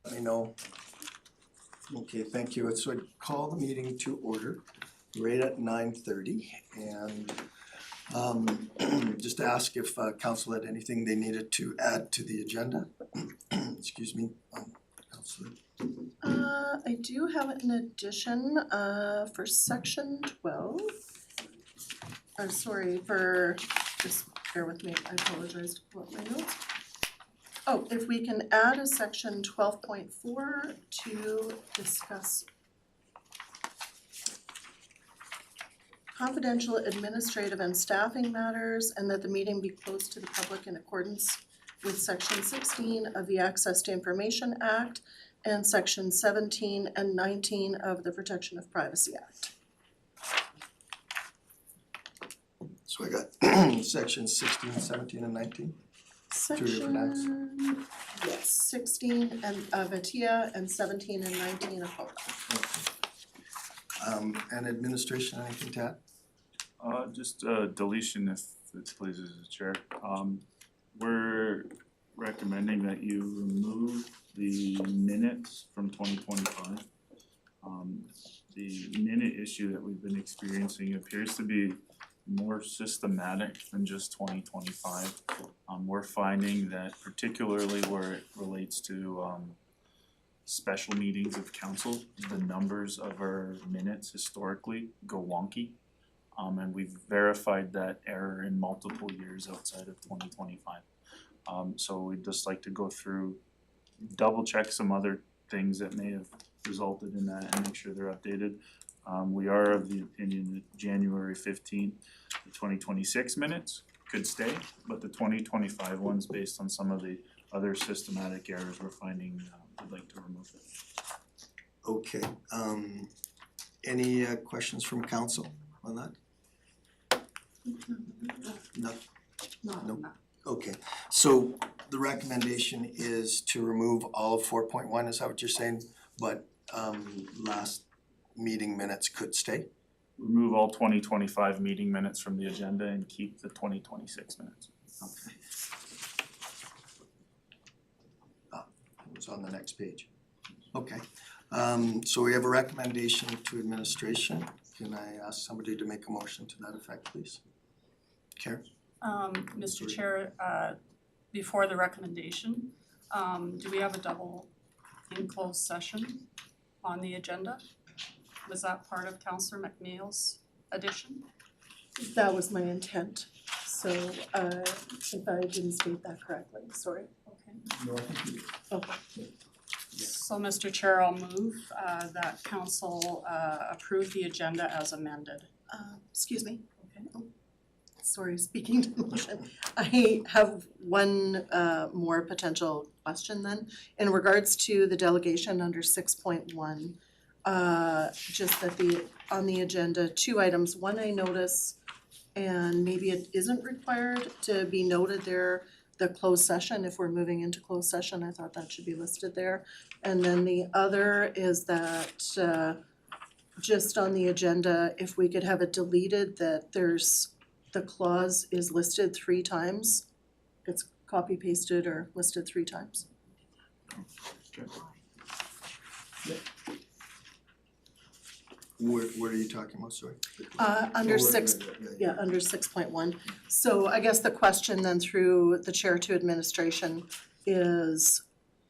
let me know. Okay, thank you. So I call the meeting to order right at 9:30 and just ask if council had anything they needed to add to the agenda. Excuse me, Councilor. I do have an addition for section 12. Just bear with me, I apologize to pull up my notes. Oh, if we can add a section 12.4 to discuss confidential administrative and staffing matters, and that the meeting be closed to the public in accordance with section 16 of the Access to Information Act and section 17 and 19 of the Protection of Privacy Act. So I got section 16, 17, and 19. Two different acts. Yes, 16 and Vatia and 17 and 19 of HOPA. And administration, anything to add? Just deletion if it pleases the chair. We're recommending that you remove the minutes from 2025. The minute issue that we've been experiencing appears to be more systematic than just 2025. We're finding that particularly where it relates to special meetings of council, the numbers of our minutes historically go wonky. And we've verified that error in multiple years outside of 2025. So we'd just like to go through, double check some other things that may have resulted in that and make sure they're updated. We are of the opinion that January 15th, the 2026 minutes could stay, but the 2025 ones, based on some of the other systematic errors we're finding, we'd like to remove it. Okay, any questions from council on that? No? No? Okay, so the recommendation is to remove all of 4.1, is that what you're saying? But last meeting minutes could stay? Remove all 2025 meeting minutes from the agenda and keep the 2026 minutes. Okay. It was on the next page. Okay, so we have a recommendation to administration. Can I ask somebody to make a motion to that effect, please? Karen? Mr. Chair, before the recommendation, do we have a double in closed session on the agenda? Was that part of Councillor McNeil's addition? That was my intent, so if I didn't state that correctly, sorry. Okay. No, I think you. Okay. So, Mr. Chair, I'll move that council approve the agenda as amended. Excuse me. Okay. Sorry, speaking to the motion. I have one more potential question then. In regards to the delegation under 6.1, just that on the agenda, 2 items. One I notice, and maybe it isn't required to be noted there, the closed session, if we're moving into closed session, I thought that should be listed there. And then the other is that just on the agenda, if we could have it deleted, that the clause is listed 3 times. It's copy pasted or listed 3 times. What are you talking about, sorry? Under Oh, 6, yeah. under 6.1. So I guess the question then through the chair to administration is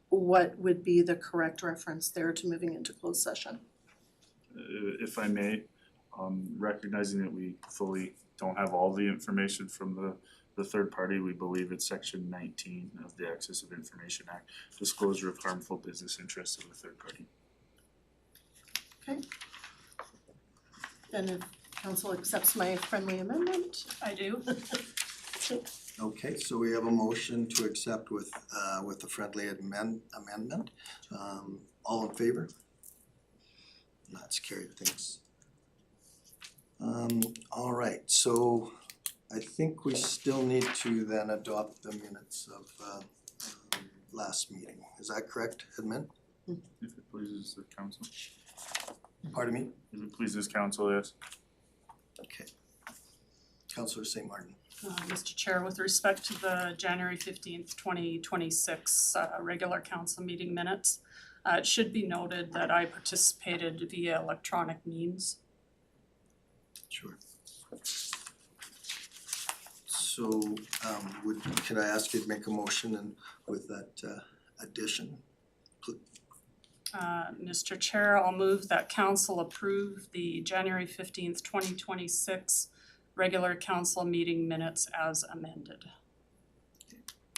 what would be the correct reference there to moving into closed session? If I may, recognizing that we fully don't have all the information from the third party, we believe it's section 19 of the Access of Information Act, disclosure of harmful business interests of a third party. Okay. Then if council accepts my friendly amendment. I do. Okay, so we have a motion to accept with the friendly amendment. All in favor? That's carried, thanks. All right, so I think we still need to then adopt the minutes of last meeting. Is that correct, admin? If it pleases the council. Pardon me? If it pleases council, yes. Okay. Councillor St. Martin. Mr. Chair, with respect to the January 15th, 2026 regular council meeting minutes, It should be noted that I participated via electronic means. Sure. So, could I ask you to make a motion and with that addition? Mr. Chair, I'll move that council approve the January 15th, 2026 regular council meeting minutes as amended.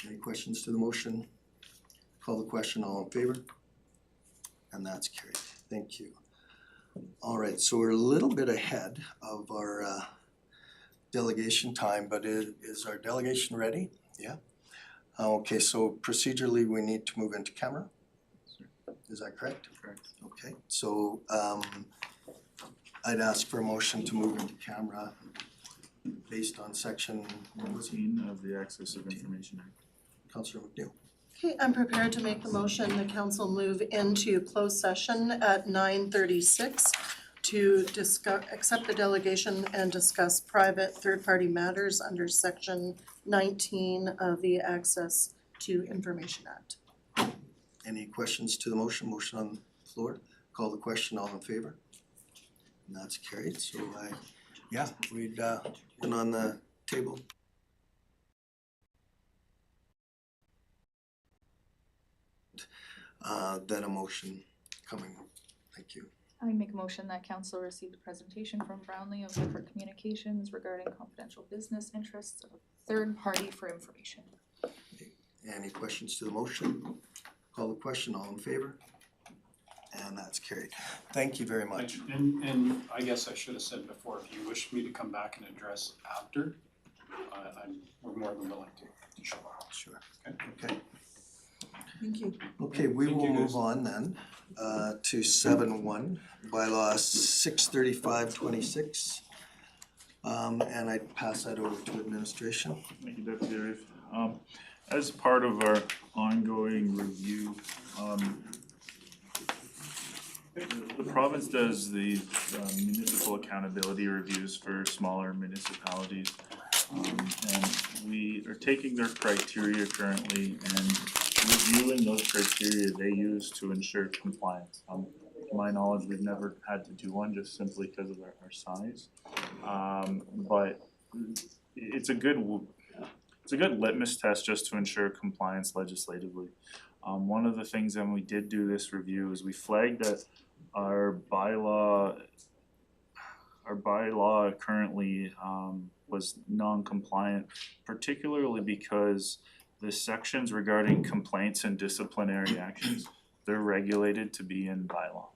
Any questions to the motion? Call the question, all in favor? And that's carried, thank you. All right, so we're a little bit ahead of our delegation time, but is our delegation ready? Yeah? Okay, so procedurally, we need to move into camera? Is that correct? Correct. Okay, so I'd ask for a motion to move into camera based on section, what was it? 14 of the Access of Information Act. Councillor McNeil. Okay, I'm prepared to make the motion. The council move into closed session at 9:36 to accept the delegation and discuss private third-party matters under section 19 of the Access to Information Act. Any questions to the motion? Motion on the floor. Call the question, all in favor? And that's carried, so we'd put on the table. Then a motion coming, thank you. I make a motion that council receive the presentation from Brownlee of Lippert Communications regarding confidential business interests of a third party for information. Any questions to the motion? Call the question, all in favor? And that's carried. Thank you very much. And I guess I should have said before, if you wish me to come back and address after, we're more than willing to show up. Sure. Okay. Okay. Thank you. Okay, we Thank will you, move guys. on then to 7.1, bylaw 635-26. And I'd pass that over to administration. Thank you, Deputy Arif. As part of our ongoing review, the province does the municipal accountability reviews for smaller municipalities. And we are taking their criteria currently and reviewing those criteria they use to ensure compliance. To my knowledge, we've never had to do one just simply because of our size. But it's a good litmus test just to ensure compliance legislatively. One of the things when we did do this review is we flagged that our bylaw currently was non-compliant, particularly because the sections regarding complaints and disciplinary actions, they're regulated to be in bylaw.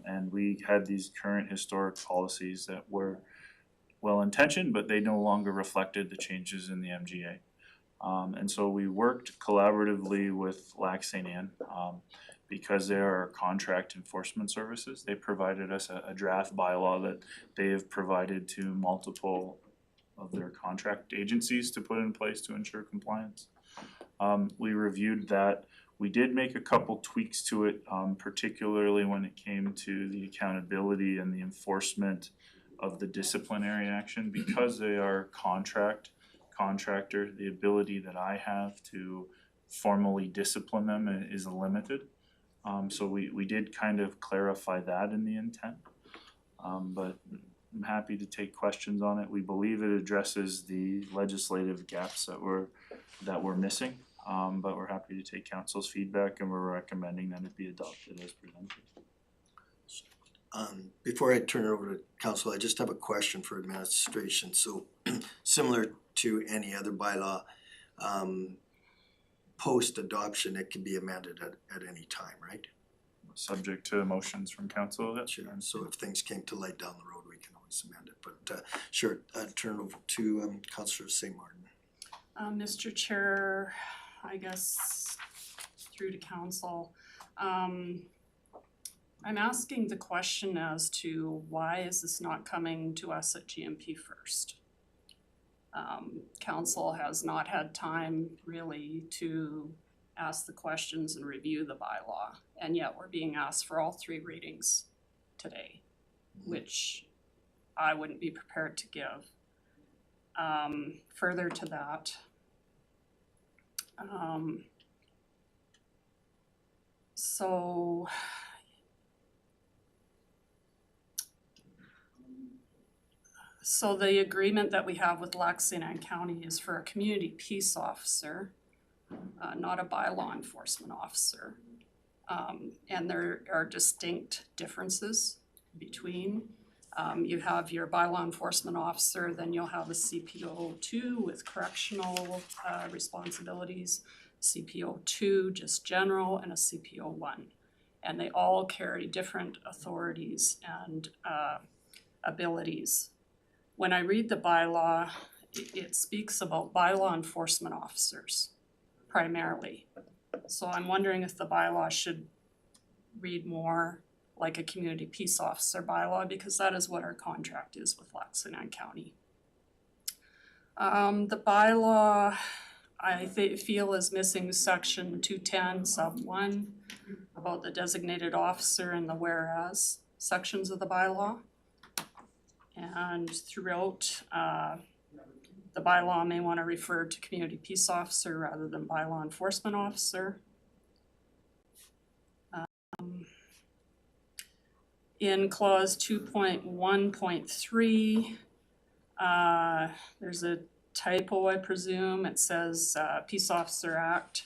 And we had these current historic policies that were well-intentioned, but they no longer reflected the changes in the MGA. And so we worked collaboratively with Lac St. Anne because they are our contract enforcement services. They provided us a draft bylaw that they have provided to multiple of their contract agencies to put in place to ensure compliance. We reviewed that. We did make a couple tweaks to it, particularly when it came to the accountability and the enforcement of the disciplinary action. Because they are contractor, the ability that I have to formally discipline them is limited. So we did kind of clarify that in the intent. But I'm happy to take questions on it. We believe it addresses the legislative gaps that we're missing. But we're happy to take council's feedback and we're recommending that it be adopted as presented. Before I turn it over to council, I just have a question for administration. So similar to any other bylaw, post-adoption, it can be amended at any time, right? Subject to motions from council, that's Sure. So if things came to light down the road, we can always amend it. But sure, I'd turn it over to Councillor St. Martin. Mr. Chair, I guess through to council, I'm asking the question as to why is this not coming to us at GMP first? Council has not had time really to ask the questions and review the bylaw, and yet we're being asked for all three readings today, which I wouldn't be prepared to give. Further to that, So the agreement that we have with Lac St. Anne County is for a community peace officer, not a bylaw enforcement officer. And there are distinct differences between. You have your bylaw enforcement officer, then you'll have a CPO2 with correctional responsibilities, CPO2 just general, and a CPO1. And they all carry different authorities and abilities. When I read the bylaw, it speaks about bylaw enforcement officers primarily. So I'm wondering if the bylaw should read more like a community peace officer bylaw, because that is what our contract is with Lac St. Anne County. The bylaw, I feel is missing section 210 sub 1 about the designated officer and the whereas sections of the bylaw. And throughout, the bylaw may want to refer to community peace officer rather than bylaw enforcement officer. In clause 2.1.3, there's a typo, I presume. It says Peace Officer Act,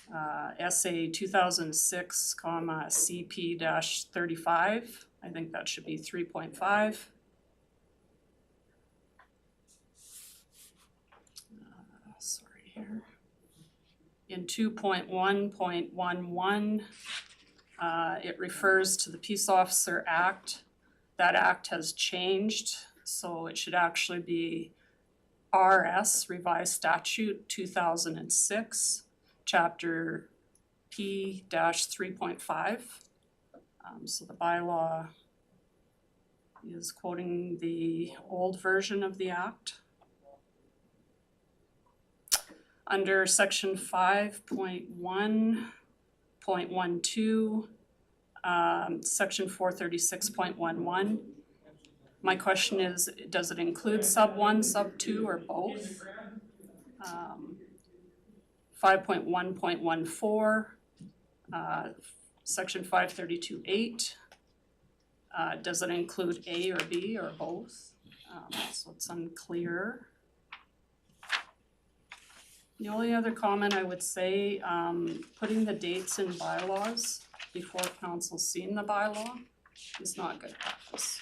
SA 2006, CP-35. I think that should be 3.5. Sorry here. In 2.1.11, it refers to the Peace Officer Act. That act has changed, so it should actually be RS, Revised Statute 2006, Chapter P-3.5. So the bylaw is quoting the old version of the act. Under section 5.1.12, section 436.11, my question is, does it include sub 1, sub 2, or both? 5.1.14, section 532.8, does it include A or B or both? So it's unclear. The only other comment I would say, putting the dates in bylaws before council's seen the bylaw is not good practice.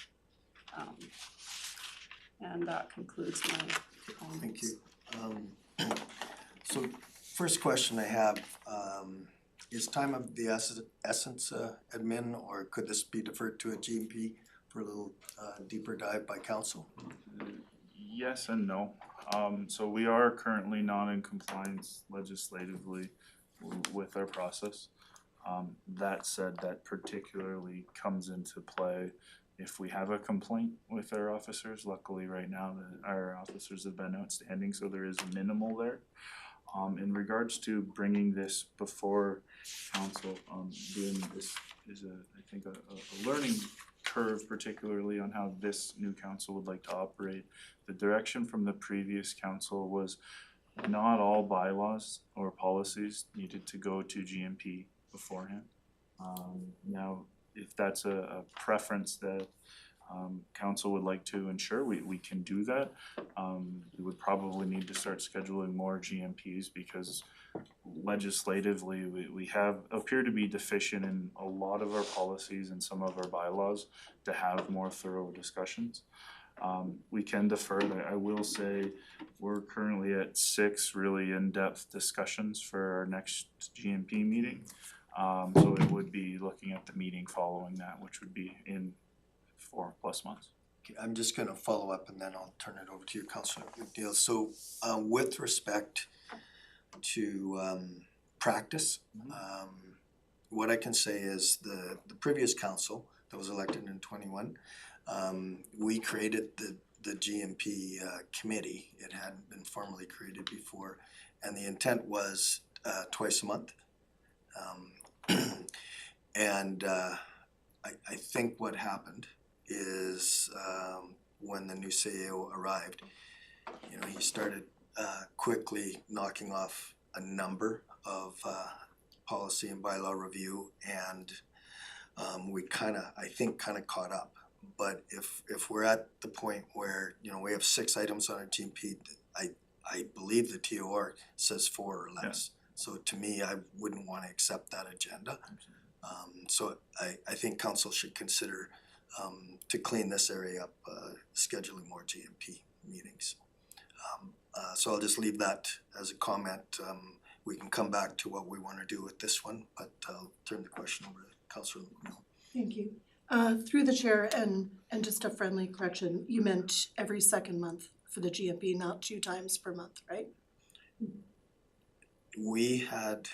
And that concludes my comments. Thank you. So first question I have, is time of the essence, admin, or could this be deferred to a GMP for a little deeper dive by council? Yes and no. So we are currently not in compliance legislatively with our process. That said, that particularly comes into play if we have a complaint with our officers. Luckily right now our officers have been outstanding, so there is minimal there. In regards to bringing this before council, doing this is I think a learning curve, particularly on how this new council would like to operate. The direction from the previous council was not all bylaws or policies needed to go to GMP beforehand. Now, if that's a preference that council would like to ensure, we can do that. We would probably need to start scheduling more GMPs because legislatively we have appear to be deficient in a lot of our policies and some of our bylaws to have more thorough discussions. We can defer. I will say we're currently at 6 really in-depth discussions for our next GMP meeting. So it would be looking at the meeting following that, which would be in 4+ months. Okay, I'm just gonna follow up and then I'll turn it over to you, Councilor McNeil. So with respect to practice, what I can say is the previous council that was elected in 21, we created the GMP committee. It hadn't been formally created before, and the intent was twice a month. And I think what happened is when the new CEO arrived, you know, he started quickly knocking off a number of policy and bylaw review, and we I think caught up. But if we're at the point where, you know, we have 6 items on our GMP, I believe the TOR says 4 or less. So to me, I wouldn't wanna accept that agenda. So I think council should consider to clean this area up, scheduling more GMP meetings. So I'll just leave that as a comment. We can come back to what we wanna do with this one, but I'll turn the question over to Councilor McNeil. Thank you. Through the chair, and just a friendly correction, you meant every second month for the GMP, not 2 times per month, right? We had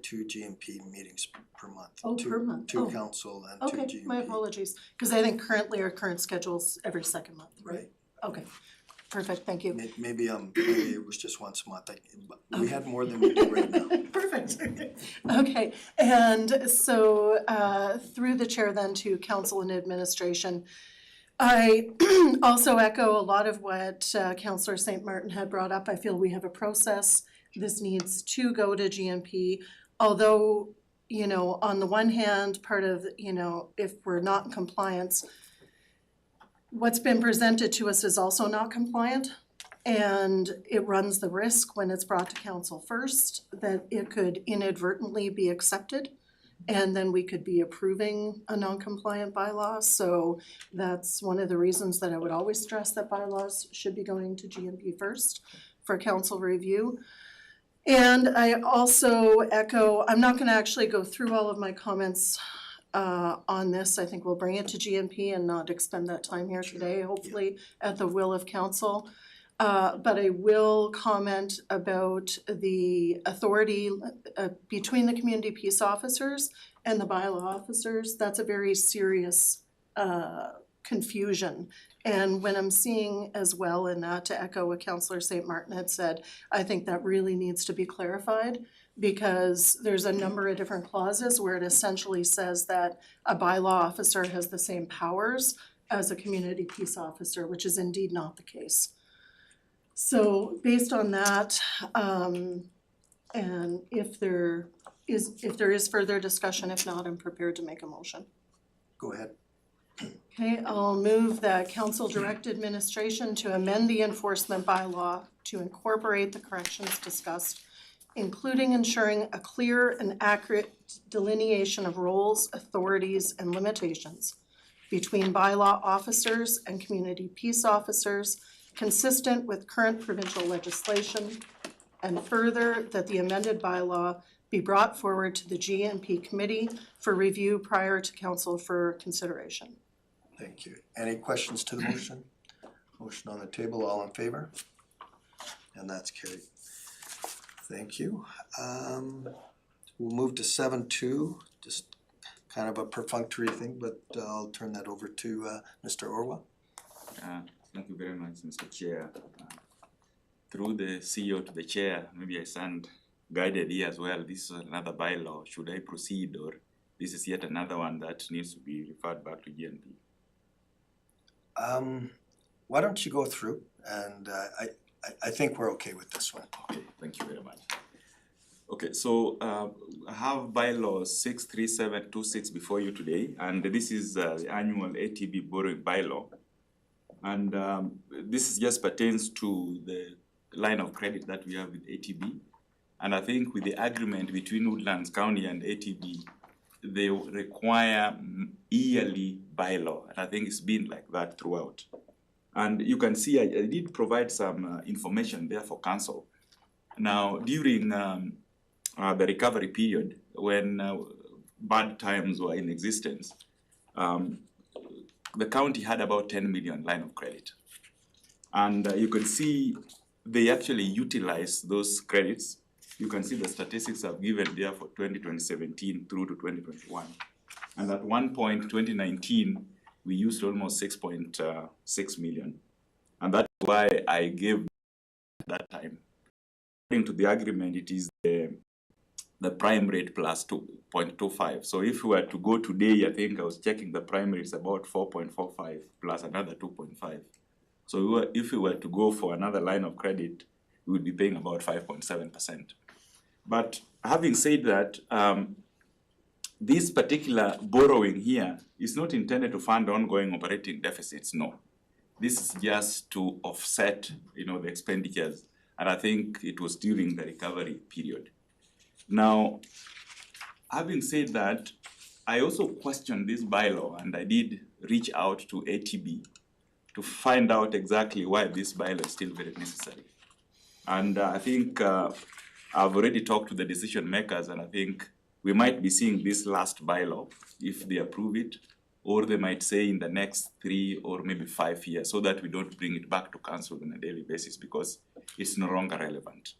2 GMP meetings per month. Oh, Two- per month. Two Oh. council and 2 GMP. Okay, my apologies, because I think currently our current schedule's every second month, right? Right. Okay, perfect, thank you. Maybe it was just once a month, but we had more than we do right now. Perfect. Okay, and so through the chair then to council and administration, I also echo a lot of what Councillor St. Martin had brought up. I feel we have a process. This needs to go to GMP, although, you know, on the one hand, part of, you know, if we're not in compliance, what's been presented to us is also not compliant. And it runs the risk when it's brought to council first, that it could inadvertently be accepted. And then we could be approving a non-compliant bylaw. So that's one of the reasons that I would always stress that bylaws should be going to GMP first for council review. And I also echo, I'm not gonna actually go through all of my comments on this. I think we'll bring it to GMP and not expend that time here today, hopefully at the will of council. But I will comment about the authority between the community peace officers and the bylaw officers. That's a very serious confusion. And when I'm seeing as well in that, to echo what Councillor St. Martin had said, I think that really needs to be clarified, because there's a number of different clauses where it essentially says that a bylaw officer has the same powers as a community peace officer, which is indeed not the case. So based on that, and if there is further discussion, if not, I'm prepared to make a motion. Go ahead. Okay, I'll move that council direct administration to amend the enforcement bylaw to incorporate the corrections discussed, including ensuring a clear and accurate delineation of roles, authorities, and limitations between bylaw officers and community peace officers, consistent with current provincial legislation, and further, that the amended bylaw be brought forward to the GMP committee for review prior to council for consideration. Thank you. Any questions to the motion? Motion on the table, all in favor? And that's carried. Thank you. We'll move to 7.2, just kind of a perfunctory thing, but I'll turn that over to Mr. Orwa. Thank you very much, Mr. Chair. Through the CEO to the chair, maybe I sound guided here as well. This is another bylaw. Should I proceed, or this is yet another one that needs to be referred back to GNP? Why don't you go through, and I think we're okay with this one. Okay, thank you very much. Okay, so I have bylaws 63726 before you today, and this is the annual ATB borrowing bylaw. And this just pertains to the line of credit that we have with ATB. And I think with the agreement between Woodlands County and ATB, they require yearly bylaw. And I think it's been like that throughout. And you can see I did provide some information there for council. Now, during the recovery period, when bad times were in existence, the county had about 10 million line of credit. And you can see they actually utilized those credits. You can see the statistics I've given there for 2017 through to 2021. And at one point, 2019, we used almost 6.6 million. And that's why I gave that time. According to the agreement, it is the prime rate plus 2.25. So if we were to go today, I think I was checking the prime rate is about 4.45 plus another 2.5. So if we were to go for another line of credit, we would be paying about 5.7%. But having said that, this particular borrowing here is not intended to fund ongoing operating deficits, no. This is just to offset, the expenditures, and I think it was during the recovery period. Now, having said that, I also questioned this bylaw, and I did reach out to ATB to find out exactly why this bylaw is still very necessary. And I think I've already talked to the decision makers, and I think we might be seeing this last bylaw if they approve it, or they might say in the next 3 or maybe 5 years, so that we don't bring it back to council on a daily basis because it's no longer relevant.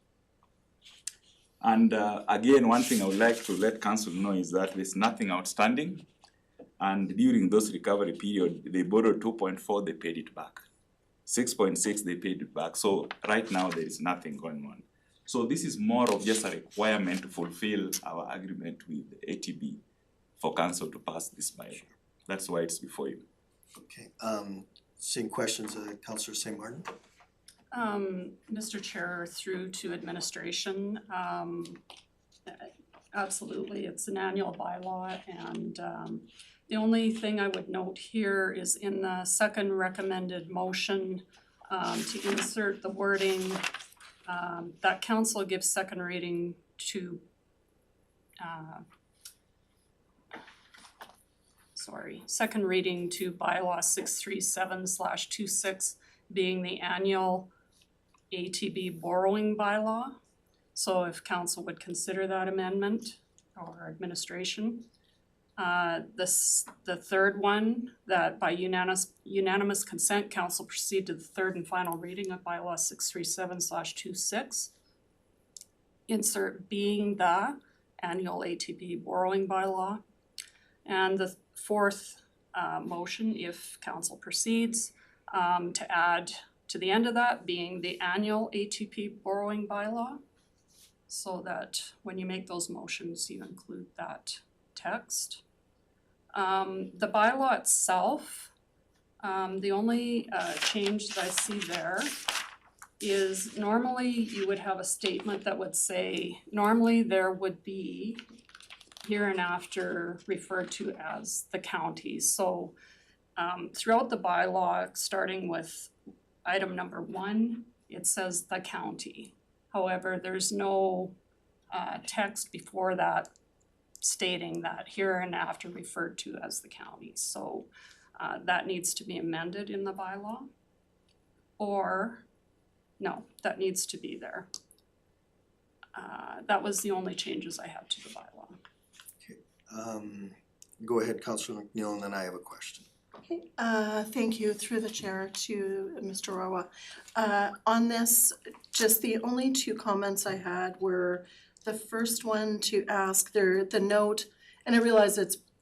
And again, one thing I would like to let council know is that there's nothing outstanding. And during those recovery period, they borrowed 2.4, they paid it back. 6.6, they paid it back. So right now there is nothing going on. So this is more of just a requirement to fulfill our agreement with ATB for council to pass this bylaw. That's why it's before you. Okay, same questions, Councillor St. Martin? Mr. Chair, through to administration, absolutely, it's an annual bylaw, and the only thing I would note here is in the second recommended motion to insert the wording that council gives second reading to second reading to bylaw 637/26 being the annual ATB borrowing bylaw. So if council would consider that amendment or administration. The third one, that by unanimous consent, council proceed to the third and final reading of bylaw 637/26. Insert being the annual ATB borrowing bylaw. And the fourth motion, if council proceeds, to add to the end of that being the annual ATP borrowing bylaw, so that when you make those motions, you include that text. The bylaw itself, the only change that I see there is normally you would have a statement that would say, normally there would be hereinafter referred to as the county. So throughout the bylaw, starting with item number 1, it says the county. However, there's no text before that stating that hereinafter referred to as the county. So that needs to be amended in the bylaw. Or, no, that needs to be there. That was the only changes I had to the bylaw. Go ahead, Councillor McNeil, and then I have a question. Okay, thank you through the chair to Mr. Rawa. On this, just the only two comments I had were the first one to ask the note, and I realize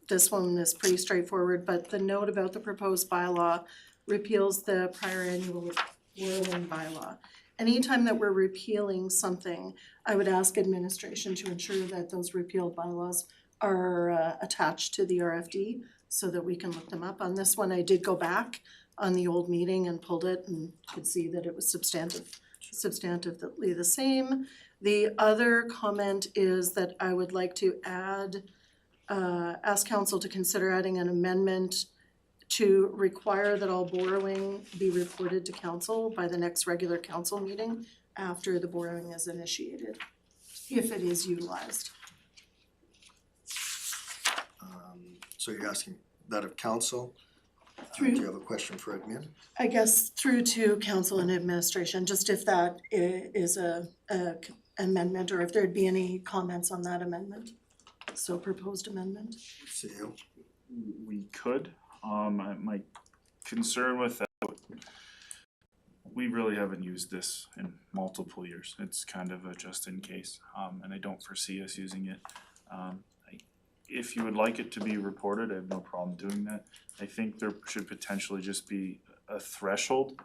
this one is pretty straightforward, but the note about the proposed bylaw repeals the prior annual whirling bylaw. Anytime that we're repealing something, I would ask administration to ensure that those repealed bylaws are attached to the RFD so that we can look them up. On this one, I did go back on the old meeting and pulled it and could see that it was substantively the same. The other comment is that I would like to add, ask council to consider adding an amendment to require that all borrowing be reported to council by the next regular council meeting after the borrowing is initiated, if it is utilized. So you're asking that of council? Do you have a question for admin? I guess through to council and administration, just if that is a amendment or if there'd be any comments on that amendment. So proposed amendment. CEO? We could, my concern with that, we really haven't used this in multiple years. It's kind of a just in case, and I don't foresee us using it. If you would like it to be reported, I have no problem doing that. I think there should potentially just be a threshold.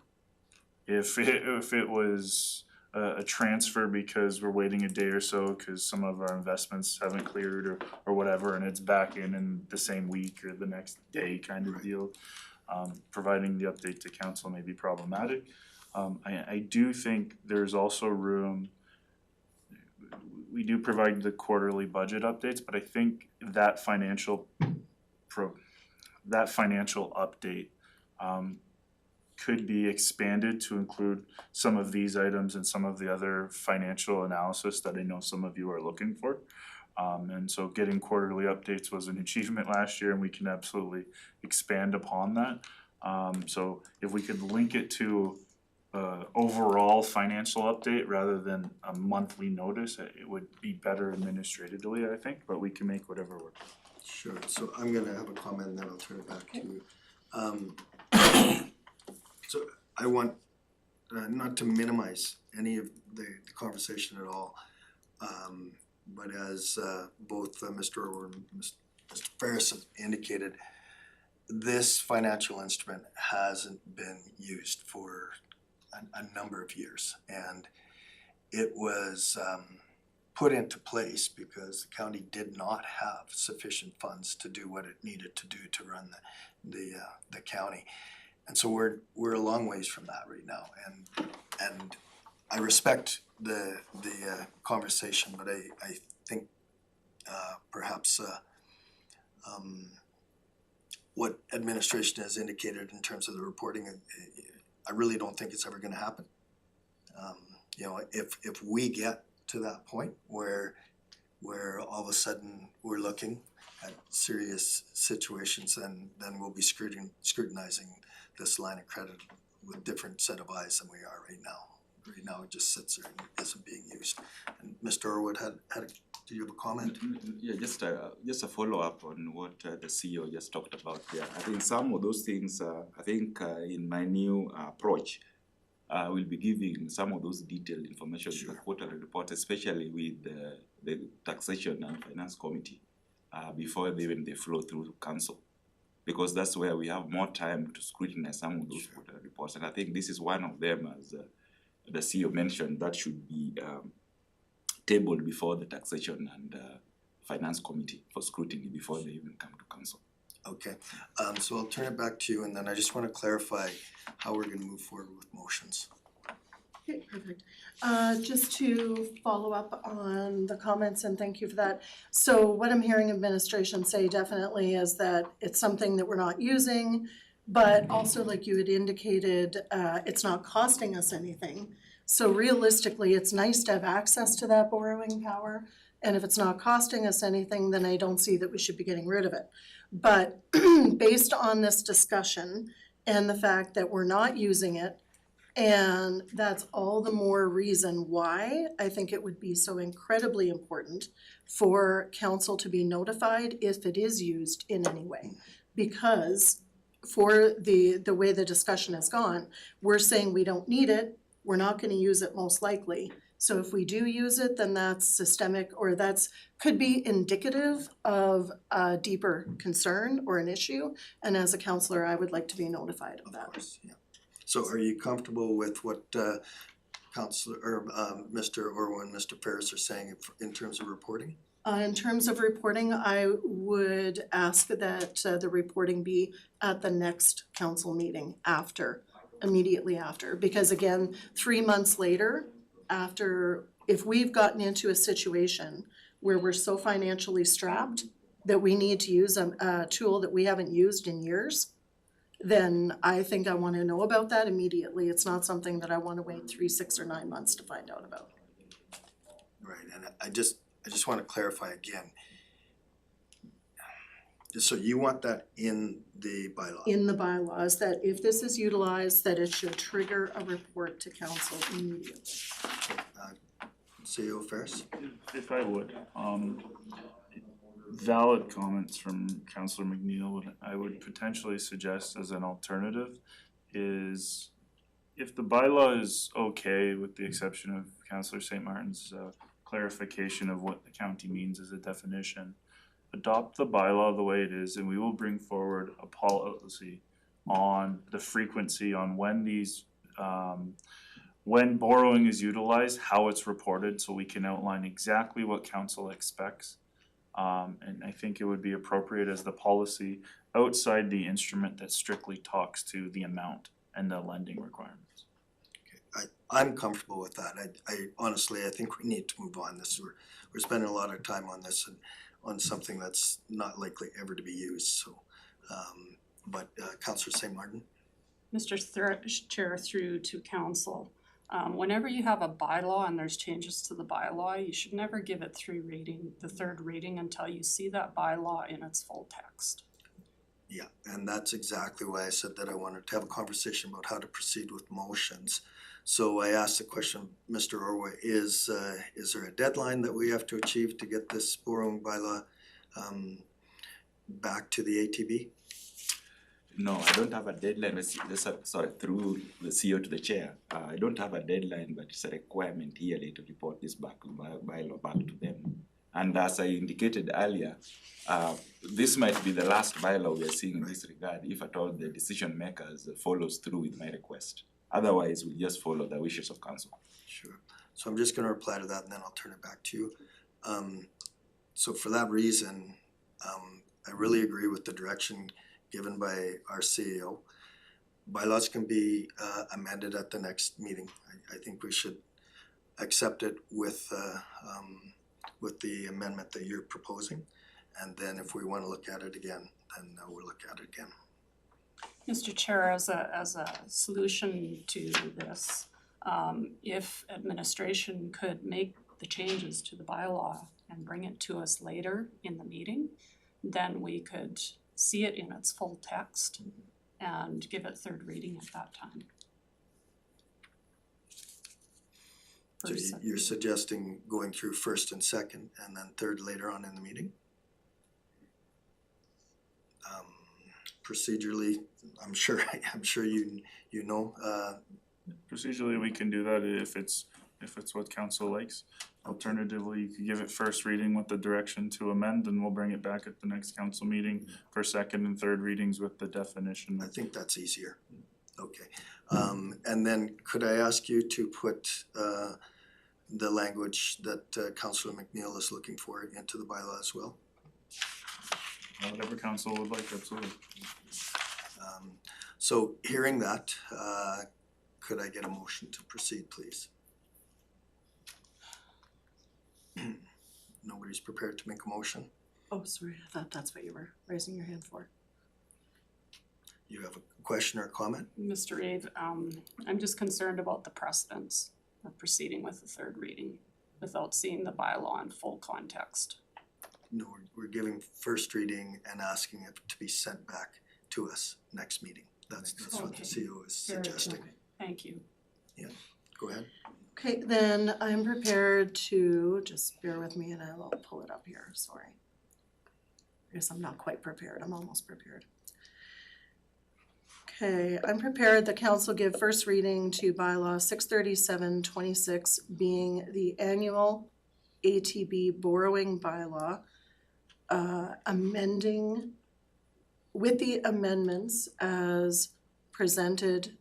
If it was a transfer because we're waiting a day or so because some of our investments haven't cleared or whatever, and it's back in the same week or the next day kind of deal, providing the update to council may be problematic. I do think there's also room. we do provide the quarterly budget updates, but I think that financial update could be expanded to include some of these items and some of the other financial analysis that I know some of you are looking for. And so getting quarterly updates was an achievement last year, and we can absolutely expand upon that. So if we could link it to overall financial update rather than a monthly notice, it would be better administratively, I think, but we can make whatever work. Sure, so I'm gonna have a comment and then I'll turn it back to you. So I want, not to minimize any of the conversation at all. But as both Mr. Orr and Mr. Ferris have indicated, this financial instrument hasn't been used for a number of years. And it was put into place because the county did not have sufficient funds to do what it needed to do to run the county. And so we're a long ways from that right now. And I respect the conversation, but I think perhaps what administration has indicated in terms of the reporting, I really don't think it's ever gonna happen. You know, if we get to that point where all of a sudden we're looking at serious situations, then we'll be scrutinizing this line of credit with a different set of eyes than we are right now. Right now, it just sits there and isn't being used. And Mr. Orwood do you have a comment? Yeah, just a follow up on what the CEO just talked about there. I think some of those things, I think in my new approach, we'll be giving some of those detailed information in the quarterly report, especially with the taxation and finance committee, before they flow through to council. Because that's where we have more time to scrutinize some of those quarterly reports. And I think this is one of them, as the CEO mentioned, that should be tabled before the taxation and finance committee for scrutiny before they even come to council. Okay, so I'll turn it back to you, and then I just wanna clarify how we're gonna move forward with motions. Okay, perfect. Just to follow up on the comments, and thank you for that. So what I'm hearing administration say definitely is that it's something that we're not using, but also like you had indicated, it's not costing us anything. So realistically, it's nice to have access to that borrowing power, and if it's not costing us anything, then I don't see that we should be getting rid of it. But based on this discussion and the fact that we're not using it, and that's all the more reason why I think it would be so incredibly important for council to be notified if it is used in any way. Because for the way the discussion has gone, we're saying we don't need it, we're not gonna use it most likely. So if we do use it, then that's systemic, or could be indicative of a deeper concern or an issue. And as a counselor, I would like to be notified of that. Of course, yeah. So are you comfortable with what Councilor or Mr. Orwo and Mr. Ferris are saying in terms of reporting? In terms of reporting, I would ask that the reporting be at the next council meeting immediately after. Because again, 3 months later, if we've gotten into a situation where we're so financially strapped that we need to use a tool that we haven't used in years, then I think I wanna know about that immediately. It's not something that I wanna wait 3, 6, or 9 months to find out about. Right, and I just wanna clarify again. So you want that in the bylaw? In the bylaws, that if this is utilized, that it should trigger a report to council immediately. CEO Ferris? If I would, valid comments from Councillor McNeil, what I would potentially suggest as an alternative is if the bylaw is okay, with the exception of Councillor St. Martin's clarification of what the county means as a definition, adopt the bylaw the way it is, and we will bring forward a policy on the frequency on when these when borrowing is utilized, how it's reported, so we can outline exactly what council expects. And I think it would be appropriate as the policy outside the instrument that strictly talks to the amount and the lending requirements. I'm comfortable with that. I honestly, I think we need to move on this. We're spending a lot of time on this and on something that's not likely ever to be used, so. But Councillor St. Martin? Mr. Chair, through to council, whenever you have a bylaw and there's changes to the bylaw, you should never give it the third reading until you see that bylaw in its full text. Yeah, and that's exactly why I said that I wanted to have a conversation about how to proceed with motions. So I asked the question, Mr. Orwa, is there a deadline that we have to achieve to get this borrowing bylaw back to the ATB? No, I don't have a deadline, sorry, through the CEO to the chair. I don't have a deadline, but it's a requirement yearly to report this bylaw back to them. And as I indicated earlier, this might be the last bylaw we are seeing in this regard, if at all the decision makers follows through with my request. Otherwise, we'll just follow the wishes of council. Sure. So I'm just gonna reply to that and then I'll turn it back to you. So for that reason, I really agree with the direction given by our CEO. Bylaws can be amended at the next meeting. I think we should accept it with the amendment that you're proposing. And then if we wanna look at it again, then we'll look at it again. Mr. Chair, as a solution to this, if administration could make the changes to the bylaw and bring it to us later in the meeting, then we could see it in its full text and give it third reading at that time. So you're suggesting going through first and second and then third later on in the meeting? Procedurally, I'm sure you know, Procedurally, we can do that if it's what council likes. Alternatively, you could give it first reading with the direction to amend, and we'll bring it back at the next council meeting for second and third readings with the definition. I think that's easier. Okay. And then could I ask you to put the language that Councillor McNeil is looking for into the bylaw as well? Whatever council would like, absolutely. So hearing that, could I get a motion to proceed, please? Nobody's prepared to make a motion? Oh, sorry, I thought that's what you were raising your hand for. You have a question or comment? Mr. Ave, I'm just concerned about the precedence of proceeding with the third reading without seeing the bylaw in full context. No, we're giving first reading and asking it to be sent back to us next meeting. That's what the CEO is suggesting. Thank you. Go ahead. Okay, then I'm prepared to, just bear with me and I'll pull it up here, sorry. I guess I'm not quite prepared, I'm almost prepared. Okay, I'm prepared the council give first reading to bylaw 637-26 being the annual ATB borrowing bylaw, amending with the amendments as presented,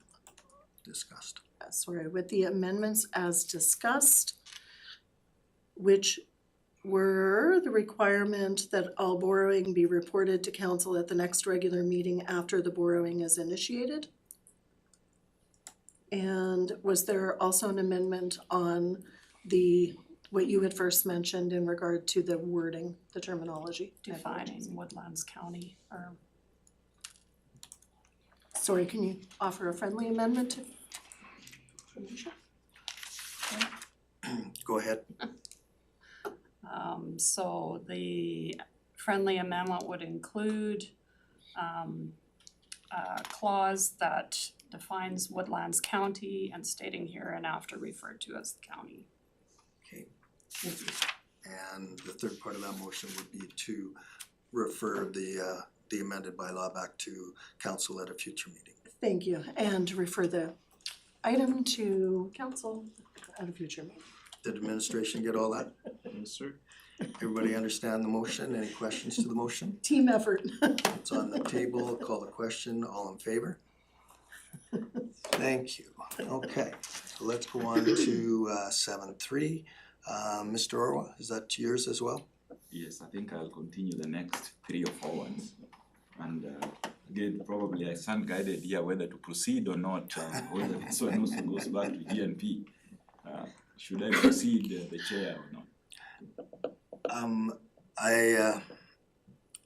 with the amendments as discussed, which were the requirement that all borrowing be reported to council at the next regular meeting after the borrowing is initiated. And was there also an amendment on what you had first mentioned in regard to the wording, the terminology? Defining Woodlands County or. Sorry, can you offer a friendly amendment to? Go ahead. So the friendly amendment would include a clause that defines Woodlands County and stating hereinafter referred to as the county. Okay. And the third part of that motion would be to refer the amended bylaw back to council at a future meeting. Thank you, and refer the item to council at a future meeting. Did administration get all that? Yes, sir. Everybody understand the motion? Any questions to the motion? Team effort. It's on the table, call the question, all in favor? Thank you. Okay, so let's go on to 7.3. Mr. Orwa, is that yours as well? Yes, I think I'll continue the next 3 or 4 ones. And again, probably I stand guided here whether to proceed or not, whether this one also goes back to GNP. Should I proceed, the chair or not?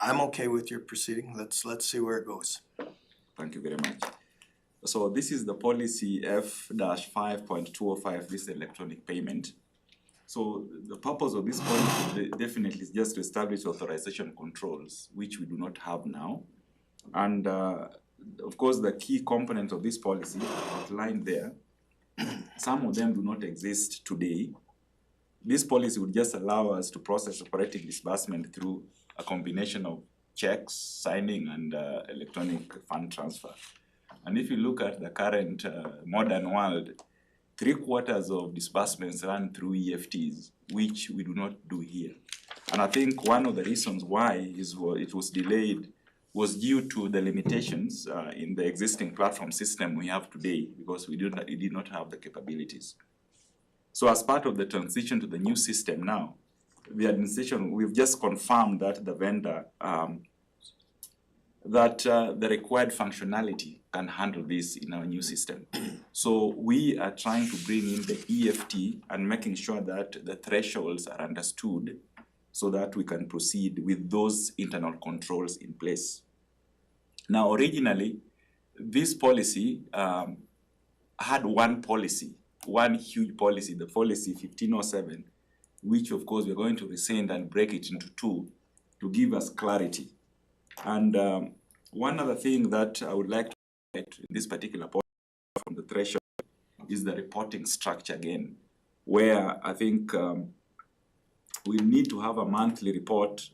I'm okay with your proceeding, let's see where it goes. Thank you very much. So this is the policy F-5.205, this electronic payment. So the purpose of this policy definitely is just to establish authorization controls, which we do not have now. And of course, the key components of this policy are outlined there. Some of them do not exist today. This policy would just allow us to process operating disbursement through a combination of checks, signing, and electronic fund transfer. And if you look at the current modern world, 3/4 of disbursements run through EFTs, which we do not do here. And I think one of the reasons why it was delayed was due to the limitations in the existing platform system we have today, because we did not have the capabilities. So as part of the transition to the new system now, the administration, we've just confirmed that the vendor, the required functionality can handle this in our new system. So we are trying to bring in the EFT and making sure that the thresholds are understood so that we can proceed with those internal controls in place. Now, originally, this policy had one huge policy, the policy 1507, which of course we're going to rescind and break it into two to give us clarity. And one other thing that I would like to highlight in this particular policy from the threshold is the reporting structure again, where I think we need to have a monthly report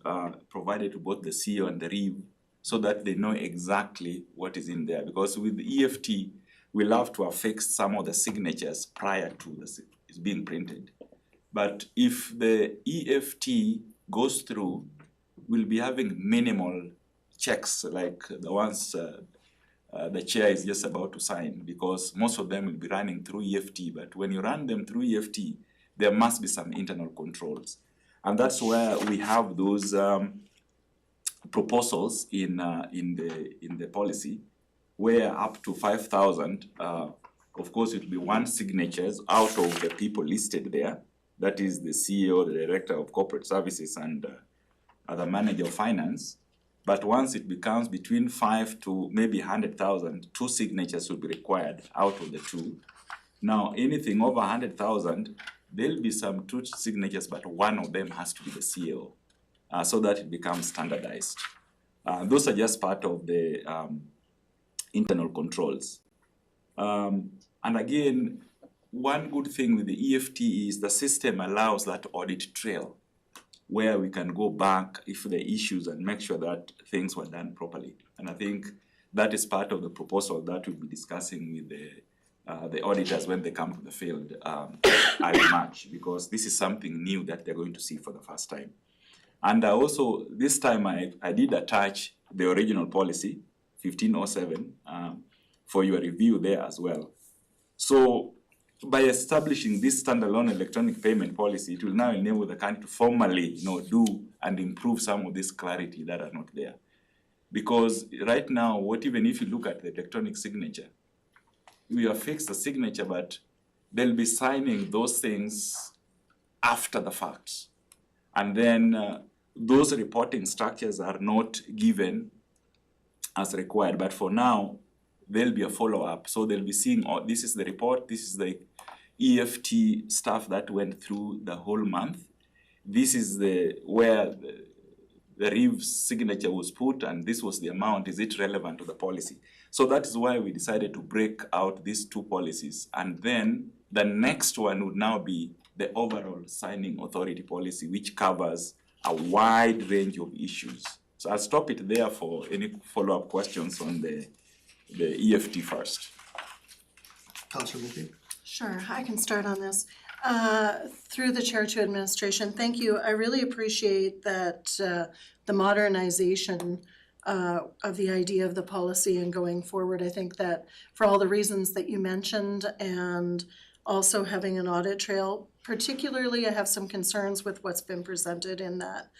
provided to both the CEO and the REIV so that they know exactly what is in there. Because with the EFT, we'll have to have fixed some of the signatures prior to it's being printed. But if the EFT goes through, we'll be having minimal checks like the ones the chair is just about to sign, because most of them will be running through EFT. But when you run them through EFT, there must be some internal controls. And that's where we have those proposals in the policy, where up to 5,000, of course, it will be one signatures out of the people listed there. That is the CEO, the Director of Corporate Services, and the Manager of Finance. But once it becomes between 5 to maybe 100,000, 2 signatures will be required out of the 2. Now, anything over 100,000, there'll be some 2 signatures, but one of them has to be the CEO, so that it becomes standardized. Those are just part of the internal controls. And again, one good thing with the EFT is the system allows that audit trail, where we can go back if there are issues and make sure that things were done properly. And I think that is part of the proposal that we'll be discussing with the auditors when they come to the field early March, because this is something new that they're going to see for the first time. And also, this time I did attach the original policy, 1507, for your review there as well. So by establishing this standalone electronic payment policy, it will now enable the country to formally, do and improve some of this clarity that are not there. Because right now, even if you look at the electronic signature, we have fixed the signature, but they'll be signing those things after the fact. And then those reporting structures are not given as required. But for now, there'll be a follow-up. So they'll be seeing, this is the report, this is the EFT stuff that went through the whole month. This is where the REIV's signature was put, and this was the amount. Is it relevant to the policy? So that is why we decided to break out these 2 policies. And then the next one would now be the overall signing authority policy, which covers a wide range of issues. So I'll stop it there for any follow-up questions on the EFT first. Councillor McCabe? Sure, I can start on this. Through the chair to administration, thank you. I really appreciate that the modernization of the idea of the policy and going forward. I think that for all the reasons that you mentioned, and also having an audit trail, particularly I have some concerns with what's been presented in that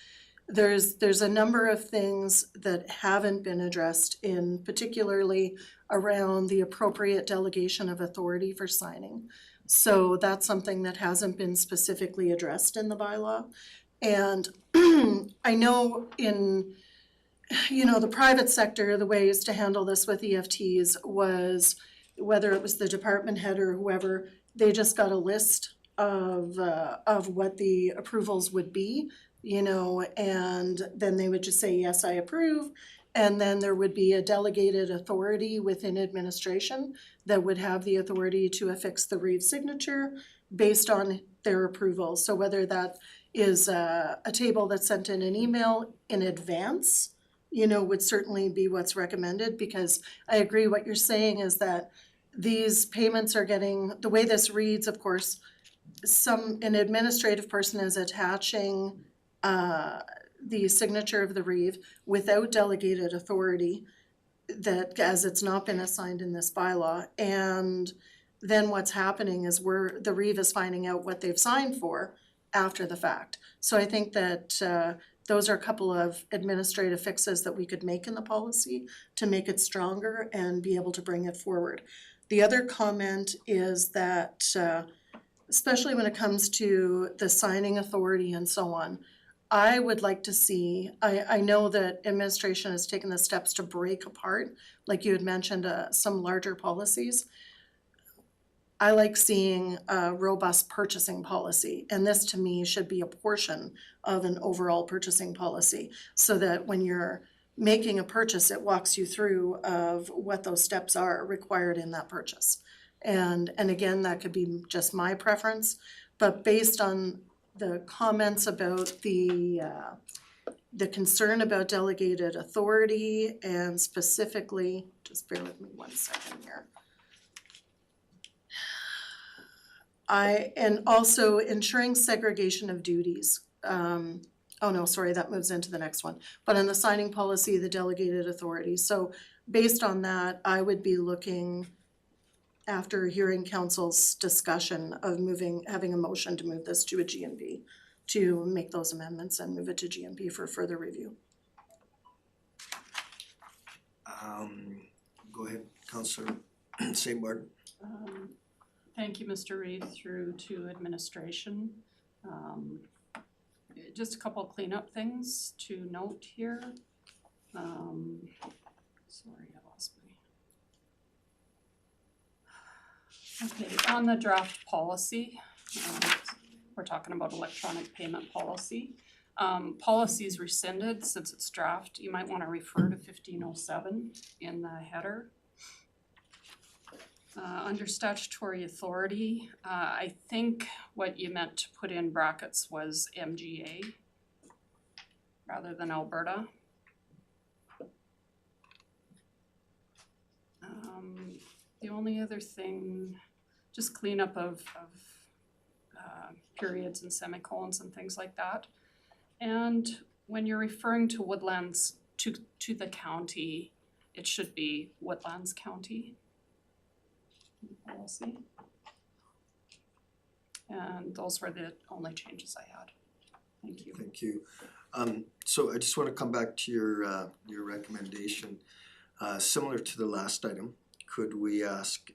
there's a number of things that haven't been addressed in particularly around the appropriate delegation of authority for signing. So that's something that hasn't been specifically addressed in the bylaw. And I know in, the private sector, the ways to handle this with EFTs was, whether it was the department head or whoever, they just got a list of what the approvals would be, and then they would just say, yes, I approve. And then there would be a delegated authority within administration that would have the authority to affix the Reeve signature based on their approval. So whether that is a table that's sent in an email in advance, would certainly be what's recommended, because I agree what you're saying is that these payments are getting, the way this reads, of course, an administrative person is attaching the signature of the Reeve without delegated authority, that as it's not been assigned in this bylaw. And then what's happening is the Reeve is finding out what they've signed for after the fact. So I think that those are a couple of administrative fixes that we could make in the policy to make it stronger and be able to bring it forward. The other comment is that, especially when it comes to the signing authority and so on, I would like to see, I know that administration has taken the steps to break apart, like you had mentioned, some larger policies. I like seeing a robust purchasing policy, and this to me should be a portion of an overall purchasing policy, so that when you're making a purchase, it walks you through of what those steps are required in that purchase. And again, that could be just my preference, but based on the comments about the concern about delegated authority, and specifically, just bear with me 1 second here. And also ensuring segregation of duties. Oh no, sorry, that moves into the next one. But on the signing policy, the delegated authority. So based on that, I would be looking, after hearing council's discussion of having a motion to move this to a GMP, to make those amendments and move it to GMP for further review. Go ahead, Councillor St. Martin. Thank you, Mr. Reeve, through to administration. Just a couple of cleanup things to note here. Sorry, I lost my. Okay, on the draft policy, we're talking about electronic payment policy. Policy is rescinded since it's draft. You might want to refer to 1507 in the header. Under statutory authority, I think what you meant to put in brackets was MGA rather than Alberta. The only other thing, just cleanup of periods and semicolons and things like that. And when you're referring to Woodlands to the county, it should be Woodlands County policy. And those were the only changes I had. Thank you. Thank you. So I just want to come back to your recommendation. Similar to the last item, could we ask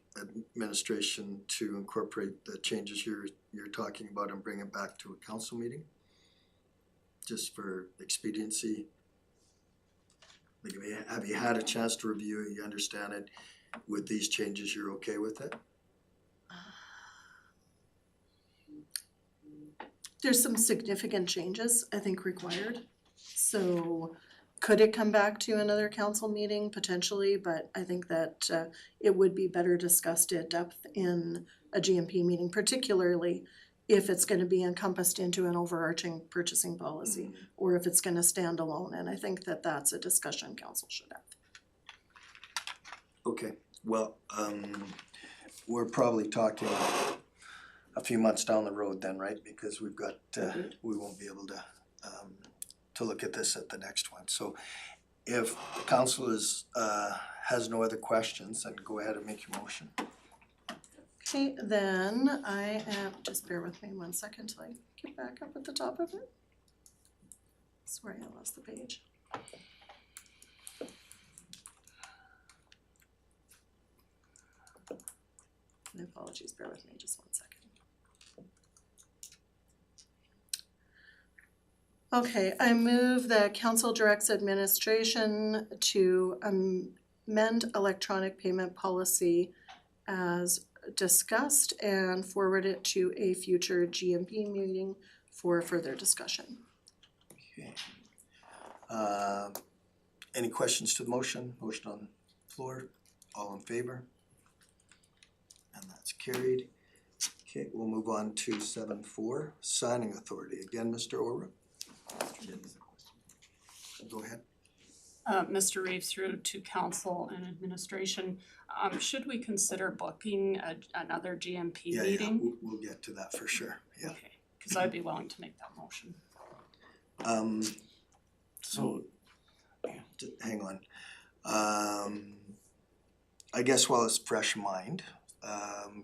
administration to incorporate the changes you're talking about and bring it back to a council meeting? Just for expediency. Like, have you had a chance to review it, you understand it? With these changes, you're okay with it? There's some significant changes, I think, required. So could it come back to another council meeting? Potentially, but I think that it would be better discussed at depth in a GMP meeting, particularly if it's gonna be encompassed into an overarching purchasing policy, or if it's gonna stand alone, and I think that that's a discussion council should have. Okay, well, we're probably talking a few months down the road then, right? Because we've got, we won't be able to look at this at the next one. So if council has no other questions, then go ahead and make your motion. Okay, then I am, just bear with me 1 second till I get back up at the top of it. Sorry, I lost the page. My apologies, bear with me just 1 second. Okay, I move that council directs administration to amend electronic payment policy as discussed and forward it to a future GMP meeting for further discussion. Okay. Any questions to the motion? Motion on the floor, all in favor? And that's carried. Okay, we'll move on to 7.4, signing authority. Again, Mr. Orwa. Go ahead. Mr. Reeve, through to council and administration, should we consider booking another GMP Yeah, meeting? we'll get to that for sure, yeah. Okay, cause I'd be willing to make that motion. So, hang on. I guess while it's fresh in mind,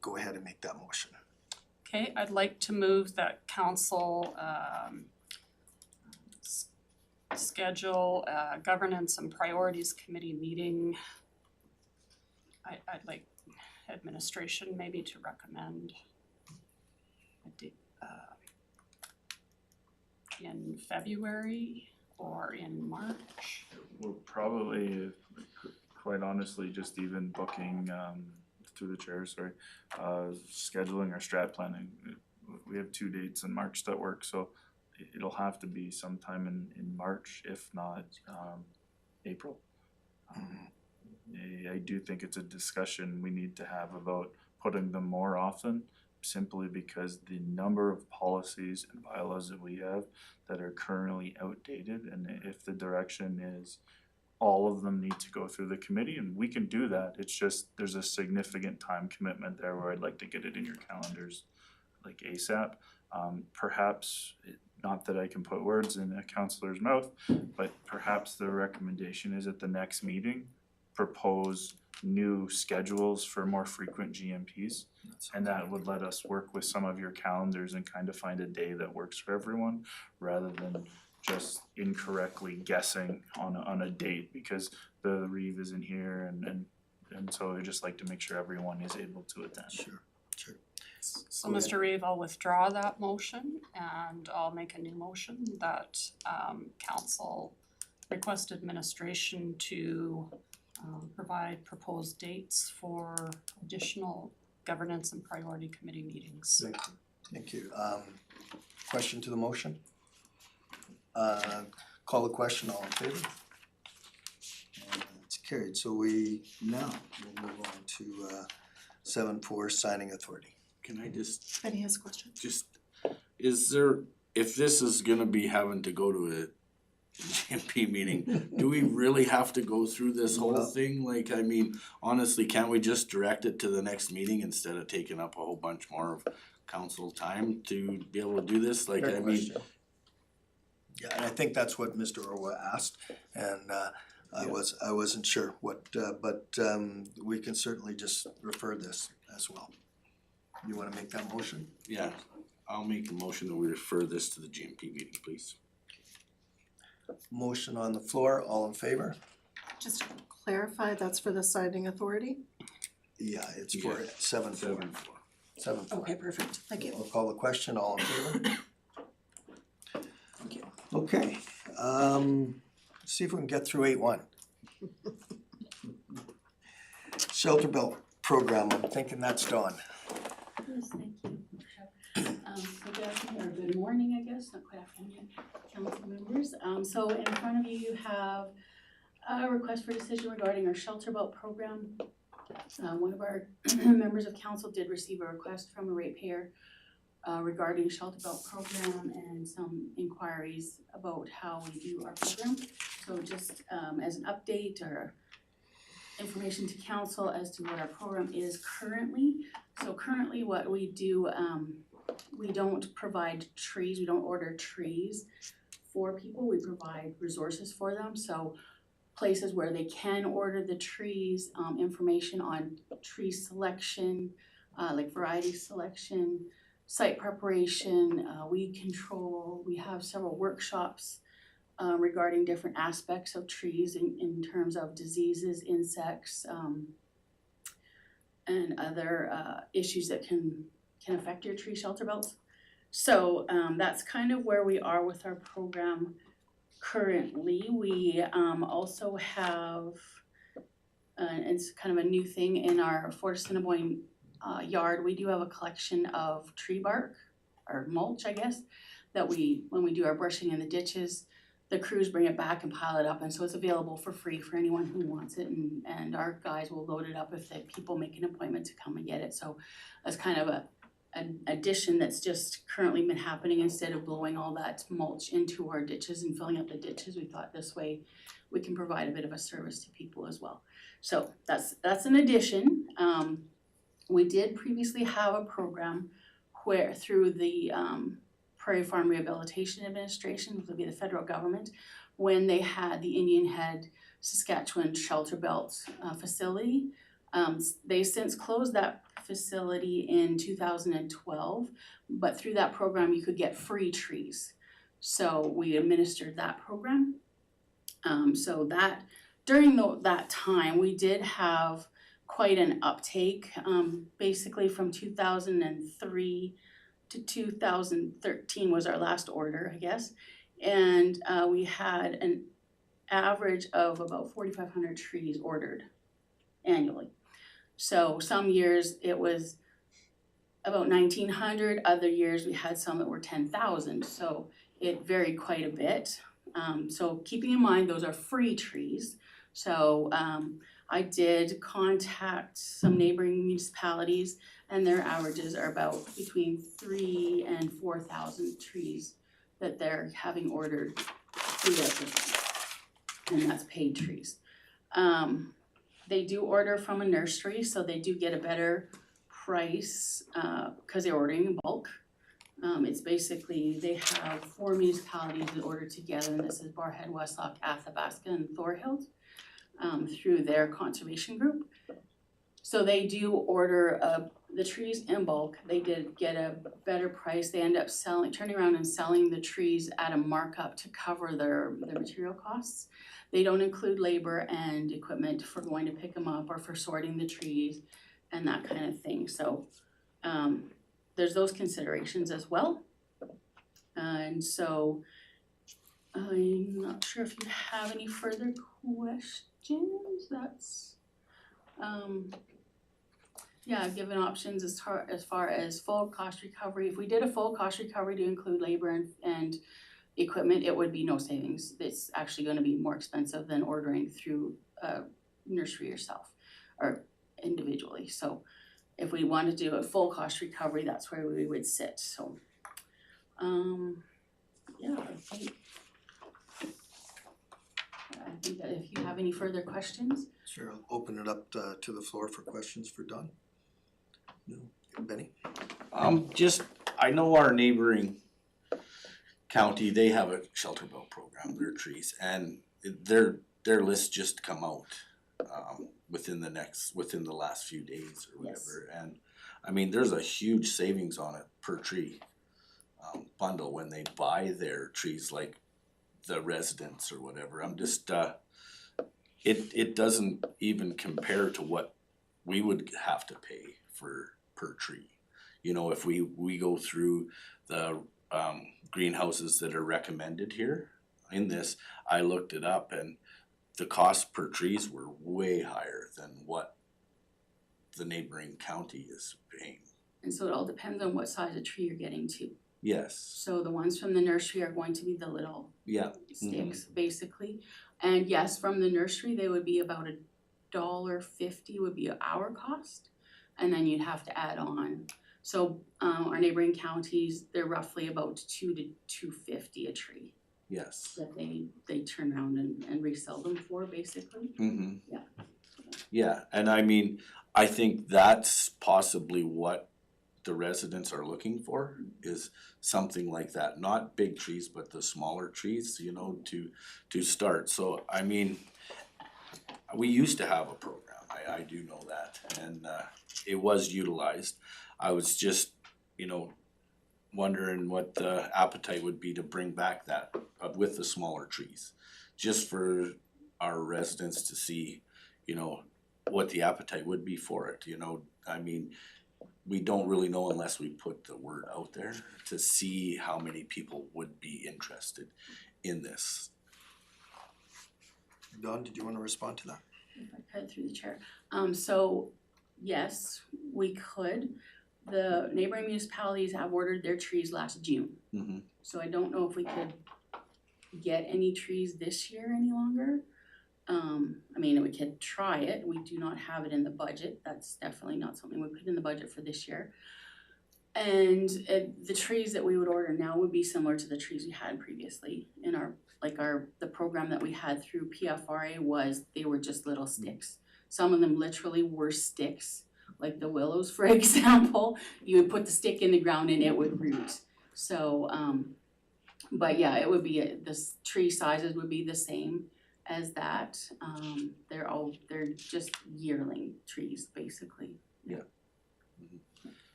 go ahead and make that motion. Okay, I'd like to move that council schedule a governance and priorities committee meeting. I'd like administration maybe to recommend a date, in February or in March. We're probably, quite honestly, just even booking, through the chair, sorry, scheduling our strat planning. We have 2 dates in March that work, so it'll have to be sometime in March, if not, April. I do think it's a discussion we need to have about putting them more often, simply because the number of policies and bylaws that we have that are currently outdated, and if the direction is all of them need to go through the committee, and we can do that, it's just, there's a significant time commitment there where I'd like to get it in your calendars like ASAP. Perhaps, not that I can put words in a counselor's mouth, but perhaps the recommendation is at the next meeting, propose new schedules for more frequent GMPs. And that would let us work with some of your calendars and kind of find a day that works for everyone, rather than just incorrectly guessing on a date, because the Reeve isn't here and so I just like to make sure everyone is able to attend. Sure, sure. So Go ahead. Mr. Reeve, I'll withdraw that motion and I'll make a new motion that council request administration to provide proposed dates for additional governance and priority committee meetings. Thank you. Question to the motion? Call the question, all in favor? And it's carried, so we now will move on to 7.4, signing authority. Can I just, Benny has a question. is there, if this is gonna be having to go to a GMP meeting, do we really have to go through this whole Well- thing? Like, I mean, honestly, can't we just direct it to the next meeting instead of taking up a whole bunch more of council time to be able to do this? Like, Fair I mean, question. Yeah, and I think that's what Mr. Orwa asked, and I wasn't sure what, but we can certainly just refer this as well. You wanna make that motion? yeah, I'll make a motion that we refer this to the GMP meeting, please. Motion on the floor, all in favor? Just to clarify, that's for the signing authority? Yeah, it's for Yeah. 7.4. 7-4. 7.4. Okay, perfect, thank you. I'll call the question, all in favor? Thank you. Okay, see if we can get through 8.1. Shelter belt program, I'm thinking that's done. Yes, thank you. So good afternoon, or good morning, I guess, not quite afternoon yet, council members. So in front of you, you have a request for decision regarding our shelter belt program. One of our members of council did receive a request from a ratepayer regarding shelter belt program and some inquiries about how we do our program. So just as an update or information to council as to what our program is currently. So currently what we do, we don't provide trees, we don't order trees for people, we provide resources for them. So places where they can order the trees, information on tree selection, like variety selection, site preparation, weed control. We have several workshops regarding different aspects of trees in terms of diseases, insects, and other issues that can affect your tree shelter belts. So that's kind of where we are with our program currently. We also have, it's kind of a new thing in our Fort Assiniboine yard, we do have a collection of tree bark, or mulch, I guess, that when we do our brushing in the ditches, the crews bring it back and pile it up, and so it's available for free for anyone who wants it, and our guys will load it up if the people make an appointment to come and get it. So that's kind of an addition that's just currently been happening. Instead of blowing all that mulch into our ditches and filling up the ditches, we thought this way we can provide a bit of a service to people as well. So that's an addition. We did previously have a program where through the Prairie Farm Rehabilitation Administration, which would be the federal government, when they had the Indian Head Saskatchewan Shelter Belt facility. They since closed that facility in 2012, but through that program you could get free trees. So we administered that program. So that during that time we did have quite an uptake. Basically from 2003 to 2013 was our last order, I guess. And we had an average of about 4,500 trees ordered annually. So some years it was about 1,900, other years we had some that were 10,000. So it varied quite a bit. So keeping in mind those are free trees. So I did contact some neighboring municipalities, and their averages are about between 3,000 and 4,000 trees that they're having ordered through their program, and that's paid trees. They do order from a nursery, so they do get a better price because they're ordering in bulk. It's basically, they have 4 municipalities that order together, and this is Barrhead, Westlock, Athabasca, and Thorhild, through their conservation group. So they do order the trees in bulk. They did get a better price. They end up turning around and selling the trees at a markup to cover their material costs. They don't include labor and equipment for going to pick them up or for sorting the trees and that kind of thing. So there's those considerations as well. And so I'm not sure if you have any further questions. That's yeah, given options as far as full cost recovery. If we did a full cost recovery to include labor and equipment, it would be no savings. It's actually going to be more expensive than ordering through a nursery yourself or individually. So if we wanted to do a full cost recovery, that's where we would sit. So yeah, I think that if you have any further questions. Sure, I'll open it up to the floor for questions for Don. No, Benny? I know our neighboring county, they have a shelter belt program, their trees, and their list just come out within the last few days or whatever. Yes. And I mean, there's a huge savings on it per tree bundle when they buy their trees, like the residents or whatever. I'm just it doesn't even compare to what we would have to pay per tree. You know, if we go through the greenhouses that are recommended here in this, I looked it up, and the cost per trees were way higher than what the neighboring county is paying. And so it all depends on what size of tree you're getting to. Yes. So the ones from the nursery are going to be the little sticks, basically. And yes, from the nursery, they would be about $1.50 would be our cost, and then you'd have to add on. So our neighboring counties, they're roughly about $2 to $2.50 a tree. Yes. That they turn around and resell them for, basically. Mm-hmm. Yeah. Yeah, and I mean, I think that's possibly what the residents are looking for, is something like that. Not big trees, but the smaller trees, you know, to start. So I mean, we used to have a program. I do know that, and it was utilized. I was just, you know, wondering what the appetite would be to bring back that, with the smaller trees. Just for our residents to see, you know, what the appetite would be for it, you know, I mean, we don't really know unless we put the word out there to see how many people would be interested in this. Dawn, did you wanna respond to that? If I could through the chair. So yes, we could. The neighboring municipalities have ordered their trees last June. Mm-hmm. So I don't know if we could get any trees this year any longer. I mean, we could try it. We do not have it in the budget. That's definitely not something we put in the budget for this year. And the trees that we would order now would be similar to the trees we had previously in the program that we had through PFRA was, they were just little sticks. Some of them literally were sticks, like the willows, for example. You would put the stick in the ground and it would root. So, but yeah, it would be, the tree sizes would be the same as that. They're just yearling trees, basically.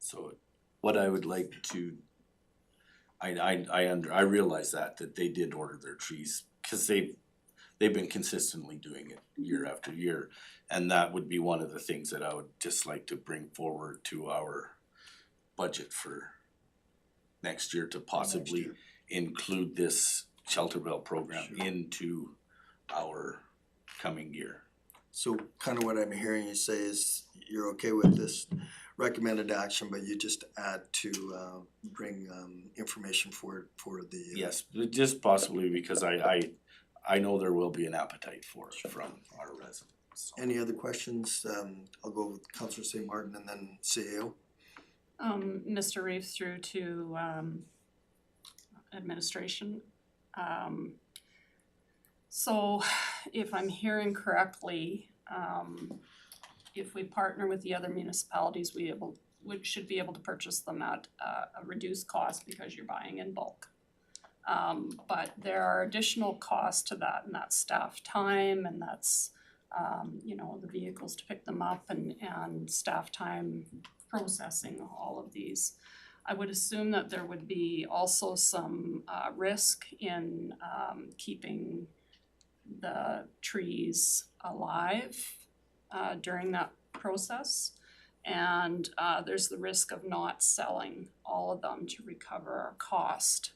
So what I would like to, I realize that they did order their trees, cause they've been consistently doing it year after year. And that would be one of the things that I would just like to bring forward to our budget for next year, to possibly year. include this shelter belt program into our coming year. So kind of what I'm hearing you say is you're okay with this recommended action, but you just add to bring information for the. Yes, but just possibly because I know there will be an appetite for it from our residents. So. Any other questions? I'll go with Councillor St. Martin and then CAO. Mr. Reeves through to administration. So if I'm hearing correctly, if we partner with the other municipalities, we should be able to purchase them at a reduced cost because you're buying in bulk. But there are additional costs to that, and that's staff time, and that's the vehicles to pick them up, and staff time processing all of these. I would assume that there would be also some risk in keeping the trees alive during that process. And there's the risk of not selling all of them to recover our cost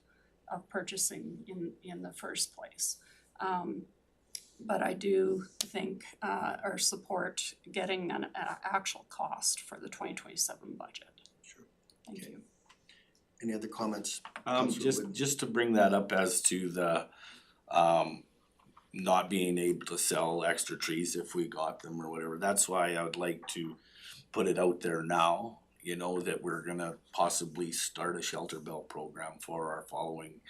of purchasing in the first place. But I do think or support getting an actual cost for the 2027 budget. Sure. Thank Okay. you. Any other comments? Councillor Wood. Just to bring that up as to the not being able to sell extra trees if we got them or whatever. That's why I would like to put it out there now, you know, that we're gonna possibly start a shelter belt program for our following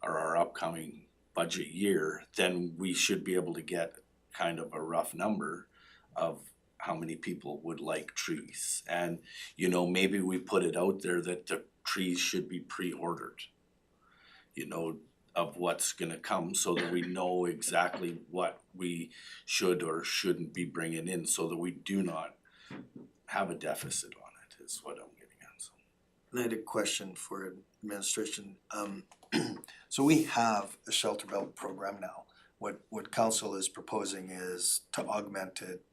or our upcoming budget year. Then we should be able to get kind of a rough number of how many people would like trees. And, you know, maybe we put it out there that the trees should be pre-ordered, you know, of what's gonna come, so that we know exactly what we should or shouldn't be bringing in, so that we do not have a deficit on it, is what I'm getting at, so. And I had a question for administration. So we have a shelter belt program now. What council is proposing is to augment it,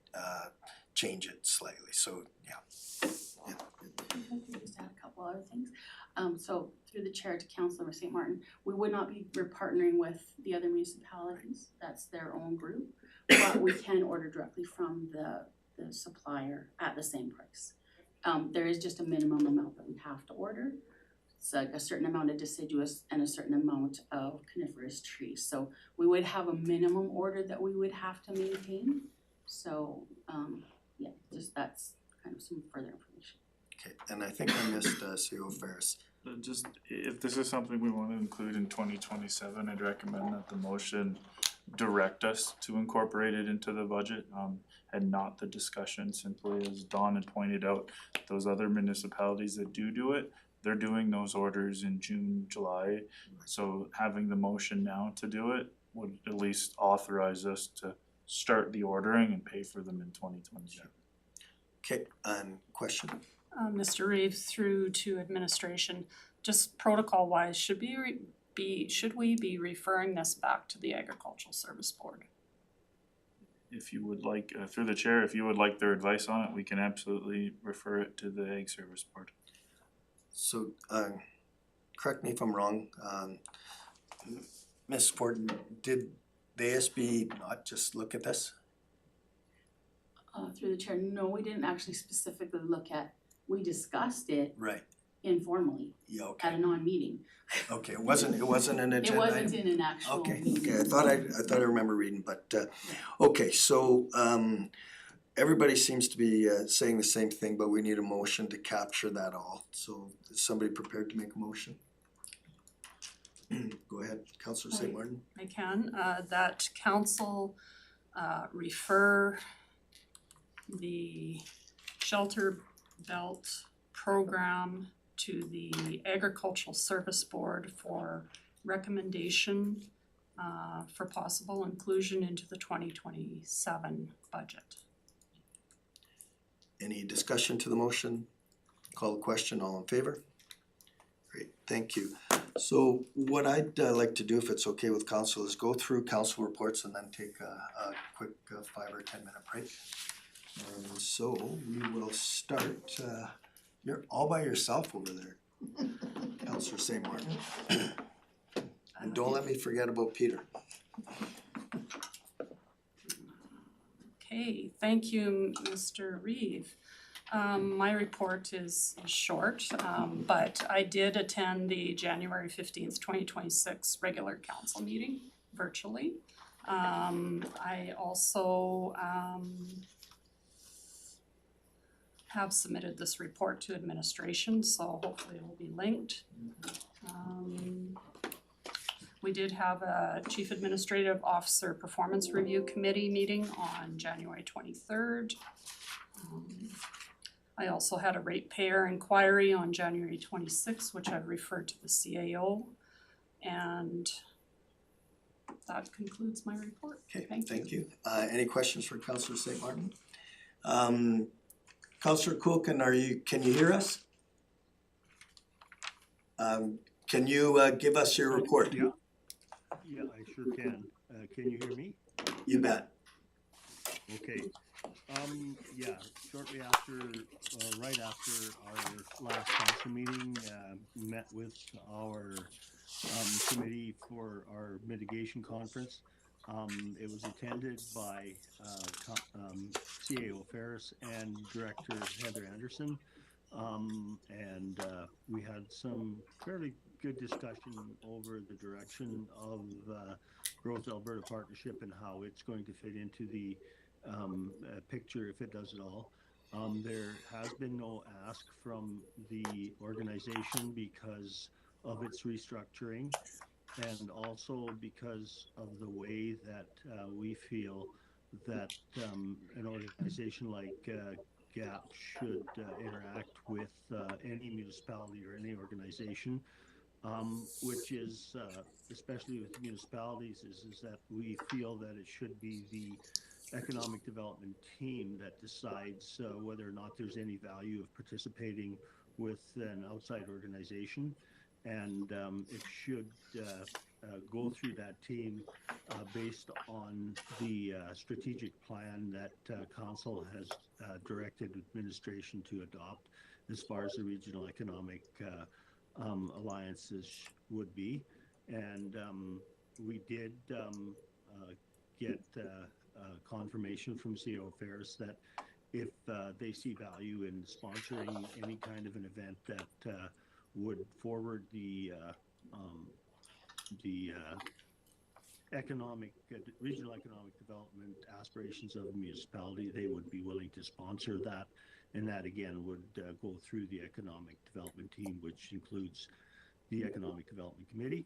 change it slightly, so yeah. Just add a couple other things. So through the chair to Councilor St. Martin, we're partnering with the other municipalities, that's their own group. But we can order directly from the supplier at the same price. There is just a minimum amount that we have to order. It's like a certain amount of deciduous and a certain amount of coniferous trees. So we would have a minimum order that we would have to maintain. So yeah, just that's kind of some further information. Okay, and I think I missed CO Ferris. Just, if this is something we wanna include in 2027, I'd recommend that the motion direct us to incorporate it into the budget, and not the discussion, simply as Dawn had pointed out, those other municipalities that do it, they're doing those orders in June, July. So having the motion now to do it would at least authorize us to start the ordering and pay for them in 2027. Okay, and question? Mr. Reeves through to administration. just protocol wise, should we be referring this back to the Agricultural Service Board? If you would like, through the chair, if you would like their advice on it, we can absolutely refer it to the Ag Service Board. So, correct me if I'm wrong, Ms. Ford, did the ASB not just look at this? Through the chair, no, we didn't actually specifically look at, we discussed it Right, informally yeah, at okay, a non-meeting. okay, it wasn't an agenda It wasn't item? in an actual Okay, meeting. okay, I thought I remember reading, but, okay, so, everybody seems to be, saying the same thing, but we need a motion to capture that all, so is somebody prepared to make a motion? Go ahead, Councillor St. Martin. I can, that council refer the Shelter Belt program to the Agricultural Service Board for recommendation for possible inclusion into the 2027 budget. Any discussion to the motion? Call the question, all in favor? Great, thank you. So what I'd like to do, if it's okay with council, is go through council reports and then take a quick 5 or 10 minute break. And so we will start, you're all by yourself over there, Councillor St. Martin. And don't let me forget about Peter. Okay, thank you, Mr. Reeve. My report is short, but I did attend the January 15th, 2026 regular council meeting virtually. I also have submitted this report to administration, so hopefully it will be linked. We did have a Chief Administrative Officer Performance Review Committee meeting on January 23rd. I also had a ratepayer inquiry on January 26th, which I've referred to the CAO. And that concludes my report. Okay, Thank you. thank you. Any questions for Councillor St. Martin? Councillor Kuhlken, can you hear us? Can you give us your report? Yeah, I sure can. Can you hear me? You bet. Okay. Yeah, shortly after, right after our last council meeting, met with our committee for our mitigation conference. It was attended by CAO Ferris and Director Heather Anderson. And we had some fairly good discussion over the direction of Growth Alberta Partnership and how it's going to fit into the picture if it does it all. There has been no ask from the organization because of its restructuring and also because of the way that we feel that an organization like GAP should interact with any municipality or any organization, which is, especially with municipalities, is that we feel that it should be the economic development team that decides whether or not there's any value of participating with an outside organization. And it should go through that team based on the strategic plan that council has directed administration to adopt as far as the regional economic alliances would be. And we did get confirmation from CAO Ferris that if they see value in sponsoring any kind of an event that would forward the regional economic development aspirations of the municipality, they would be willing to sponsor that, and that again would go through the economic development team, which includes the economic development committee.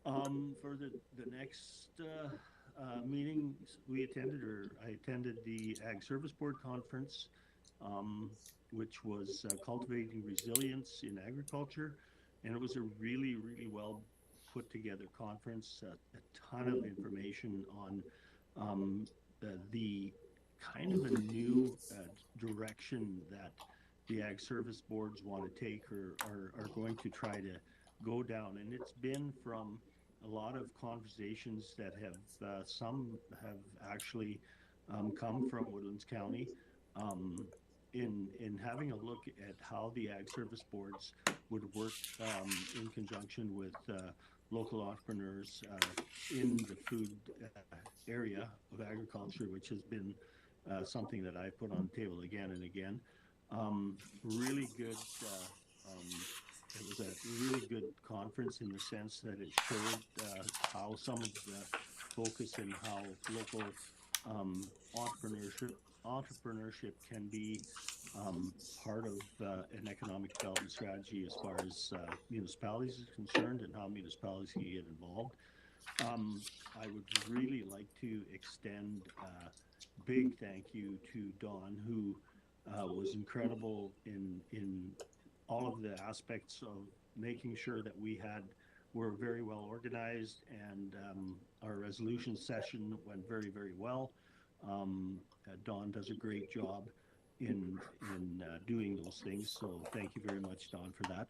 For the next meetings we attended, or I attended the Ag Service Board conference, which was cultivating resilience in agriculture, and it was a really, really well put together conference, a ton of information on the kind of a new direction that the ag service boards want to take or are going to try to go down. And it's been from a lot of conversations that have, some have actually come from Woodlands County, in having a look at how the ag service boards would work in conjunction with local entrepreneurs in the food area of agriculture, which has been something that I've put on the table again and again. Really good, it was a really good conference in the sense that it showed how some of the focus and how local entrepreneurship can be part of an economic development strategy as far as municipalities is concerned and how municipalities can get involved. I would really like to extend a big thank you to Dawn, who was incredible in all of the aspects of making sure that were very well organized, and our resolution session went very, very well. Dawn does a great job in doing those things, so thank you very much, Dawn, for that.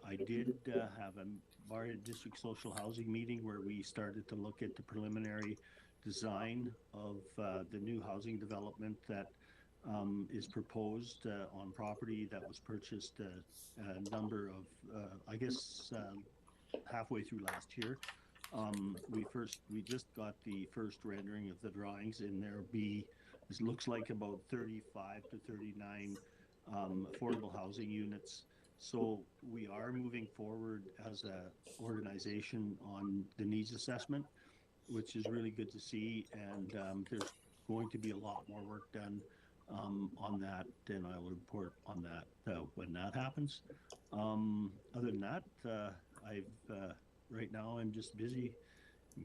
I did have a Barrie District Social Housing meeting where we started to look at the preliminary design of the new housing development that is proposed on property that was purchased a number of, halfway through last year. We just got the first rendering of the drawings, and it looks like about 35 to 39 affordable housing units. So we are moving forward as an organization on the needs assessment, which is really good to see, and there's going to be a lot more work done on that, and I will report on that when that happens. Other than that, right now I'm just busy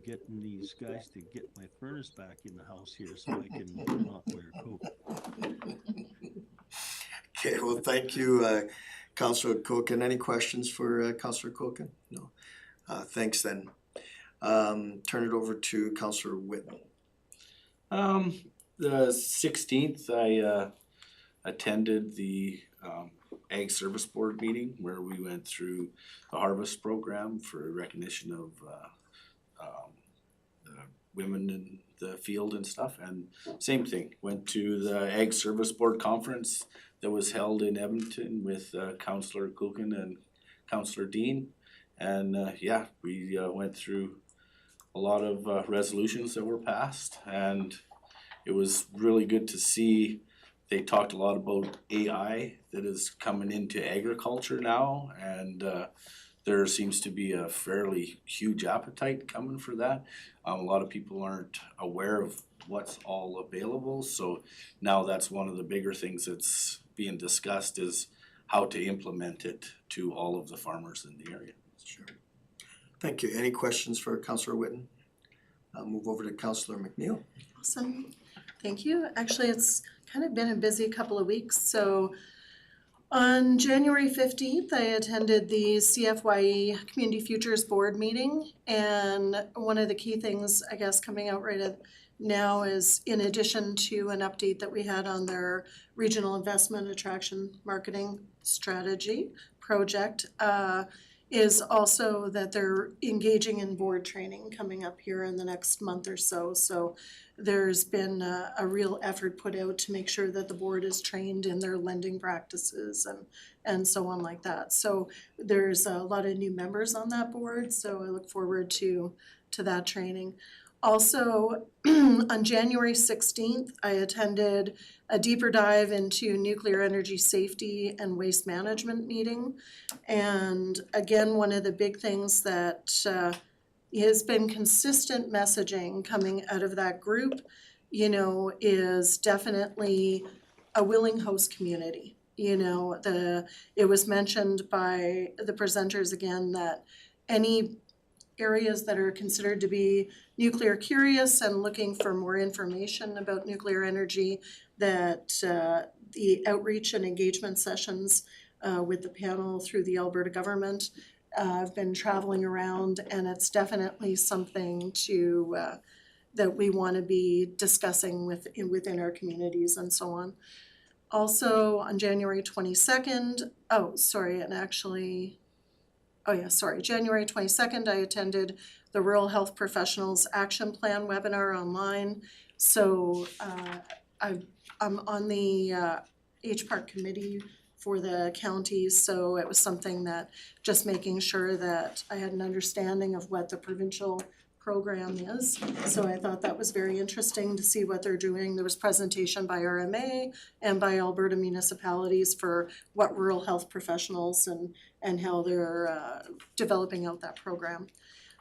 getting these guys to get my furnace back in the house here so I can not wear a coat. Okay, well, thank you, Councillor Koken. Any questions for Councillor Koken? No. Thanks then. Turn it over to Councillor Whitten. The 16th, I attended the Ag Service Board meeting where we went through the harvest program for recognition of the women in the field and stuff. And same thing, went to the Ag Service Board conference that was held in Edmonton with Councillor Koken and Councillor Dean. And we went through a lot of resolutions that were passed, and it was really good to see. They talked a lot about AI that is coming into agriculture now, and there seems to be a fairly huge appetite coming for that. A lot of people aren't aware of what's all available, so now that's one of the bigger things that's being discussed is how to implement it to all of the farmers in the area. Sure. Thank you. Any questions for Councillor Whitten? I'll move over to Councillor McNeil. Awesome. Thank you. Actually, it's kind of been a busy couple of weeks. So on January 15th, I attended the CFYE Community Futures Board meeting. And one of the key things, I guess, coming out right now is, in addition to an update that we had on their Regional Investment Attraction Marketing Strategy project, is also that they're engaging in board training coming up here in the next month or so. So there's been a real effort put out to make sure that the board is trained in their lending practices and so on like that. So there's a lot of new members on that board, so I look forward to that training. Also, on January 16th, I attended a deeper dive into nuclear energy safety and waste management meeting. And again, one of the big things that has been consistent messaging coming out of that group, is definitely a willing host community. It was mentioned by the presenters again that any areas that are considered to be nuclear curious and looking for more information about nuclear energy, that the outreach and engagement sessions with the panel through the Alberta government have been traveling around, and it's definitely something to that we wanna be discussing within our communities and so on. Also, on January 22nd, January 22nd, I attended the Rural Health Professionals Action Plan webinar online. So I'm on the H Park committee for the county, so it was something that just making sure that I had an understanding of what the provincial program is. So I thought that was very interesting to see what they're doing. There was presentation by RMA and by Alberta municipalities for what rural health professionals and how they're developing out that program.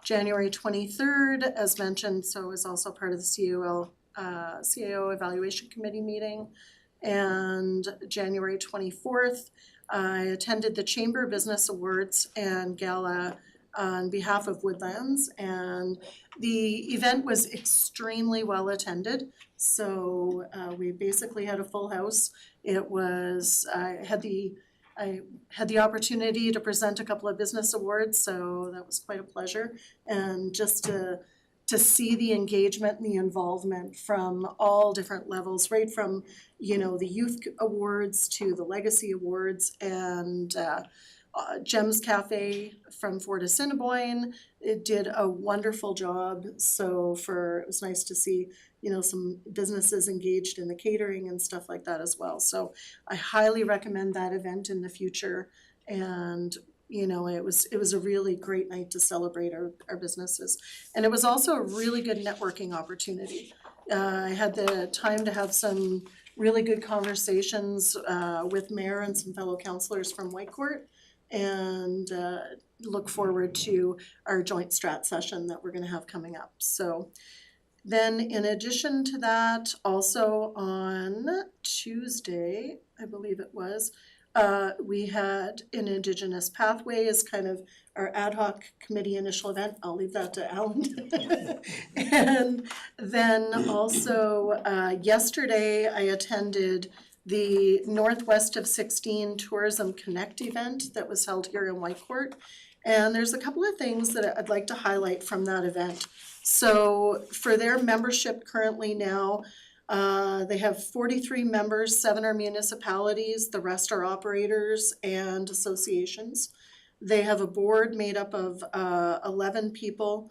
January 23rd, as mentioned, so is also part of the CAO Evaluation Committee meeting. And January 24th, I attended the Chamber Business Awards and Gala on behalf of Woodlands, and the event was extremely well attended. So we basically had a full house. It was, I had the opportunity to present a couple of business awards, so that was quite a pleasure. And just to see the engagement and the involvement from all different levels, right from, you know, the youth awards to the legacy awards, and Gems Cafe from Fort Assiniboine, it did a wonderful job. So it was nice to see, you know, some businesses engaged in the catering and stuff like that as well. So I highly recommend that event in the future. And you know, it was a really great night to celebrate our businesses. And it was also a really good networking opportunity. I had the time to have some really good conversations with Mayor and some fellow councillors from Whitecourt, and look forward to our joint strat session that we're gonna have coming up. So then in addition to that, also on Tuesday, I believe it was, we had an Indigenous Pathways, kind of our ad hoc committee initial event. I'll leave that to Alan. And then also yesterday I attended the Northwest of 16 Tourism Connect event that was held here in Whitecourt. And there's a couple of things that I'd like to highlight from that event. So for their membership currently now, they have 43 members, 7 are municipalities, the rest are operators and associations. They have a board made up of 11 people.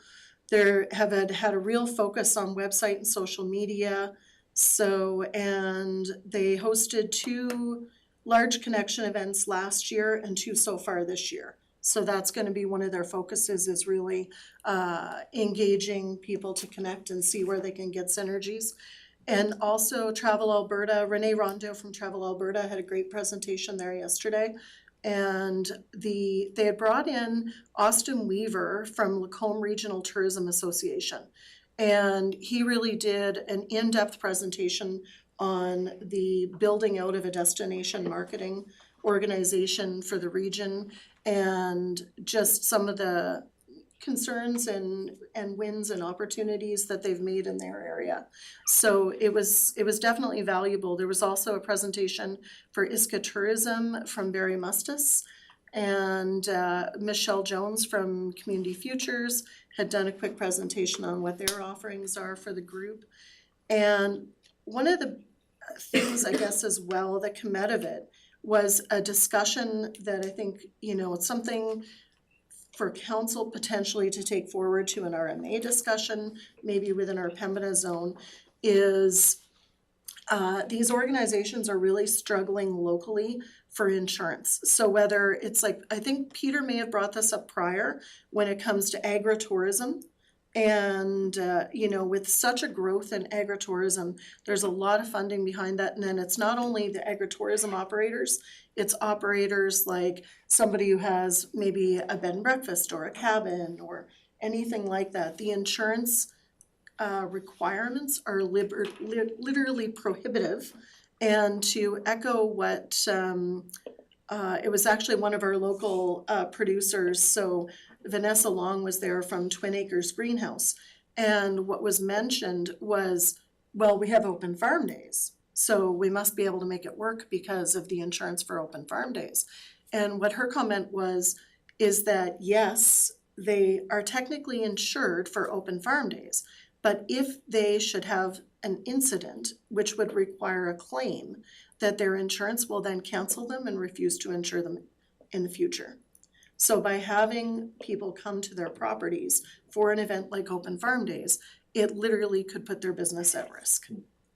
They have had a real focus on website and social media. So, and they hosted 2 large connection events last year and 2 so far this year. So that's gonna be one of their focuses, is really engaging people to connect and see where they can get synergies. And also Travel Alberta, Renee Rondo from Travel Alberta had a great presentation there yesterday. And they had brought in Austin Weaver from Lacombe Regional Tourism Association. And he really did an in-depth presentation on the building out of a destination marketing organization for the region, and just some of the concerns and wins and opportunities that they've made in their area. So it was definitely valuable. There was also a presentation for Iska Tourism from Barry Mustis, and Michelle Jones from Community Futures had done a quick presentation on what their offerings are for the group. And one of the things, I guess, as well that came out of it was a discussion that I think, you know, it's something for council potentially to take forward to an RMA discussion, maybe within our Pembina zone, is these organizations are really struggling locally for insurance. So whether it's like, I think Peter may have brought this up prior, when it comes to agritourism. And, you know, with such a growth in agritourism, there's a lot of funding behind that. And then it's not only the agritourism operators, it's operators like somebody who has maybe a bed and breakfast or a cabin or anything like that. The insurance requirements are literally prohibitive. And to echo what, it was actually one of our local producers, so Vanessa Long was there from Twin Acres Greenhouse. And what was mentioned was, well, we have open farm days, so we must be able to make it work because of the insurance for open farm days. And what her comment was, is that yes, they are technically insured for open farm days, But if they should have an incident, which would require a claim, that their insurance will then cancel them and refuse to insure them in the future. So by having people come to their properties for an event like Open Farm Days, it literally could put their business at risk.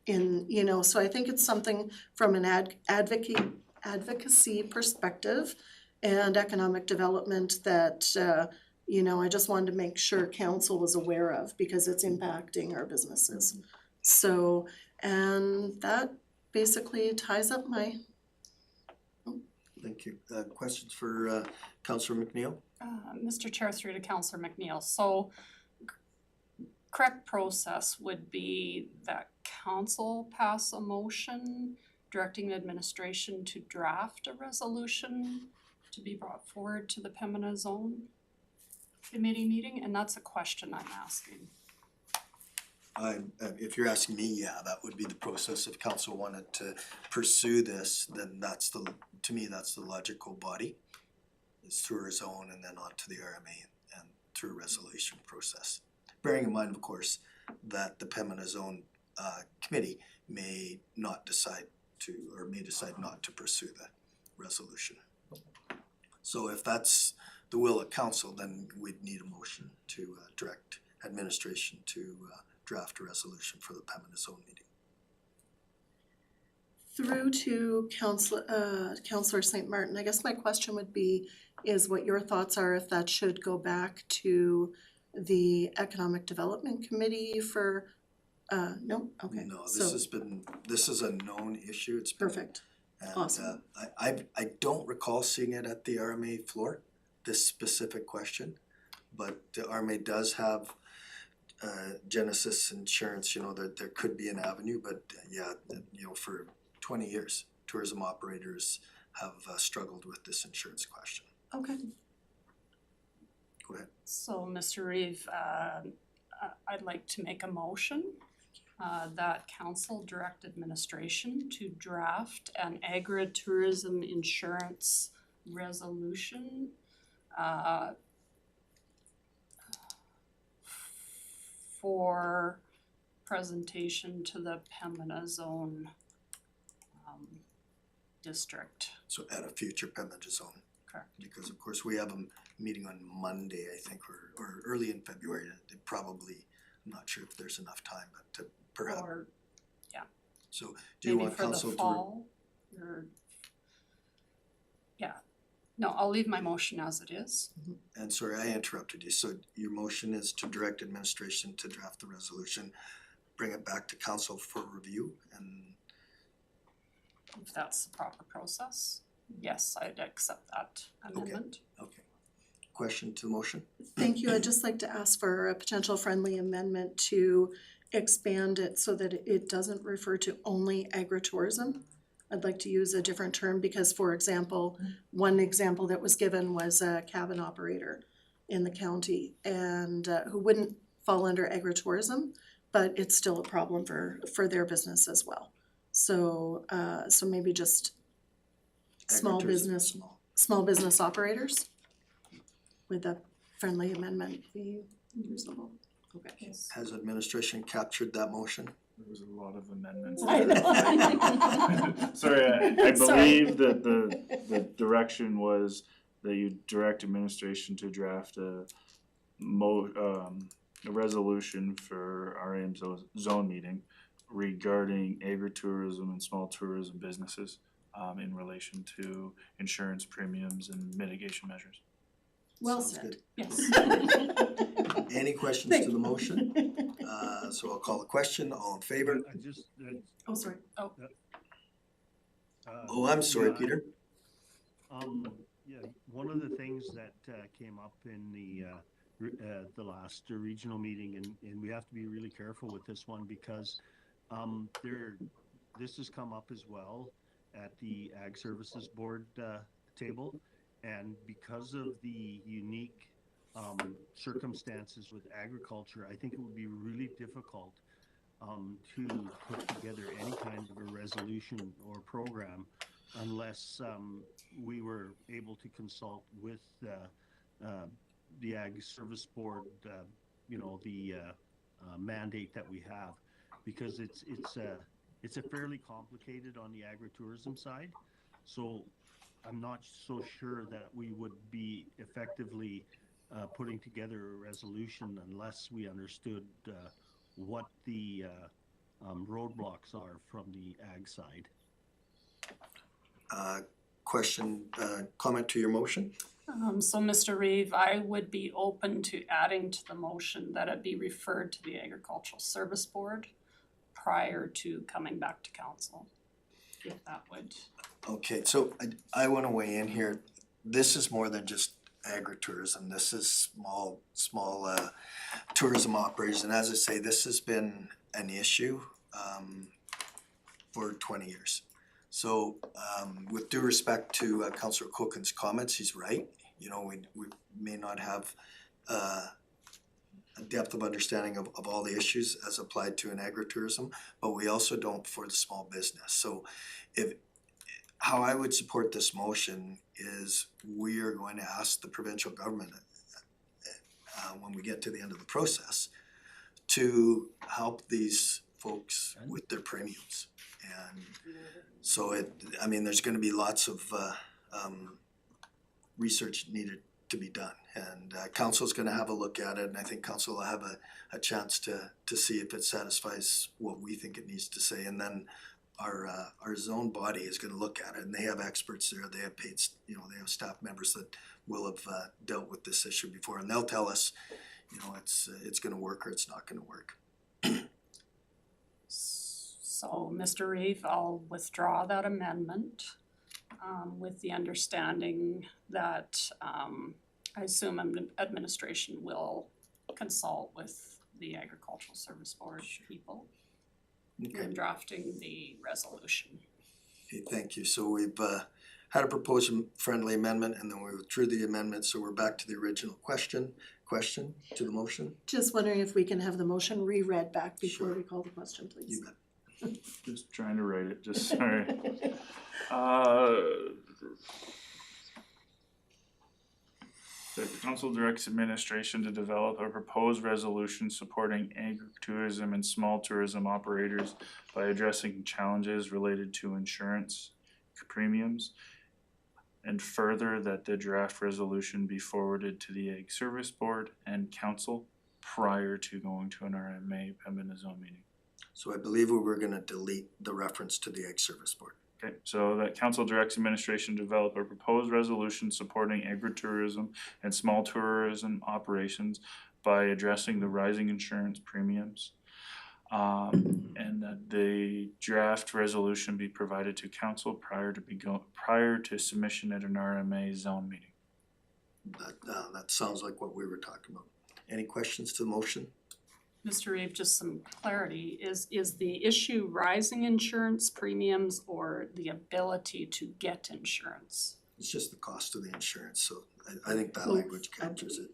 So I think it's something from an advocacy perspective and economic development that, I just wanted to make sure council was aware of because it's impacting our businesses. So, and that basically ties up my, Thank you. Questions for Councillor McNeil? Mr. Chair, through to Councillor McNeil, so correct process would be that council pass a motion directing administration to draft a resolution to be brought forward to the Pembina Zone Committee meeting, and that's a question I'm asking. If you're asking me, yeah, that would be the process. If council wanted to pursue this, then to me, that's the logical body. It's through our zone and then on to the RMA and through a resolution process. Bearing in mind, of course, that the Pembina Zone Committee may decide not to pursue the resolution. So if that's the will of council, then we'd need a motion to direct administration to draft a resolution for the Pembina Zone meeting. through to Councillor St. Martin, I guess my question would be, is what your thoughts are if that should go back to the Economic Development Committee for, no, okay. No, So, this is a known issue. It's been. perfect, And Awesome. I don't recall seeing it at the RMA floor, this specific question. But the RMA does have Genesis Insurance, that there could be an avenue, but for 20 years, tourism operators have struggled with this insurance question. okay. Go ahead. So, Mr. Reeve, I'd like to make a motion that council direct administration to draft an agritourism insurance resolution for presentation to the Pembina Zone district. So at a future Pembina Zone. Correct. Because of course we have a meeting on Monday, I think, or early in February. Probably, I'm not sure if there's enough time, but to perhaps. Or So do you maybe want for the council to? fall, or, yeah, no, I'll leave my motion as it is. And sorry, I interrupted you. So your motion is to direct administration to draft the resolution, bring it back to council for review, and If that's the proper process, yes, I'd accept that amendment. okay. Question to the motion? Thank you. I'd just like to ask for a potential friendly amendment to expand it so that it doesn't refer to only agritourism. I'd like to use a different term because, for example, one example that was given was a cabin operator in the county and who wouldn't fall under agritourism, but it's still a problem for their business as well. So maybe just small Agritourism, small business operators? Would that friendly amendment be reasonable? Okay. Yes. Has administration captured that motion? There was a lot of amendments. I know. Sorry, I Sorry. believe that the direction was that you direct administration to draft a resolution for RM zone meeting regarding agritourism and small tourism businesses in relation to insurance premiums and mitigation measures. Well Sounds said. good. Yes. Any questions Thank to the motion? So I'll call the question. All in favor? I just, Oh, sorry. Oh, I'm sorry, yeah, Peter. Yeah, one of the things that came up in the last regional meeting, and we have to be really careful with this one because this has come up as well at the Ag Services Board table, and because of the unique circumstances with agriculture, I think it would be really difficult to put together any kind of a resolution or program unless we were able to consult with the Ag Service Board, mandate that we have, because it's a fairly complicated on the agritourism side. So I'm not so sure that we would be effectively putting together a resolution unless we understood what the roadblocks are from the ag side. Question, comment to your motion? So Mr. Reeve, I would be open to adding to the motion that it be referred to the Agricultural Service Board prior to coming back to council, if that would. Okay, so I wanna weigh in here. This is more than just agritourism. This is small tourism operators. And as I say, this has been an issue for 20 years. So with due respect to Councillor Cookins' comments, he's right. You know, we may not have a depth of understanding of all the issues as applied to an agritourism, but we also don't for the small business. So how I would support this motion is we are going to ask the provincial government when we get to the end of the process to help these folks with their premiums. And so there's gonna be lots of research needed to be done. And council's gonna have a look at it, and I think council will have a chance to see if it satisfies what we think it needs to say. And then our zone body is gonna look at it, and they have experts there, they have paid, they have staff members that will have dealt with this issue before, and they'll tell us, it's gonna work or it's not gonna work. So Mr. Reeve, I'll withdraw that amendment with the understanding that I assume administration will consult with the Agricultural Service Board people Okay. in drafting the resolution. Okay, thank you. So we've had a proposed friendly amendment, and then we withdrew the amendment, so we're back to the original question to the motion. Just wondering if we can have the motion reread back before Sure. we call the question, please. You bet. Just trying to write it, just sorry. The council directs administration to develop a proposed resolution supporting agritourism and small tourism operators by addressing challenges related to insurance premiums. And further, that the draft resolution be forwarded to the Ag Service Board and council prior to going to an RMA Pembina zone meeting. So I believe we were gonna delete the reference to the Ag Service Board. Okay, so that council directs administration to develop a proposed resolution supporting agritourism and small tourism operations by addressing the rising insurance premiums. And that the draft resolution be provided to council prior to submission at an RMA zone meeting. That sounds like what we were talking about. Any questions to the motion? Mr. Reeve, just some clarity, is the issue rising insurance premiums or the ability to get insurance? It's just the cost of the insurance, so I think that language captures it.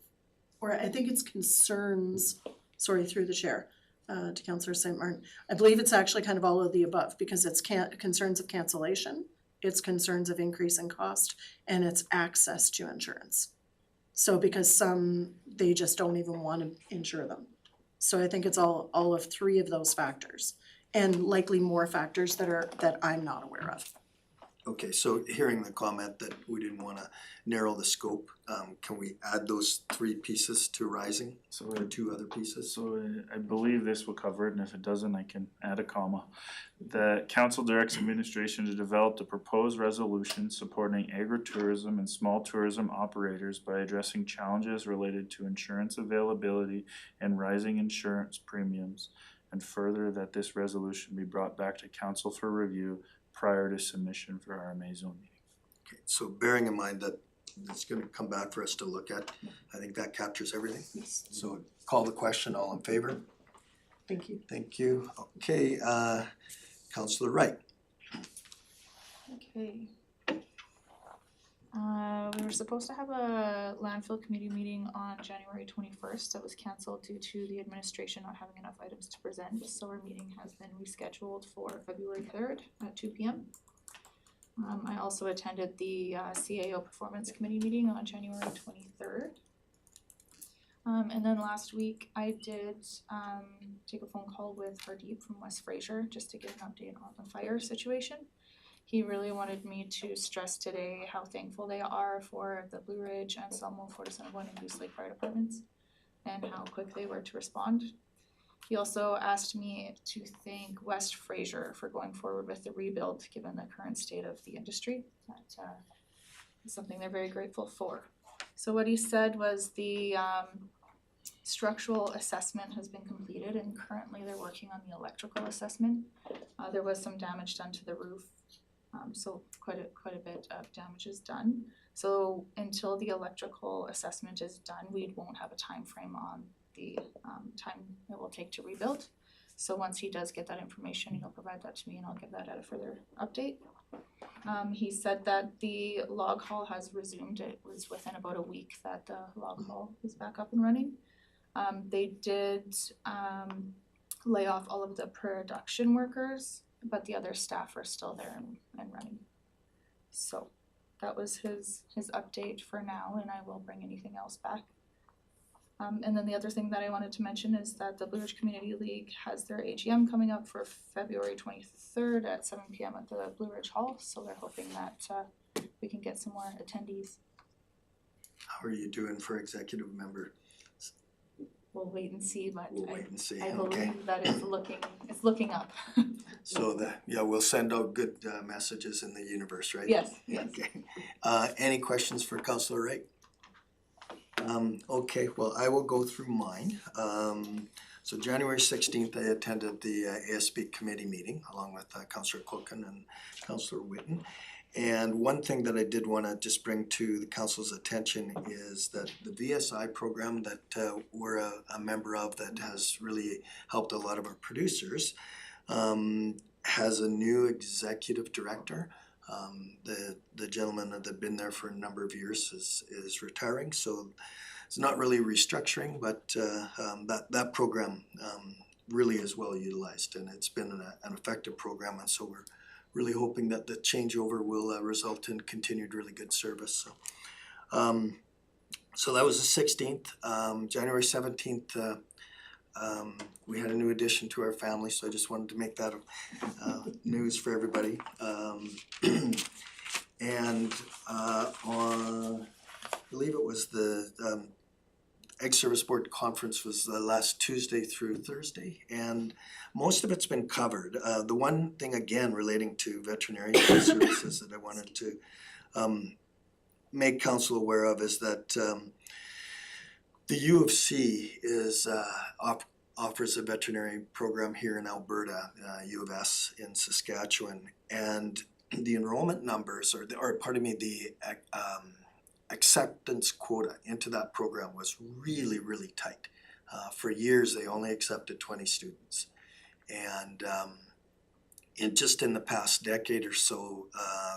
Or I think it's concerns, sorry, through the chair, to Councillor St. Martin. I believe it's actually kind of all of the above, because it's concerns of cancellation, it's concerns of increase in cost, and it's access to insurance. So because some, they just don't even want to insure them. So I think it's all of three of those factors, and likely more factors that I'm not aware of. Okay, so hearing the comment that we didn't wanna narrow the scope, can we add those three pieces to rising, So or two other pieces? So I believe this will cover it, and if it doesn't, I can add a comma. The council directs administration to develop the proposed resolution supporting agritourism and small tourism operators by addressing challenges related to insurance availability and rising insurance premiums. And further, that this resolution be brought back to council for review prior to submission for RMA zone meeting. Okay, so bearing in mind that it's gonna come back for us to look at, I think that captures everything. So call the question, all in favor? Thank you. Thank you. Okay, Councillor Wright. Okay. We were supposed to have a landfill committee meeting on January 21st. That was canceled due to the administration not having enough items to present. So our meeting has been rescheduled for February 3rd at 2 p.m. I also attended the CAO Performance Committee meeting on January 23rd. And then last week I did take a phone call with Hardeep from West Fraser just to get an update on the fire situation. He really wanted me to stress today how thankful they are for the Blue Ridge and Selmo, Fort Assiniboine and Goose Lake Fire Departments and how quick they were to respond. He also asked me to thank West Fraser for going forward with the rebuild given the current state of the industry. That is something they're very grateful for. So what he said was the structural assessment has been completed and currently they're working on the electrical assessment. There was some damage done to the roof, so quite a bit of damage is done. So until the electrical assessment is done, we won't have a time frame on the time it will take to rebuild. So once he does get that information, he'll provide that to me and I'll give that at a further update. He said that the log haul has resumed. It was within about a week that the log haul was back up and running. They did lay off all of the production workers, but the other staff are still there and running. So that was his update for now, and I will bring anything else back. And then the other thing that I wanted to mention is that the Blue Ridge Community League has their AGM coming up for February 23rd at 7 p.m. at the Blue Ridge Hall. So they're hoping that we can get some more attendees. How are you doing for executive member? We'll wait and see, but We'll wait and see, I okay. believe that it's looking up. So we'll send out good messages in the universe, right? Yes, yes. Okay. Any questions for Councillor Wright? Okay, well, I will go through mine. So January 16th, I attended the ASB committee meeting along with Councillor Culkin and Councillor Whitten. And one thing that I did want to just bring to the council's attention is that the VSI program that we're a member of that has really helped a lot of our producers has a new executive director. The gentleman that had been there for a number of years is retiring, so it's not really restructuring, but that program really is well utilized, and it's been an effective program, and so we're really hoping that the changeover will result in continued really good service. So that was the 16th. January 17th, we had a new addition to our family, so I just wanted to make that news for everybody. And on, I believe it was the Egg Service Board conference was the last Tuesday through Thursday, and most of it's been covered. The one thing again relating to veterinary services that I wanted to make council aware of is that the U of C is offers a veterinary program here in Alberta, U of S in Saskatchewan, and the enrollment numbers, the acceptance quota into that program was really, really tight. For years, they only accepted 20 students. And in the past decade or so,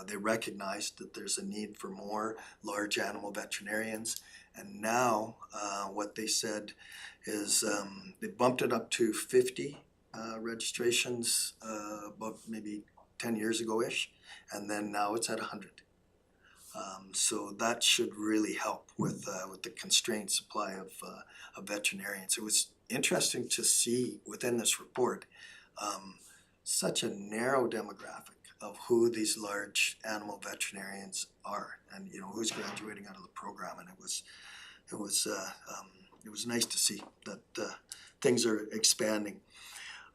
they recognized that there's a need for more large animal veterinarians. And now what they said is they bumped it up to 50 registrations about maybe 10 years ago-ish, and then now it's at 100. So that should really help with the constrained supply of veterinarians. It was interesting to see within this report such a narrow demographic of who these large animal veterinarians are, and who's graduating out of the program, and it was nice to see that things are expanding.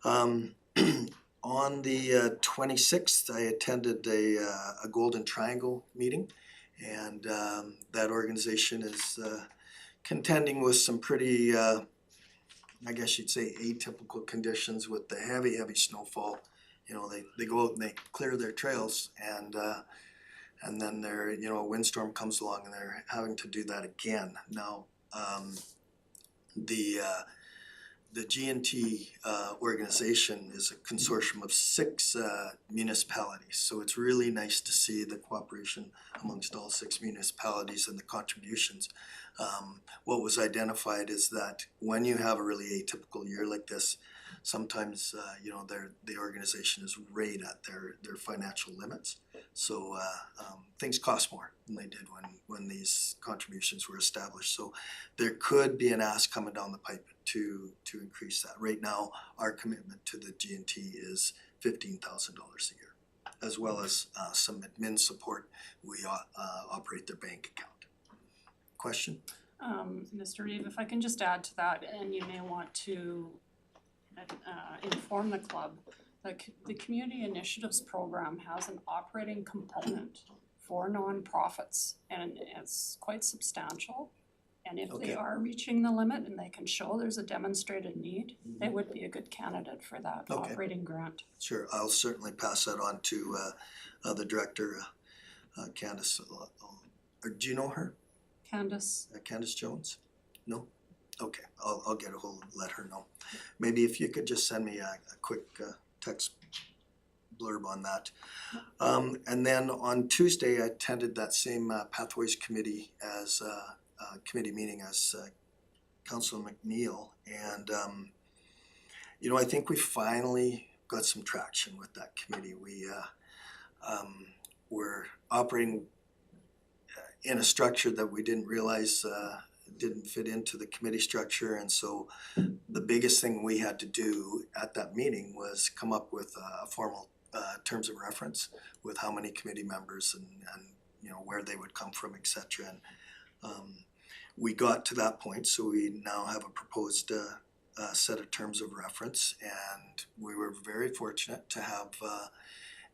On the 26th, I attended a Golden Triangle meeting, and that organization is contending with some pretty, I guess you'd say, atypical conditions with the heavy snowfall. They go out and they clear their trails, and then a windstorm comes along and they're having to do that again. Now, the G&T organization is a consortium of 6 municipalities, so it's really nice to see the cooperation amongst all 6 municipalities and the contributions. What was identified is that when you have a really atypical year like this, sometimes, the organization is right at their financial limits. So, things cost more than they did when these contributions were established. So there could be an ask coming down the pipe to increase that. Right now, our commitment to the G&T is $15,000 a year, as well as some admin support. We operate their bank account. Question? Mr. Reeve, if I can just add to that, and you may want to inform the club, the Community Initiatives Program has an operating component for nonprofits, and it's quite substantial. And if Okay. they are reaching the limit and they can show there's a demonstrated need, they would be a good candidate for that Okay. operating grant. Sure, I'll certainly pass that on to the director, Candace. Or do you know her? Candace, Candace Jones? No? Okay, I'll get a hold, let her know. Maybe if you could just send me a quick text blurb on that. And then on Tuesday, I attended that same Pathways Committee as committee meeting as Councilor McNeil, and I think we finally got some traction with that committee. We're operating in a structure that we didn't realize didn't fit into the committee structure, and so the biggest thing we had to do at that meeting was come up with a formal terms of reference with how many committee members and where they would come from, etc. And we got to that point, so we now have a proposed set of terms of reference, and we were very fortunate to have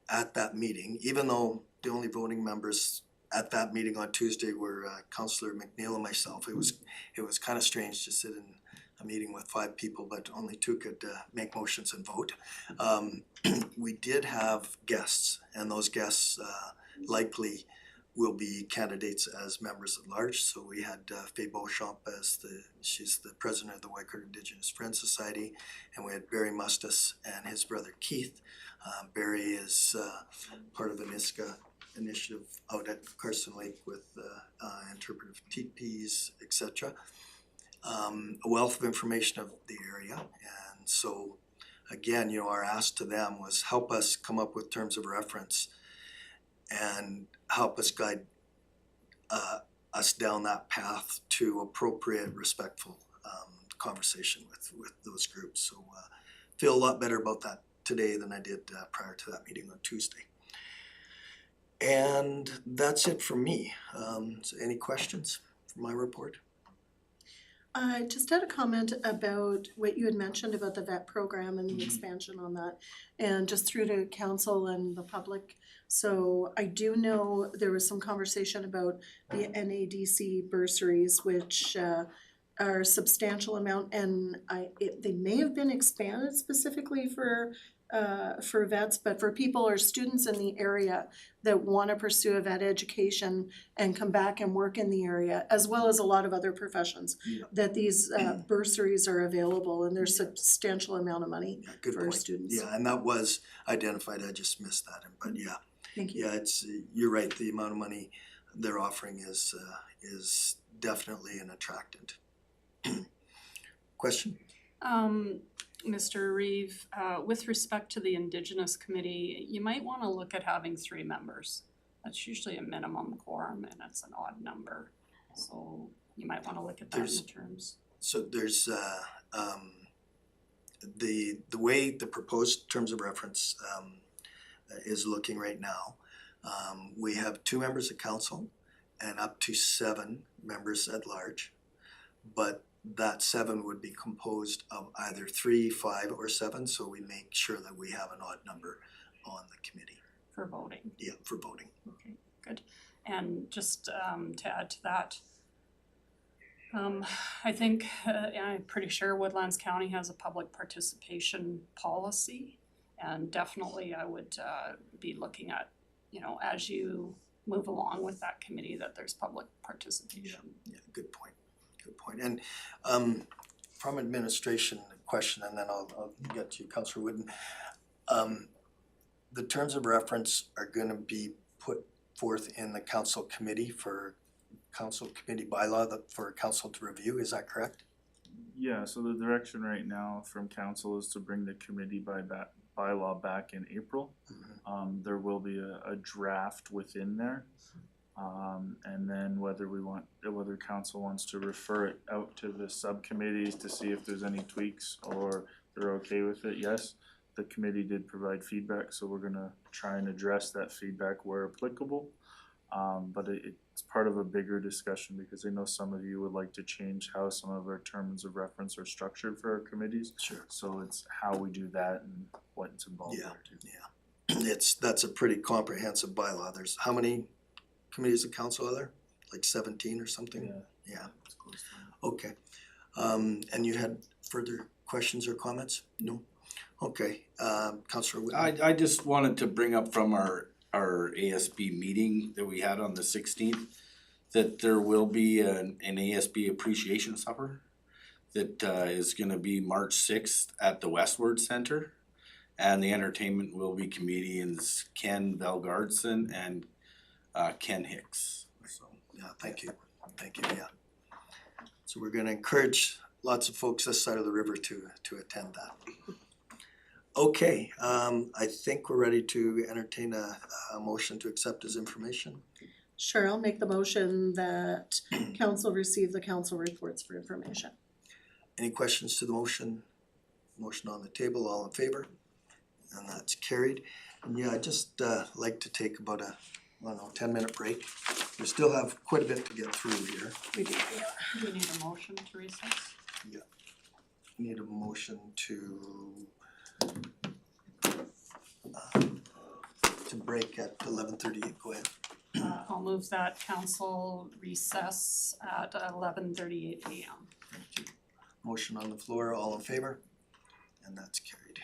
at that meeting, even though the only voting members at that meeting on Tuesday were Councillor McNeil and myself. It was kind of strange to sit in a meeting with 5 people, but only 2 could make motions and vote. We did have guests, and those guests likely will be candidates as members at large. So we had Faye Beauchamp she's the president of the Whitecourt Indigenous Friends Society, and we had Barry Mustis and his brother Keith. Barry is part of an ISCA initiative out at Carson Lake with interpretive teepees, etc. A wealth of information of the area, and so again, our ask to them was help us come up with terms of reference and help us guide us down that path to appropriate, respectful conversation with those groups. So feel a lot better about that today than I did prior to that meeting on Tuesday. And that's it for me. So any questions for my report? I just had a comment about what you had mentioned about the VET program and the expansion on that, and just through to council and the public. So I do know there was some conversation about the NADC bursaries, which are a substantial amount, and they may have been expanded specifically for vets, but for people or students in the area that want to pursue a vet education and come back and work in the area, as well as a lot of other professions, that these bursaries are available, and there's a substantial amount of money Good for point. students. Yeah, and that was identified. I just missed that. But yeah, Thank you. yeah, you're right. The amount of money they're offering is definitely an attractant. Question? Mr. Reeve, with respect to the Indigenous Committee, you might want to look at having 3 members. That's usually a minimum quorum, and it's an odd number. So you might want to look at that in terms. So there's the way the proposed terms of reference is looking right now. We have 2 members of council and up to 7 members at large, but that 7 would be composed of either 3, 5, or 7, so we make sure that we have an odd number on the committee. For voting. Yeah, for voting. Okay, good. And just to add to that, I think, I'm pretty sure Woodlands County has a public participation policy, and definitely I would be looking at, as you move along with that committee, that there's public participation. Yeah, good point. Good point. And from administration question, and then I'll get to you, Councillor Whitten. The terms of reference are going to be put forth in the council committee for council committee bylaw for council to review. Is that correct? Yeah, so the direction right now from council is to bring the committee bylaw back in April. There will be a draft within there. And then whether council wants to refer it out to the subcommittees to see if there's any tweaks or they're okay with it, yes. The committee did provide feedback, so we're gonna try and address that feedback where applicable. But it's part of a bigger discussion because I know some of you would like to change how some of our terms of reference are structured for our committees. Sure. So it's how we do that and what's involved Yeah. there too. That's a pretty comprehensive bylaw. There's how many committees of council are there? Like 17 or something? Yeah. Yeah, It's close to that. okay. And you had further questions or comments? No? Okay, Councillor Whitman. I just wanted to bring up from our ASB meeting that we had on the 16th, that there will be an ASB appreciation supper that is gonna be March 6th at the Westward Center. And the entertainment will be comedians Ken Valgardson and Ken Hicks, so. Yeah, thank you, yeah. So we're gonna encourage lots of folks this side of the river to attend that. Okay, I think we're ready to entertain a motion to accept as information. Sure, I'll make the motion that council receive the council reports for information. Any questions to the motion? Motion on the table, all in favor? And that's carried. And yeah, I'd just like to take about a, 10-minute break. We still have quite a bit to get through here. We do, Do we need a motion to recess? Need a motion to break at 11:38, go ahead. I'll move that council recess at 11:38 AM. Motion on the floor, all in favor? And that's carried.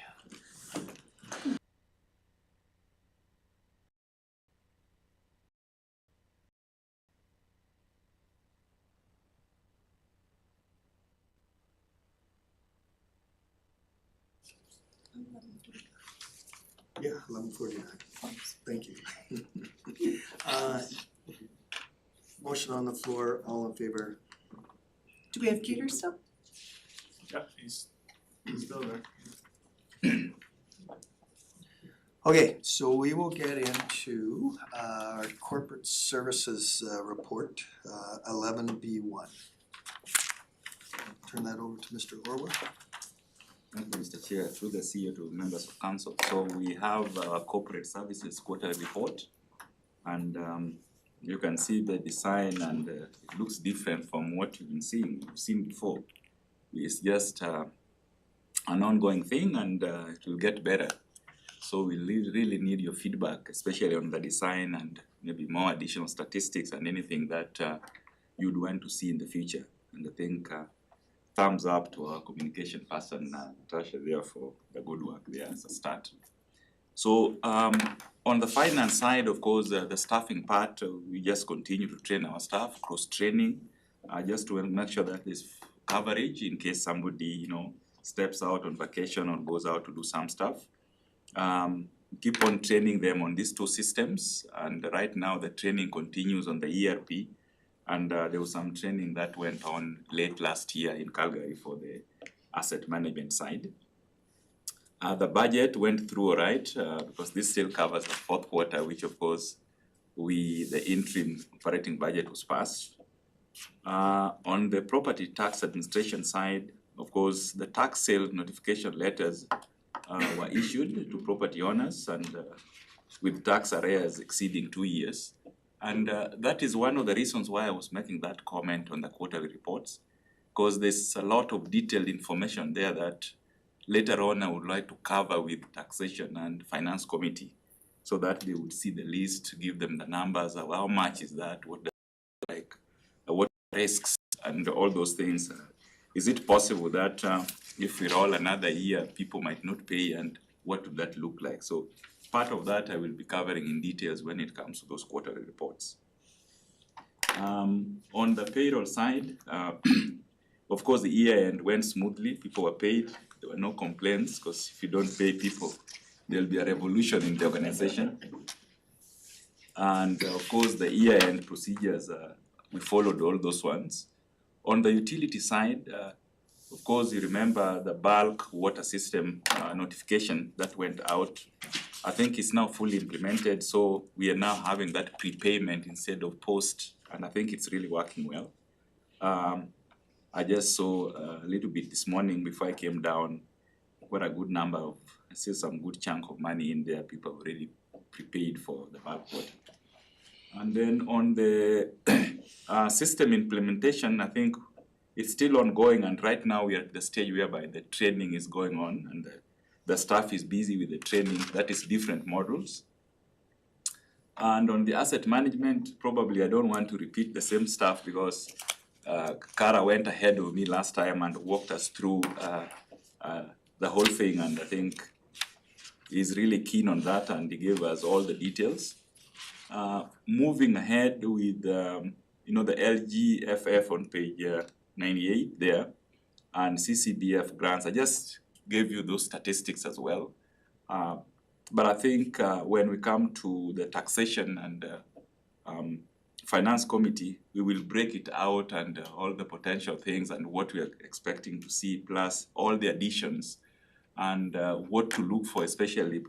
Yeah, 11:49. Thank you. Motion on the floor, all in favor? do we have Peter still? Yeah, he's still there. Okay, so we will get into our corporate services report, 11B1. Turn that over to Mr. Orwa. Thank you, Mr. Chair, through the CEO to members of council. So we have our corporate services quarterly report. And you can see the design and it looks different from what you've seen before. It's just an ongoing thing and it will get better. So we really need your feedback, especially on the design and maybe more additional statistics and anything that you'd want to see in the future. And I think thumbs up to our communication person, Natasha, there for the good work there as a start. So on the finance side, of course, the staffing part, we just continue to train our staff, cross-training, just to make sure that there's coverage in case somebody, steps out on vacation or goes out to do some stuff. Keep on training them on these two systems, and right now the training continues on the ERP. And there was some training that went on late last year in Calgary for the asset management side. The budget went through all right because this still covers the fourth quarter, which of course the interim operating budget was passed. On the property tax administration side, of course, the tax sale notification letters were issued to property owners and with tax arrears exceeding 2 years. And that is one of the reasons why I was making that comment on the quarterly reports, because there's a lot of detailed information there that later on I would like to cover with taxation and finance committee so that they would see the list, give them the numbers of how much is that, what what risks and all those things. Is it possible that if we roll another year, people might not pay, and what would that look like? So part of that I will be covering in details when it comes to those quarterly reports. On the payroll side, of course the year end went smoothly, people were paid, there were no complaints, because if you don't pay people, there'll be a revolution in the organization. And of course the year end procedures, we followed all those ones. On the utility side, of course, you remember the bulk water system notification that went out. I think it's now fully implemented, so we are now having that prepayment instead of post, and I think it's really working well. I just saw a little bit this morning before I came down, quite a good number of, I see some good chunk of money in there, people already prepaid for the bulk water. And then on the system implementation, I think it's still ongoing, and right now we are at the stage whereby the training is going on and the staff is busy with the training. That is different models. And on the asset management, probably I don't want to repeat the same stuff because Kara went ahead of me last time and walked us through the whole thing, and I think he's really keen on that and he gave us all the details. Moving ahead with the LGFF on page 98 there, and CCBF grants. I just gave you those statistics as well. But I think when we come to the taxation and finance committee, we will break it out and all the potential things and what we are expecting to see, plus all the additions and what to look for, especially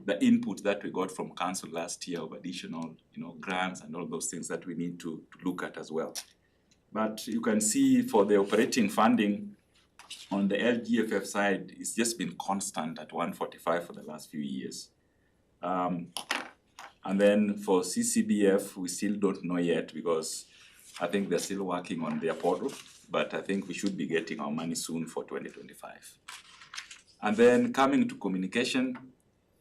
the input that we got from council last year of additional, grants and all those things that we need to look at as well. But you can see for the operating funding on the LGFF side, it's just been constant at 145 for the last few years. And then for CCBF, we still don't know yet because I think they're still working on their portal, but I think we should be getting our money soon for 2025. And then coming to communication,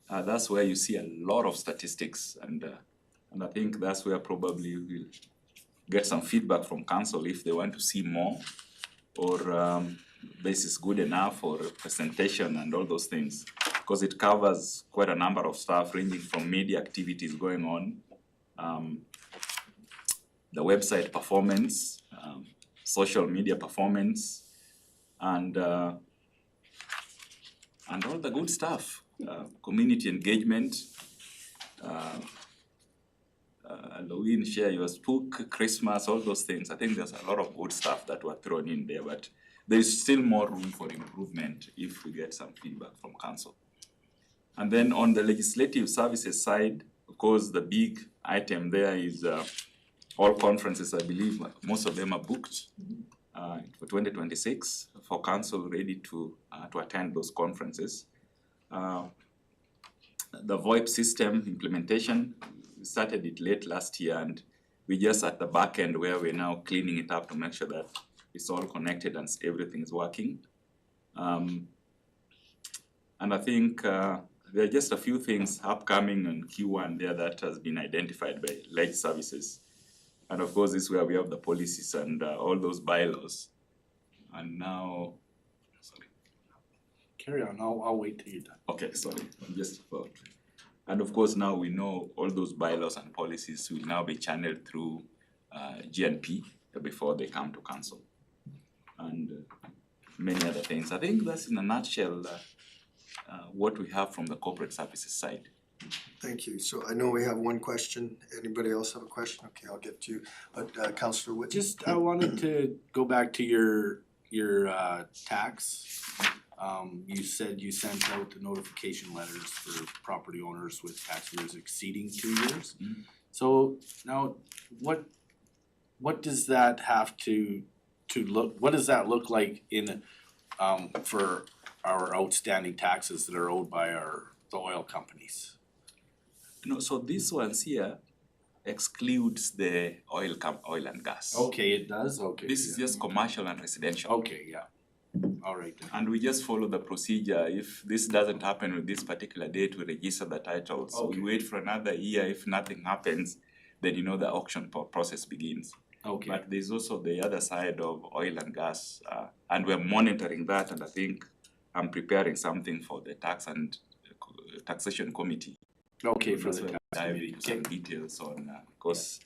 that's where you see a lot of statistics, and I think that's where probably we'll get some feedback from council if they want to see more, or this is good enough for presentation and all those things, because it covers quite a number of stuff ranging from media activities going on, the website performance, social media performance, and all the good stuff, community engagement, Halloween, share your spook, Christmas, all those things. I think there's a lot of good stuff that were thrown in there, but there's still more room for improvement if we get some feedback from council. And then on the legislative services side, of course, the big item there is all conferences. I believe most of them are booked for 2026 for council ready to attend those conferences. The VoIP system implementation, we started it late last year, and we're just at the back end where we're now cleaning it up to make sure that it's all connected and everything is working. And I think there are just a few things upcoming in Q1 there that has been identified by Ledge Services. And of course, this is where we have the policies and all those bylaws. And now, sorry. Carry on, I'll wait till you're done. Okay, sorry, I'm just about. And of course, now we know all those bylaws and policies will now be channeled through GNP before they come to council. And many other things. I think that's in a nutshell what we have from the corporate services side. Thank you. So I know we have one question. Anybody else have a question? Okay, I'll get to you. But Councillor Whit. Just, I wanted to go back to your tax. You said you sent out the notification letters for property owners with tax years exceeding 2 years. Mm-hmm. So now, what does that have to look, what does that look like in, for our outstanding taxes that are owed by the oil companies? So this ones here excludes the oil and gas. Okay, it does, okay. This is just commercial and residential. Okay, yeah, alright then. And we just follow the procedure. If this doesn't happen with this particular date, we register the title. So we wait for another year. If nothing happens, then the auction process begins. Okay. But there's also the other side of oil and gas, and we're monitoring that. And I think I'm preparing something for the tax and taxation committee. Okay, for the That's where tax we dive committee. into some details on, because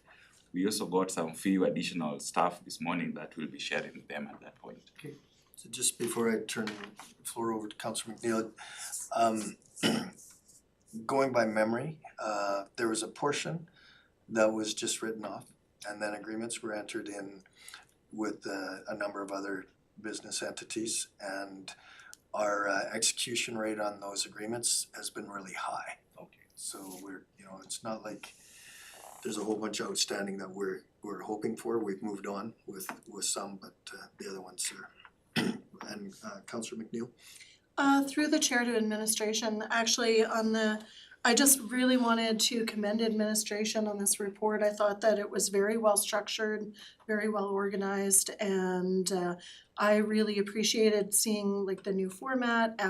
we also got some few additional stuff this morning that we'll be sharing with them at that point. Okay, so just before I turn the floor over to Councillor McNeil, going by memory, there was a portion that was just written off, and then agreements were entered in with a number of other business entities, and our execution rate on those agreements has been really high. Okay. So we're, it's not like there's a whole bunch outstanding that we're hoping for. We've moved on with some, but the other ones are. And Councillor McNeil? Through the chair to administration, actually I just really wanted to commend administration on this report. I thought that it was very well structured, very well organized, and I really appreciated seeing like the new format.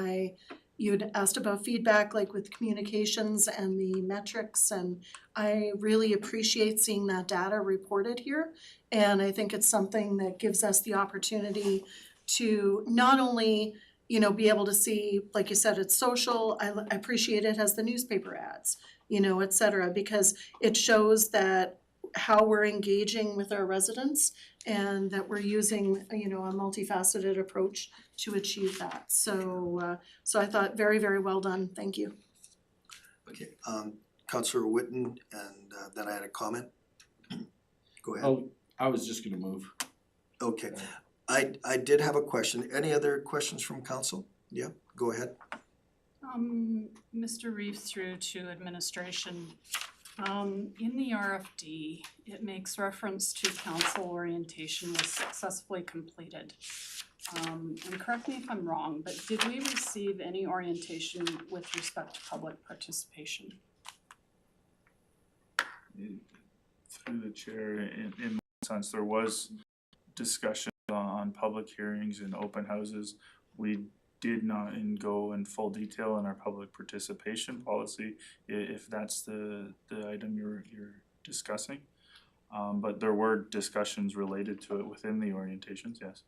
You'd asked about feedback, like with communications and the metrics, and I really appreciate seeing that data reported here. And I think it's something that gives us the opportunity to not only be able to see, like you said, it's social. I appreciate it has the newspaper ads, et cetera, because it shows that how we're engaging with our residents and that we're using, a multifaceted approach to achieve that. So I thought very, very well done. Thank you. Okay, Councillor Whitten, and then I had a comment. Go ahead. Oh, I was just gonna move. Okay, I did have a question. Any other questions from council? Yeah, go ahead. Mr. Reeve, through to administration. In the RFD, it makes reference to council orientation was successfully completed. And correct me if I'm wrong, but did we receive any orientation with respect to public participation? Through the chair, in my sense, there was discussion on public hearings and open houses. We did not go in full detail in our public participation policy, if that's the item you're discussing. But there were discussions related to it within the orientations, yes.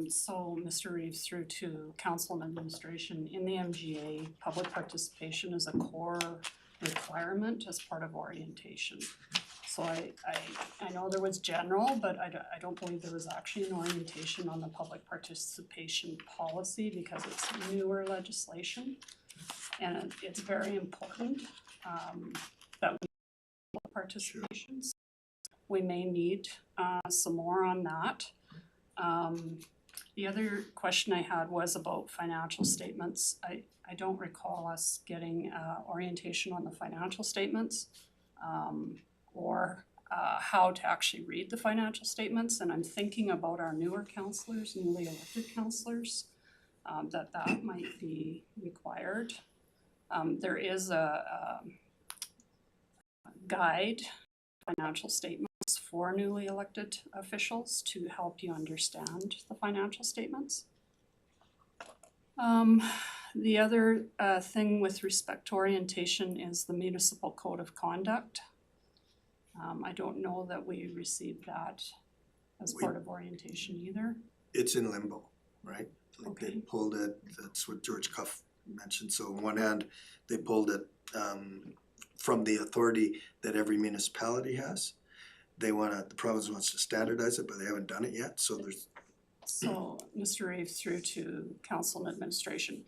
So Mr. Reeves, through to council and administration, in the MGA, public participation is a core requirement as part of orientation. So I know there was general, but I don't believe there was actually an orientation on the public participation policy because it's newer legislation. And it's very important that we have participations. We may need some more on that. The other question I had was about financial statements. I don't recall us getting orientation on the financial statements. Or how to actually read the financial statements, and I'm thinking about our newer councillors, newly elected councillors, that might be required. There is a guide, financial statements for newly elected officials to help you understand the financial statements. The other thing with respect to orientation is the Municipal Code of Conduct. I don't know that we received that as part of orientation either. It's in limbo, right? Like they Okay. pulled it, that's what George Cuff mentioned. So on one hand, they pulled it from the authority that every municipality has. The province wants to standardize it, but they haven't done it yet, so there's. So, Mr. Reeves, through to council and administration,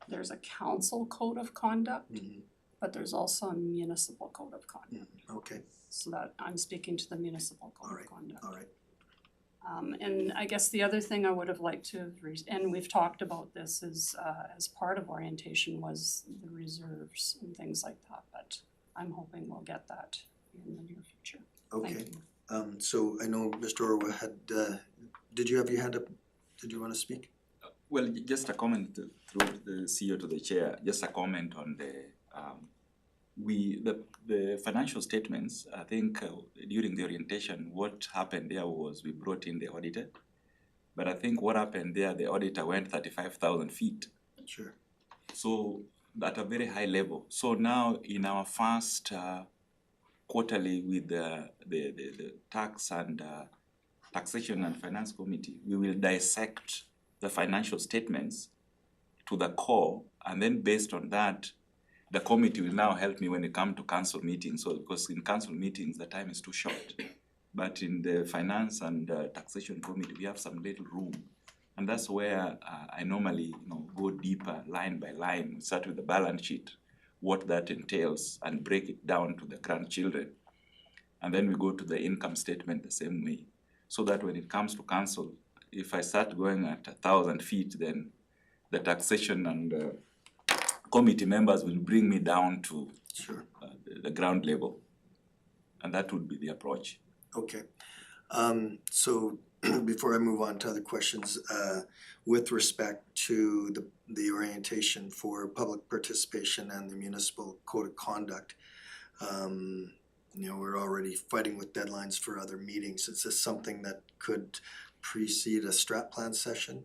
there's a council code of conduct, but there's also a municipal code of conduct. Okay, So that I'm speaking to the municipal code of conduct. all right. And I guess the other thing I would have liked to, and we've talked about this as part of orientation, was the reserves and things like that, but I'm hoping we'll get that in the near future. Okay, Thank you. so I know Mr. Orwa had, did you have your hand up? Did you want to speak? Well, just a comment through the CEO to the chair, just a comment on the financial statements. I think during the orientation, what happened there was we brought in the auditor. But I think what happened there, the auditor went 35,000 feet. Sure. So at a very high level. So now in our first quarterly with the tax and taxation and finance committee, we will dissect the financial statements to the core, and then based on that, the committee will now help me when it comes to council meetings. So because in council meetings the time is too short, but in the finance and taxation committee we have some little room, and that's where I normally go deeper line by line. Start with the balance sheet, what that entails, and break it down to the grandchildren, and then we go to the income statement the same way, so that when it comes to council, if I start going at 1,000 feet, then the taxation and committee members will bring me down to Sure. the ground level. And that would be the approach. Okay. So before I move on to other questions, with respect to the orientation for public participation and the municipal code of conduct, we're already fighting with deadlines for other meetings. Is this something that could precede a strat plan session?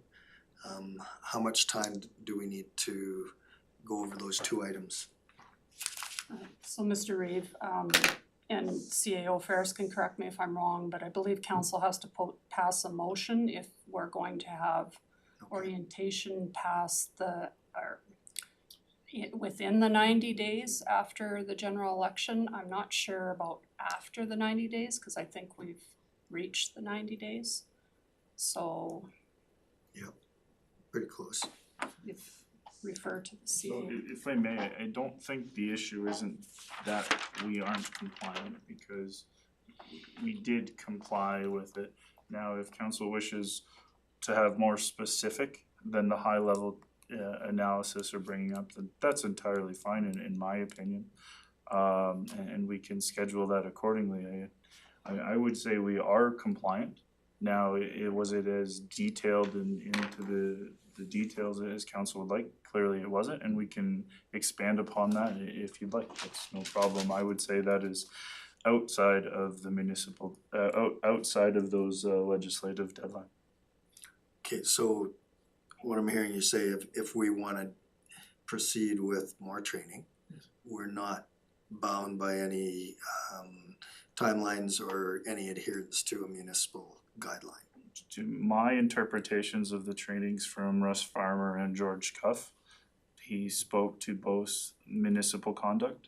How much time do we need to go over those two items? So Mr. Reeve, and CAO Ferris can correct me if I'm wrong, but I believe council has to pass a motion if we're going to have orientation past within the 90 days after the general election. I'm not sure about after the 90 days, because I think we've reached the 90 days. So Pretty close. if refer to the So CAO. if I may, I don't think the issue isn't that we aren't compliant, because we did comply with it. Now, if council wishes to have more specific than the high level analysis or bringing up, then that's entirely fine in my opinion. And we can schedule that accordingly. I would say we are compliant. Now, was it as detailed into the details as council would like? Clearly it wasn't, and we can expand upon that if you'd like. That's no problem. I would say that is outside of the municipal, outside of those legislative deadlines. Okay, so what I'm hearing you say, if we wanna proceed with more training, we're not bound by any timelines or any adherence to a municipal guideline. To my interpretations of the trainings from Russ Farmer and George Cuff, he spoke to both municipal conduct.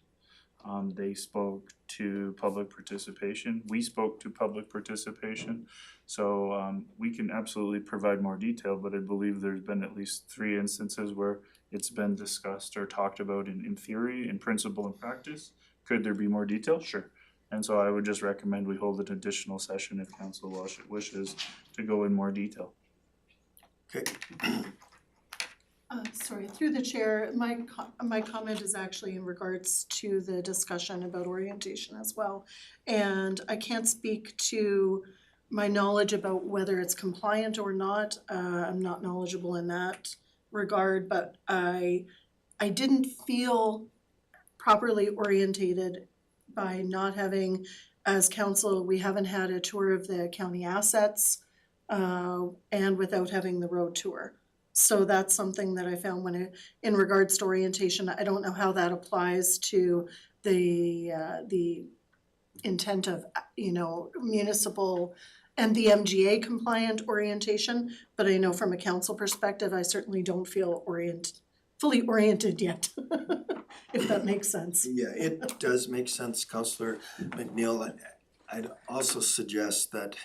They spoke to public participation. We spoke to public participation. So we can absolutely provide more detail, but I believe there's been at least 3 instances where it's been discussed or talked about in theory, in principle, and practice. Could there be more detail? Sure. And so I would just recommend we hold an additional session if council wishes to go in more detail. Okay, Sorry, through the chair, my comment is actually in regards to the discussion about orientation as well. And I can't speak to my knowledge about whether it's compliant or not. I'm not knowledgeable in that regard, but I didn't feel properly orientated by not having, as council, we haven't had a tour of the county assets and without having the road tour. So that's something that I found in regards to orientation. I don't know how that applies to the intent of, municipal and the MGA compliant orientation, but I know from a council perspective, I certainly don't feel fully oriented yet, if that makes sense. yeah, it does make sense, Councillor McNeil. I'd also suggest that,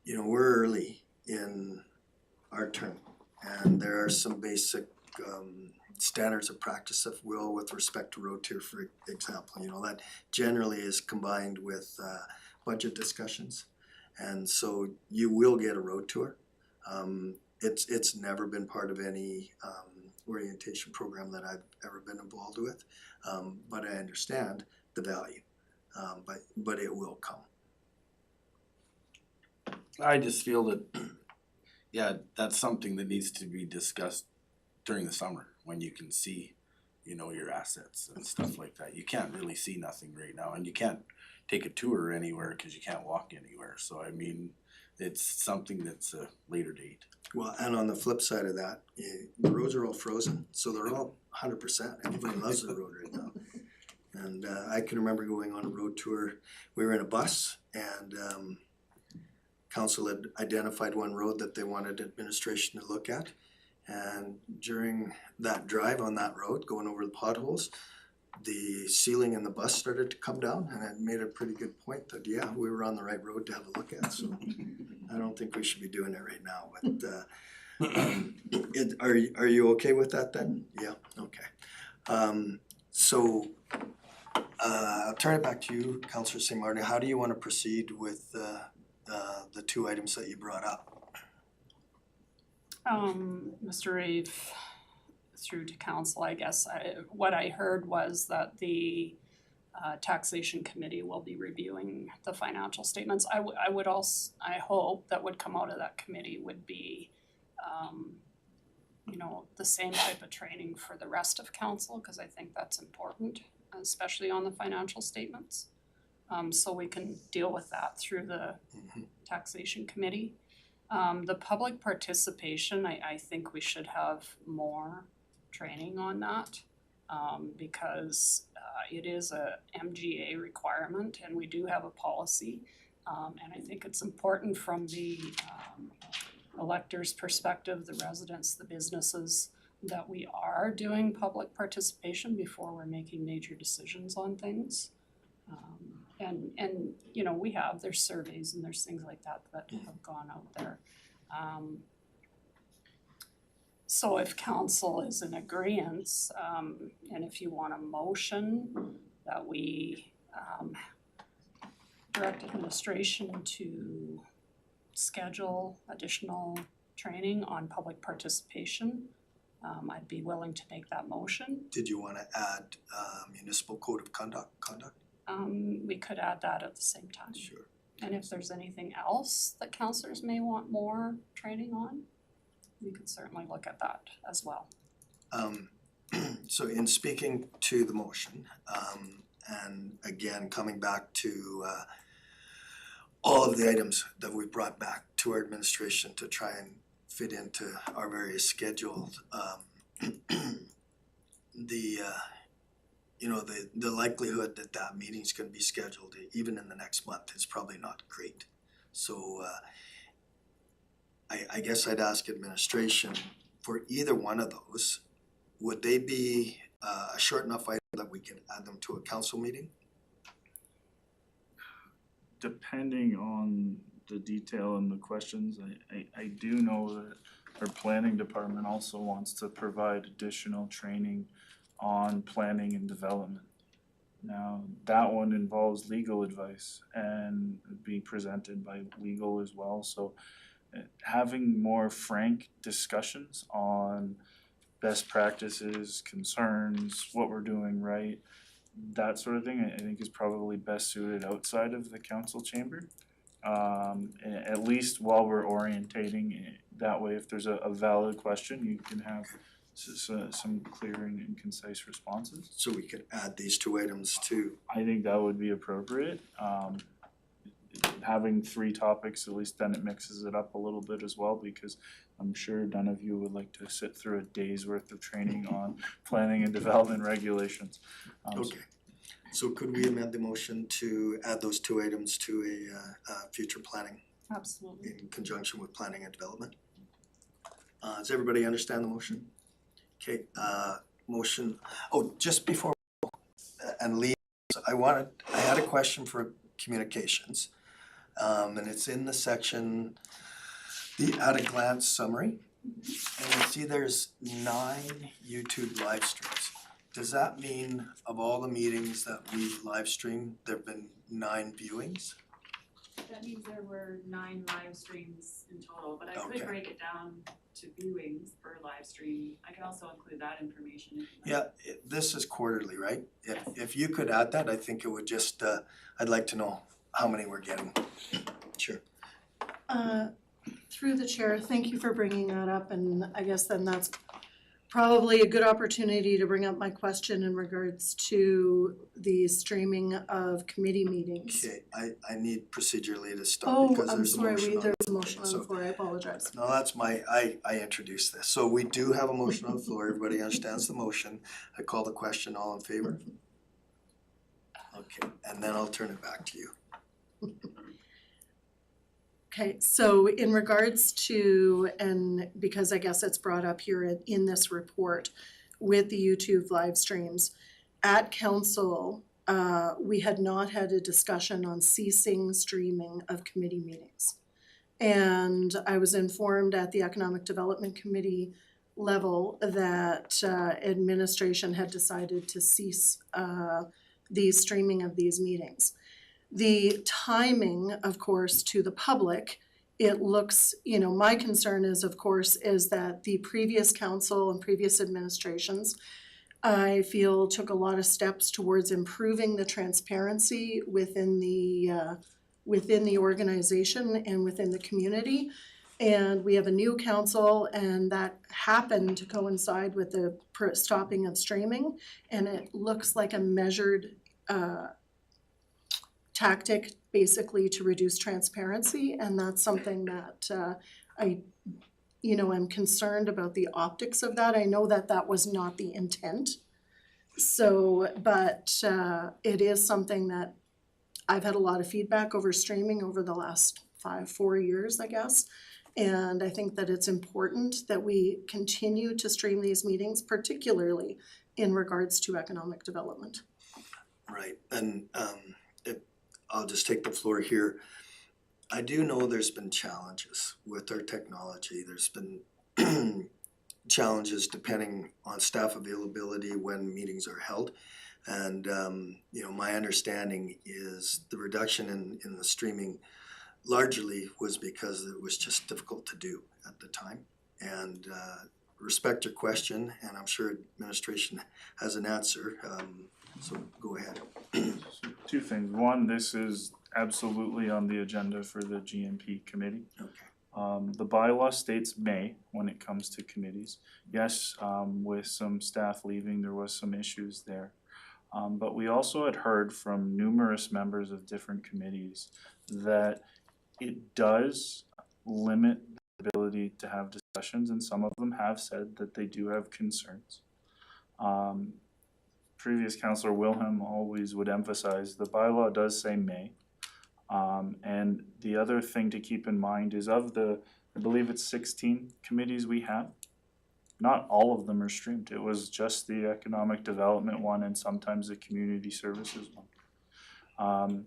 we're early in our term, and there are some basic standards of practice, if will, with respect to road tour, for example, that generally is combined with budget discussions. And so you will get a road tour. It's never been part of any orientation program that I've ever been involved with, but I understand the value, but it will come. I just feel that, that's something that needs to be discussed during the summer, when you can see, your assets and stuff like that. You can't really see nothing right now, and you can't take a tour anywhere because you can't walk anywhere. So I mean, it's something that's a later date. Well, and on the flip side of that, the roads are all frozen, so they're all 100%. Everybody loves the road right now. And I can remember going on a road tour. We were in a bus, and council had identified one road that they wanted administration to look at. And during that drive on that road, going over the potholes, the ceiling in the bus started to come down, and it made a pretty good point that, we were on the right road to have a look at. So I don't think we should be doing it right now, but are you okay with that then? Yeah, okay. So I'll turn it back to you, Councillor St. Martin. How do you want to proceed with the 2 items that you brought up? Mr. Rave, through to council, I guess, what I heard was that the taxation committee will be reviewing the financial statements. I would also, I hope that would come out of that committee would be, you know, the same type of training for the rest of council, because I think that's important, especially on the financial statements. So we can deal with that through the taxation committee. The public participation, I think we should have more training on that, because it is a MGA requirement and we do have a policy. And I think it's important from the electors' perspective, the residents, the businesses, that we are doing public participation before we're making major decisions on things. And you know, there's surveys and there's things like that that have gone out there. So if council is in agreement, and if you want a motion that we direct administration to schedule additional training on public participation, I'd be willing to make that motion. Did you wanna add municipal code of conduct? We could add that at the same time. Sure. And if there's anything else that councillors may want more training on, we could certainly look at that as well. So in speaking to the motion, and again, coming back to all of the items that we brought back to our administration to try and fit into our various schedules, the likelihood that that meeting's gonna be scheduled even in the next month is probably not great. So I guess I'd ask administration for either one of those, would they be a short enough item that we can add them to a council meeting? Depending on the detail and the questions, I do know that our planning department also wants to provide additional training on planning and development. Now, that one involves legal advice and being presented by legal as well, so having more frank discussions on best practices, concerns, what we're doing right, that sort of thing, I think is probably best suited outside of the council chamber. At least while we're orientating, that way if there's a valid question, you can have some clear and concise responses. So we could add these two items to, I think that would be appropriate. Having 3 topics, at least then it mixes it up a little bit as well, because I'm sure none of you would like to sit through a day's worth of training on planning and development regulations. okay. So could we amend the motion to add those 2 items to a future planning Absolutely. in conjunction with planning and development? Does everybody understand the motion? Okay, motion, just before, and Lee, I had a question for communications. And it's in the section, the at-a-glance summary. And you see there's 9 YouTube live streams. Does that mean of all the meetings that we've live streamed, there've been 9 viewings? That means there were 9 live streams in total, but I Okay. could break it down to viewings per live stream. I can also include that information if you'd like. Yeah, this is quarterly, right? Yes. If you could add that, I think it would just, I'd like to know how many we're getting. Sure. Through the chair, thank you for bringing that up, and I guess then that's probably a good opportunity to bring up my question in regards to the streaming of committee meetings. Okay, I need procedurally to stop Oh, because I'm there's a sorry, motion on there's the a motion on so- the floor, I apologize. No, that's I introduced this. So we do have a motion on the floor. Everybody understands the motion. I call the question, all in favor? Okay, and then I'll turn it back to you. Okay, so in regards to, and because I guess it's brought up here in this report with the YouTube live streams, at council, we had not had a discussion on ceasing streaming of committee meetings. And I was informed at the Economic Development Committee level that administration had decided to cease the streaming of these meetings. The timing, of course, to the public it looks, you know, my concern is, of course, is that the previous council and previous administrations, I feel, took a lot of steps towards improving the transparency within the organization and within the community. And we have a new council, and that happened to coincide with the stopping of streaming. And it looks like a measured tactic, basically, to reduce transparency. And that's something that I'm concerned about the optics of that. I know that that was not the intent. So, but it is something that I've had a lot of feedback over streaming over the last 4 years, I guess. And I think that it's important that we continue to stream these meetings, particularly in regards to economic development. Right, and I'll just take the floor here. I do know there's been challenges with our technology. There's been challenges depending on staff availability when meetings are held. And my understanding is the reduction in the streaming largely was because it was just difficult to do at the time. And respect your question, and I'm sure administration has an answer. So go ahead. Two things. One, this is absolutely on the agenda for the GMP committee. Okay. The bylaw states may when it comes to committees. Yes, with some staff leaving, there was some issues there. But we also had heard from numerous members of different committees that it does limit the ability to have discussions, and some of them have said that they do have concerns. Previous Councillor Wilhelm always would emphasize the bylaw does say may. And the other thing to keep in mind is of the, I believe it's 16 committees we have, not all of them are streamed. It was just the economic development one and sometimes the community services one.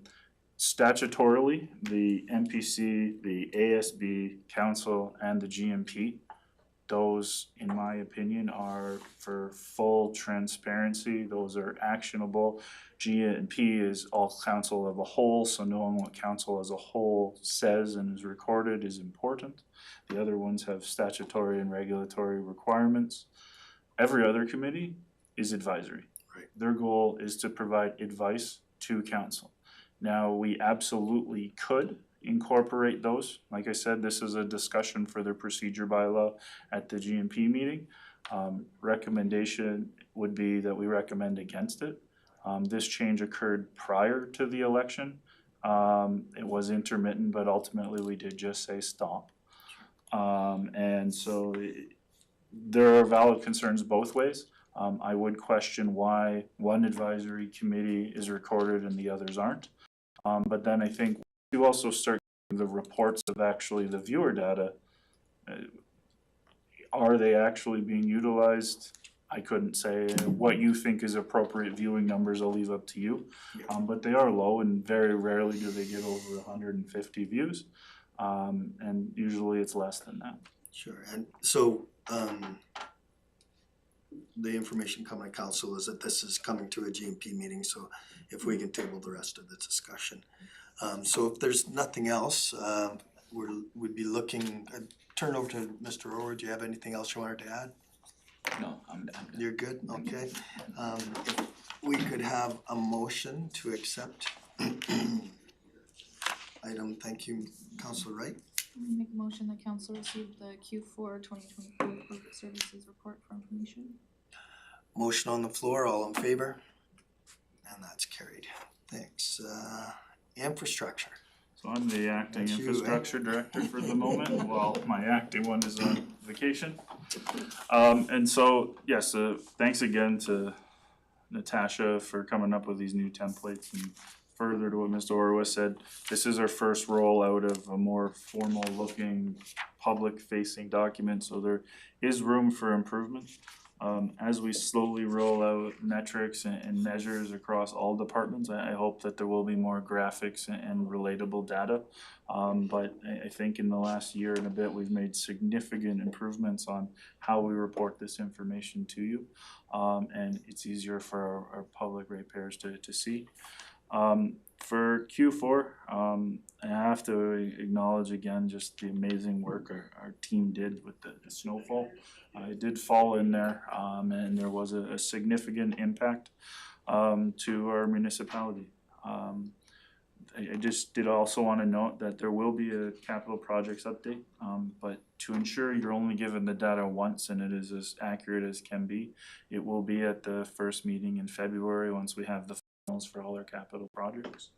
Statutorily, the MPC, the ASB, Council, and the GMP, those, in my opinion, are for full transparency. Those are actionable. GMP is all council of a whole, so knowing what council as a whole says and is recorded is important. The other ones have statutory and regulatory requirements. Every other committee is advisory. Right. Their goal is to provide advice to council. Now, we absolutely could incorporate those. Like I said, this is a discussion for the procedure bylaw at the GMP meeting. Recommendation would be that we recommend against it. This change occurred prior to the election. It was intermittent, but ultimately we did just say stop. And so there are valid concerns both ways. I would question why one advisory committee is recorded and the others aren't. But then I think you also start the reports of actually the viewer data. Are they actually being utilized? I couldn't say. What you think is appropriate viewing numbers, I'll leave up to you. But they are low, and very rarely do they get over 150 views. And usually it's less than that. Sure, and so the information coming to council is that this is coming to a GMP meeting, so if we can table the rest of the discussion. So if there's nothing else, we'd be looking, turn over to Mr. Orr. Do you have anything else you wanted to add? No, I'm done. You're good, okay. If we could have a motion to accept item, thank you, Councillor Wright. Make a motion that council receive the Q4 2024 public services report for information. Motion on the floor, all in favor? And that's carried. Thanks. Infrastructure. So I'm the acting That's you, infrastructure director for the moment, while my acting one is on vacation. And so, yes, thanks again to Natasha for coming up with these new templates, and further to what Mr. Orwa said, this is our first roll out of a more formal looking public facing document, so there is room for improvement. As we slowly roll out metrics and measures across all departments, I hope that there will be more graphics and relatable data. But I think in the last year and a bit, we've made significant improvements on how we report this information to you. And it's easier for our public ratepayers to see. For Q4, I have to acknowledge again just the amazing work our team did with the snowfall. It did fall in there, and there was a significant impact to our municipality. I just did also wanna note that there will be a capital projects update, but to ensure you're only given the data once and it is as accurate as can be, it will be at the first meeting in February, once we have the finals for all our capital projects.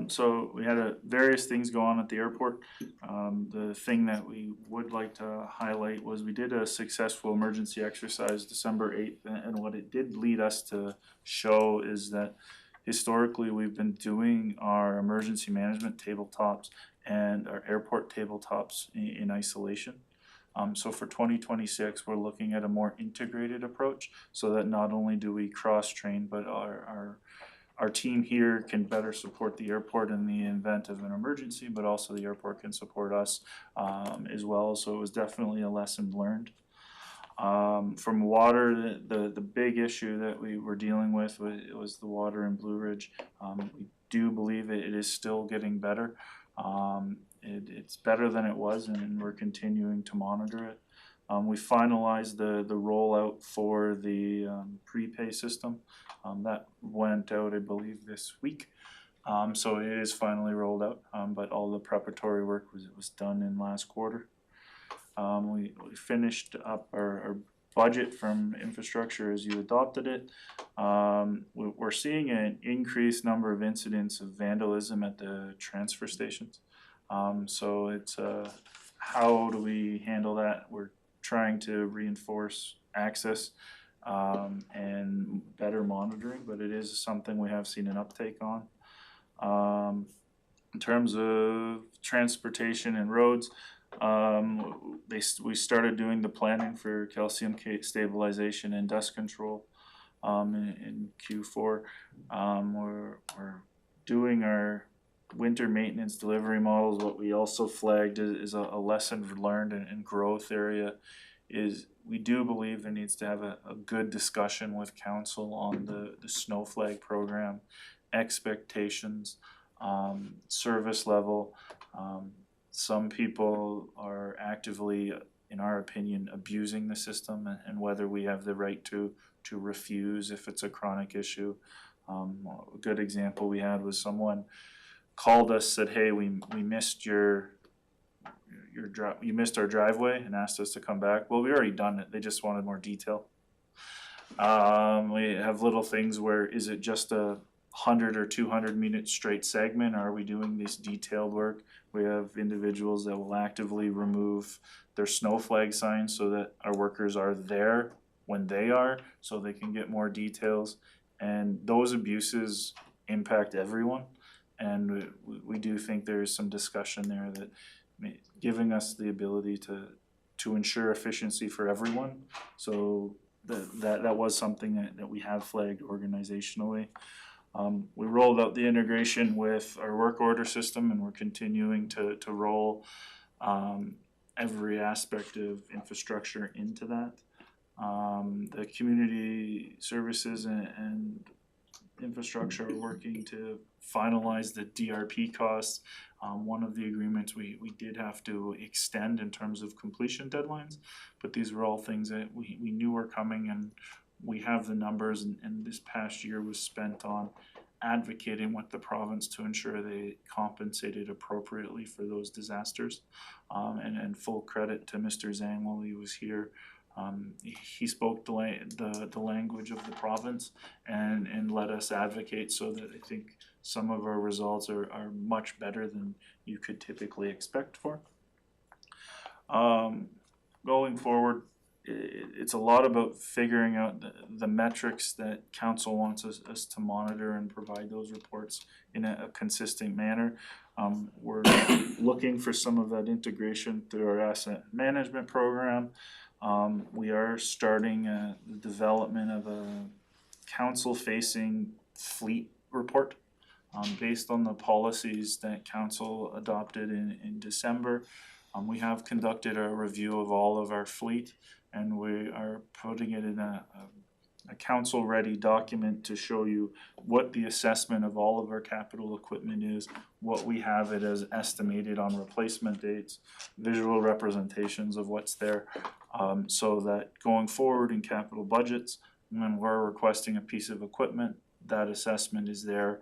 So we had various things go on at the airport. The thing that we would like to highlight was we did a successful emergency exercise December 8th, and what it did lead us to show is that historically we've been doing our emergency management tabletops and our airport tabletops in isolation. So for 2026, we're looking at a more integrated approach so that not only do we cross-train, but our team here can better support the airport in the event of an emergency, but also the airport can support us as well. So it was definitely a lesson learned. From water, the big issue that we were dealing with was the water in Blue Ridge. We do believe it is still getting better. It's better than it was, and we're continuing to monitor it. We finalized the rollout for the prepay system. That went out, I believe, this week. So it is finally rolled out, but all the preparatory work was done in last quarter. We finished up our budget from infrastructure as you adopted it. We're seeing an increased number of incidents of vandalism at the transfer stations. So it's how do we handle that? We're trying to reinforce access and better monitoring, but it is something we have seen an uptake on. In terms of transportation and roads, we started doing the planning for calcium stabilization and dust control in Q4. We're doing our winter maintenance delivery models. What we also flagged is a lesson learned and growth area is we do believe there needs to have a good discussion with council on the snow flag program, expectations, service level. Some people are actively, in our opinion, abusing the system and whether we have the right to refuse if it's a chronic issue. A good example we had was someone called us, said, hey, we missed you missed our driveway and asked us to come back. Well, we already done it. They just wanted more detail. We have little things where is it just a 100 or 200 minute straight segment? Are we doing this detailed work? We have individuals that will actively remove their snow flag signs so that our workers are there when they are, so they can get more details. And those abuses impact everyone. And we do think there is some discussion there that giving us the ability to ensure efficiency for everyone. So that was something that we have flagged organizationally. We rolled out the integration with our work order system, and we're continuing to roll every aspect of infrastructure into that. The community services and infrastructure are working to finalize the DRP costs. One of the agreements we did have to extend in terms of completion deadlines, but these were all things that we knew were coming, and we have the numbers, and this past year was spent on advocating with the province to ensure they compensated appropriately for those disasters. And full credit to Mr. Zhang while he was here. He spoke the language of the province and let us advocate so that I think some of our results are much better than you could typically expect for. Going forward, it's a lot about figuring out the metrics that council wants us to monitor and provide those reports in a consistent manner. We're looking for some of that integration through our asset management program. We are starting the development of a council-facing fleet report based on the policies that council adopted in December. We have conducted a review of all of our fleet, and we are putting it in a a council-ready document to show you what the assessment of all of our capital equipment is, what we have it as estimated on replacement dates, visual representations of what's there, so that going forward in capital budgets, when we're requesting a piece of equipment, that assessment is there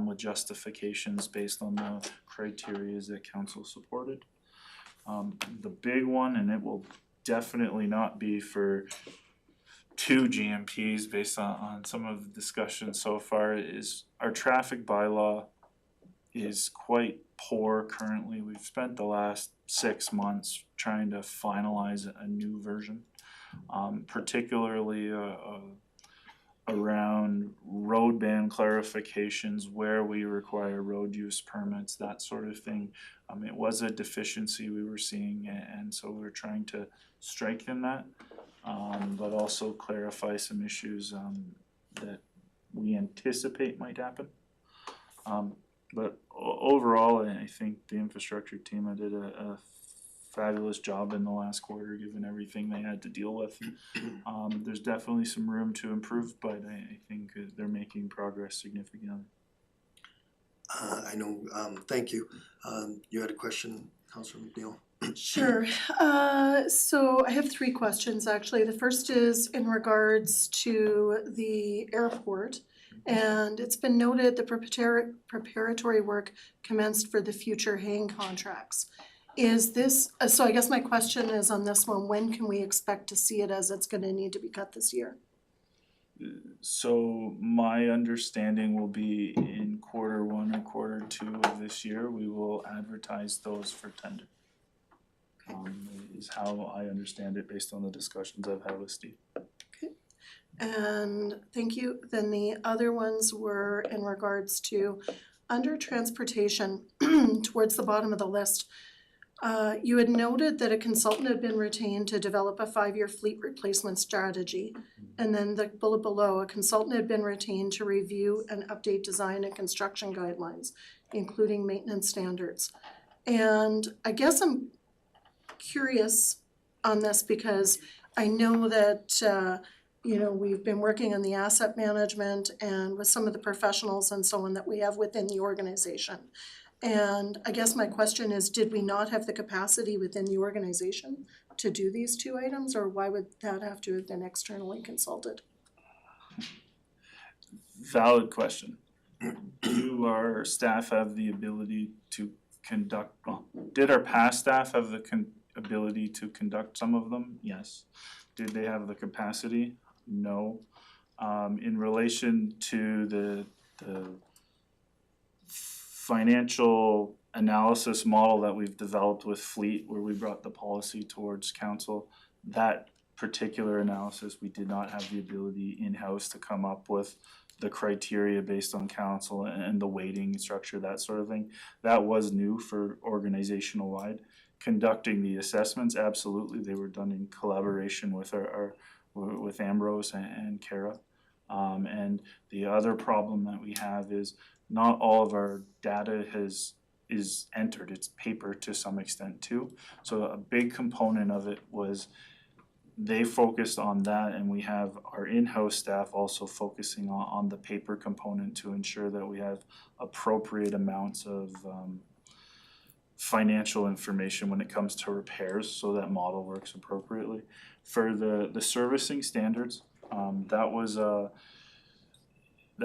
with justifications based on the criteria that council supported. The big one, and it will definitely not be for 2 GMPs based on some of the discussion so far, is our traffic bylaw is quite poor currently. We've spent the last 6 months trying to finalize a new version, particularly around road ban clarifications, where we require road use permits, that sort of thing. It was a deficiency we were seeing, and so we're trying to strengthen that, but also clarify some issues that we anticipate might happen. But overall, I think the infrastructure team did a fabulous job in the last quarter, given everything they had to deal with. There's definitely some room to improve, but I think they're making progress significantly. I know, thank you. You had a question, Councilor McNeil? Sure. So I have 3 questions, actually. The first is in regards to the airport. And it's been noted the preparatory work commenced for the future haying contracts. Is this, so I guess my question is on this one, when can we expect to see it, as it's gonna need to be cut this year? So my understanding will be in Q1 or Q2 of this year, we will advertise those for tender. Is how I understand it based on the discussions I've had with Steve. And thank you. Then the other ones were in regards to under transportation, towards the bottom of the list. You had noted that a consultant had been retained to develop a 5-year fleet replacement strategy. And then the bullet below, a consultant had been retained to review and update design and construction guidelines, including maintenance standards. And I guess I'm curious on this because I know that we've been working on the asset management and with some of the professionals and so on that we have within the organization. And I guess my question is, did we not have the capacity within the organization to do these 2 items, or why would that have to have been externally consulted? Valid question. Do our staff have the ability to conduct, did our past staff have the ability to conduct some of them? Yes. Did they have the capacity? No. In relation to the financial analysis model that we've developed with Fleet, where we brought the policy towards council, that particular analysis, we did not have the ability in-house to come up with the criteria based on council and the weighting structure, that sort of thing. That was new for organizational wide. Conducting the assessments, absolutely, they were done in collaboration with with Ambrose and Kara. And the other problem that we have is not all of our data is entered, it's paper to some extent too. So a big component of it was they focused on that, and we have our in-house staff also focusing on the paper component to ensure that we have appropriate amounts of financial information when it comes to repairs, so that model works appropriately. For the servicing standards, that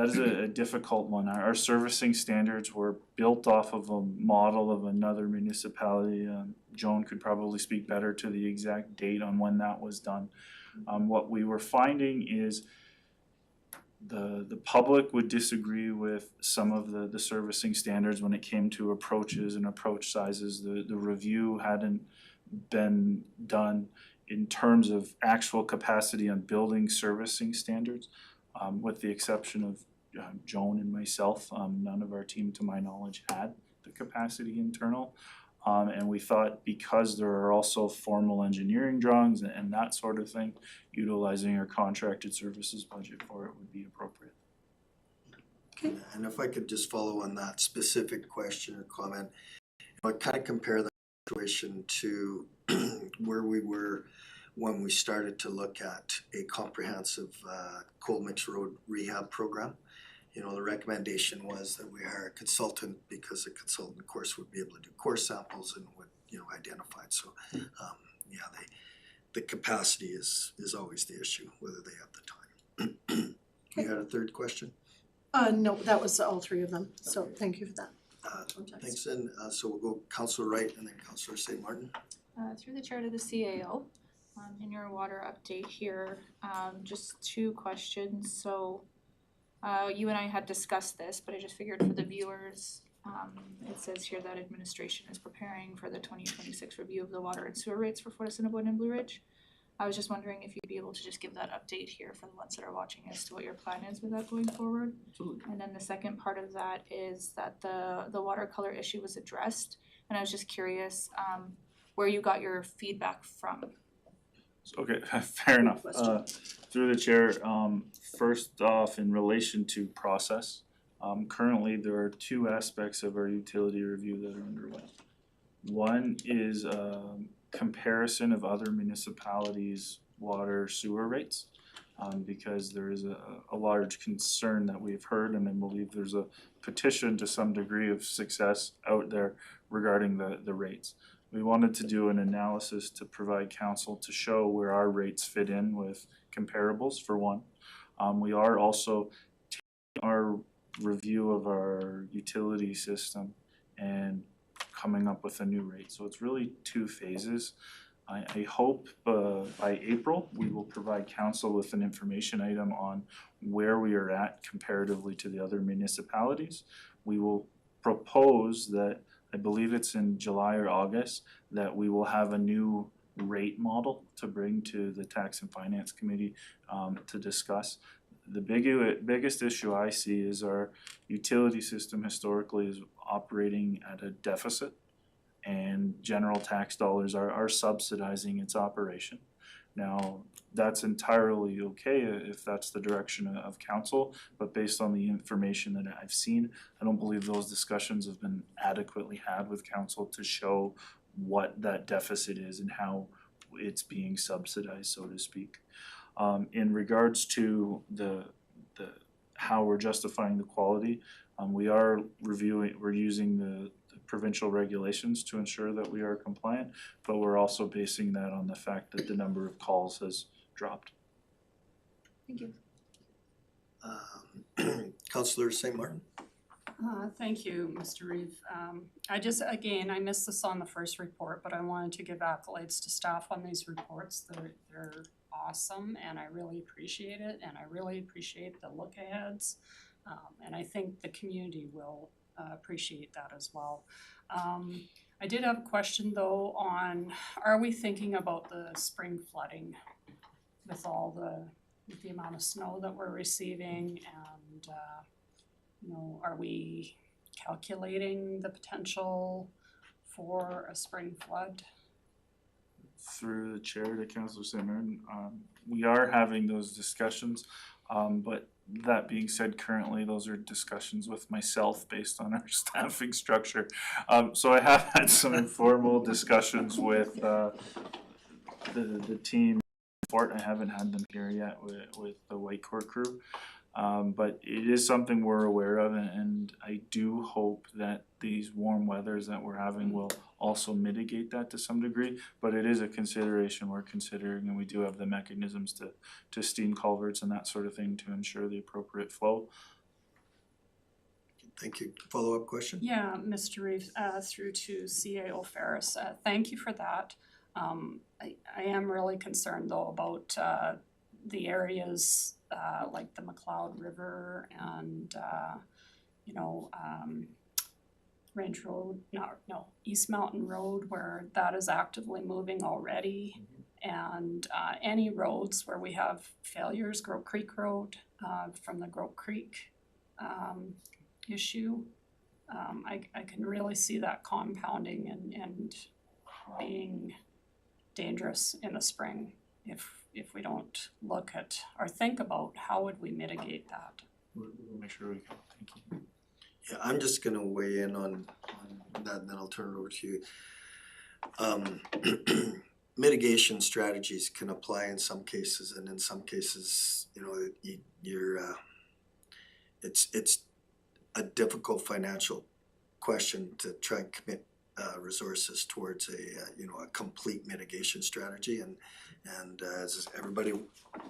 is a difficult one. Our servicing standards were built off of a model of another municipality. Joan could probably speak better to the exact date on when that was done. What we were finding is the public would disagree with some of the servicing standards when it came to approaches and approach sizes. The review hadn't been done in terms of actual capacity on building servicing standards. With the exception of Joan and myself, none of our team, to my knowledge, had the capacity internal. And we thought because there are also formal engineering drawings and that sort of thing, utilizing our contracted services budget for it would be appropriate. Okay. And if I could just follow on that specific question or comment, I kind of compare that situation to where we were when we started to look at a comprehensive cold mix road rehab program. You know, the recommendation was that we hire a consultant because the consultant, of course, would be able to do core samples and would, you know, identify it. So, the capacity is always the issue, whether they have the time. You had a third question? No, that was all three of them, so thank you for that. Thanks, and so we'll go Councillor Wright and then Councillor St. Martin. Through the chair to the CAO, in your water update here, just two questions. So you and I had discussed this, but I just figured for the viewers, it says here that administration is preparing for the 2026 review of the water and sewer rates for Fort Assiniboine and Blue Ridge. I was just wondering if you'd be able to just give that update here for the ones that are watching as to what your plan is with that going forward. Absolutely. And then the second part of that is that the watercolor issue was addressed, and I was just curious where you got your feedback from. Okay, fair enough. Through the chair, first off, in relation to process, currently there are two aspects of our utility review that are underway. One is comparison of other municipalities' water sewer rates, because there is a large concern that we've heard, and I believe there's a petition to some degree of success out there regarding the rates. We wanted to do an analysis to provide council to show where our rates fit in with comparables, for one. We are also taking our review of our utility system and coming up with a new rate. So it's really two phases. I hope by April, we will provide council with an information item on where we are at comparatively to the other municipalities. We will propose that, I believe it's in July or August, that we will have a new rate model to bring to the Tax and Finance Committee to discuss. The biggest issue I see is our utility system historically is operating at a deficit, and general tax dollars are subsidizing its operation. Now, that's entirely okay if that's the direction of council, but based on the information that I've seen, I don't believe those discussions have been adequately had with council to show what that deficit is and how it's being subsidized, so to speak. In regards to the how we're justifying the quality, we're using the provincial regulations to ensure that we are compliant, but we're also basing that on the fact that the number of calls has dropped. Thank you. Councillor St. Martin. Thank you, Mr. Reeve. I missed this on the first report, but I wanted to give accolades to staff on these reports. They're awesome, and I really appreciate it, and I really appreciate the look aheads. And I think the community will appreciate that as well. I did have a question though on, are we thinking about the spring flooding with the amount of snow that we're receiving, and are we calculating the potential for a spring flood? Through the chair to Councillor St. Martin, we are having those discussions, but that being said, currently those are discussions with myself based on our staffing structure. So I have had some informal discussions with the team. I haven't had them here yet with the Whitecourt crew. But it is something we're aware of, and I do hope that these warm weathers that we're having will also mitigate that to some degree. But it is a consideration we're considering, and we do have the mechanisms to steam culverts and that sort of thing to ensure the appropriate flow. Thank you. Follow-up question? Yeah, Mr. Reeve, through to CAO Ferris, thank you for that. I am really concerned though about the areas like the McLeod River and Range Road, East Mountain Road, where that is actively moving already. And any roads where we have failures, Grope Creek Road from the Grope Creek issue, I can really see that compounding and being dangerous in the spring if we don't look at or think about how would we mitigate that. We'll make sure we can. Thank you. Yeah, I'm just gonna weigh in on that, and then I'll turn it over to you. mitigation strategies can apply in some cases, and in some cases, you know, it's a difficult financial question to try and commit resources towards a complete mitigation strategy, and as everybody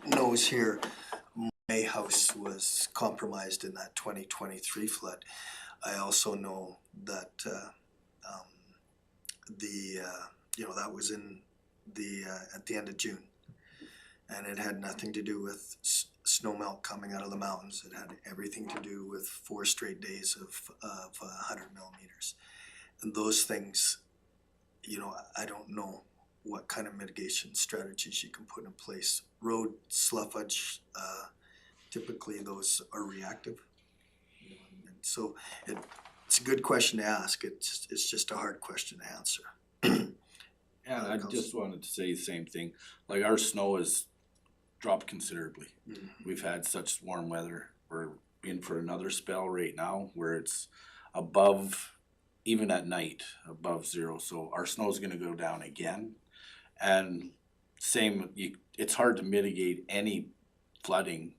knows here, my house was compromised in that 2023 flood. I also know that that was in at the end of June, and it had nothing to do with snow melt coming out of the mountains. It had everything to do with 4 straight days of 100 millimeters. And those things, I don't know what kind of mitigation strategies you can put in place. Road sloughage, typically those are reactive. And so it's a good question to ask. It's just a hard question to answer. Yeah, I just wanted to say the same thing, like our snow has dropped considerably. We've had such warm weather, we're in for another spell right now where it's above, even at night, above 0, so our snow's gonna go down again. And it's hard to mitigate any flooding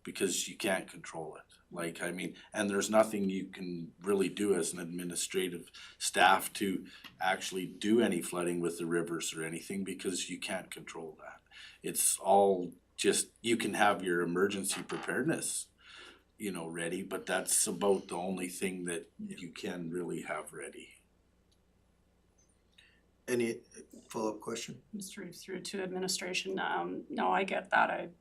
because you can't control it. Like, I mean, and there's nothing you can really do as an administrative staff to actually do any flooding with the rivers or anything because you can't control that. It's all just, you can have your emergency preparedness, ready, but that's about the only thing that you can really have ready. Any follow-up question? Mr. Reeve, through to administration, no, I get that, I've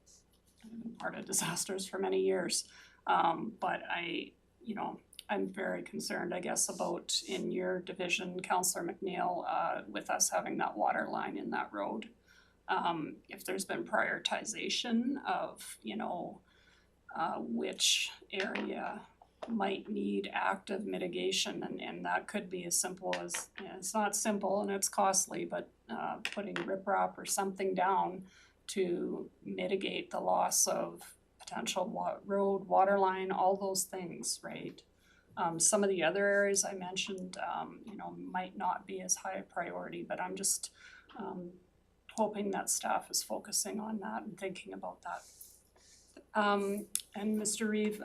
been part of disasters for many years. But I'm very concerned, I guess, about in your division, Councillor McNeil, with us having that water line in that road. If there's been prioritization of, which area might need active mitigation, and that could be as simple as, it's not simple and it's costly, but putting riprap or something down to mitigate the loss of potential road, water line, all those things, right? Some of the other areas I mentioned, might not be as high a priority, but I'm just hoping that staff is focusing on that and thinking about that. And Mr. Reeve,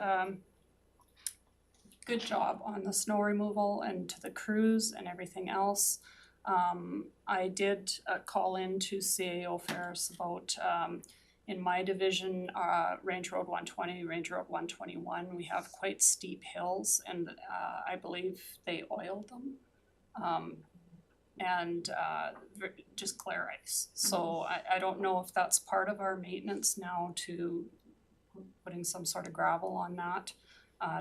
good job on the snow removal and to the crews and everything else. I did call in to CAO Ferris about in my division, Range Road 120, Range Road 121, we have quite steep hills, and I believe they oiled them. And just clear ice. So I don't know if that's part of our maintenance now, to putting some sort of gravel on that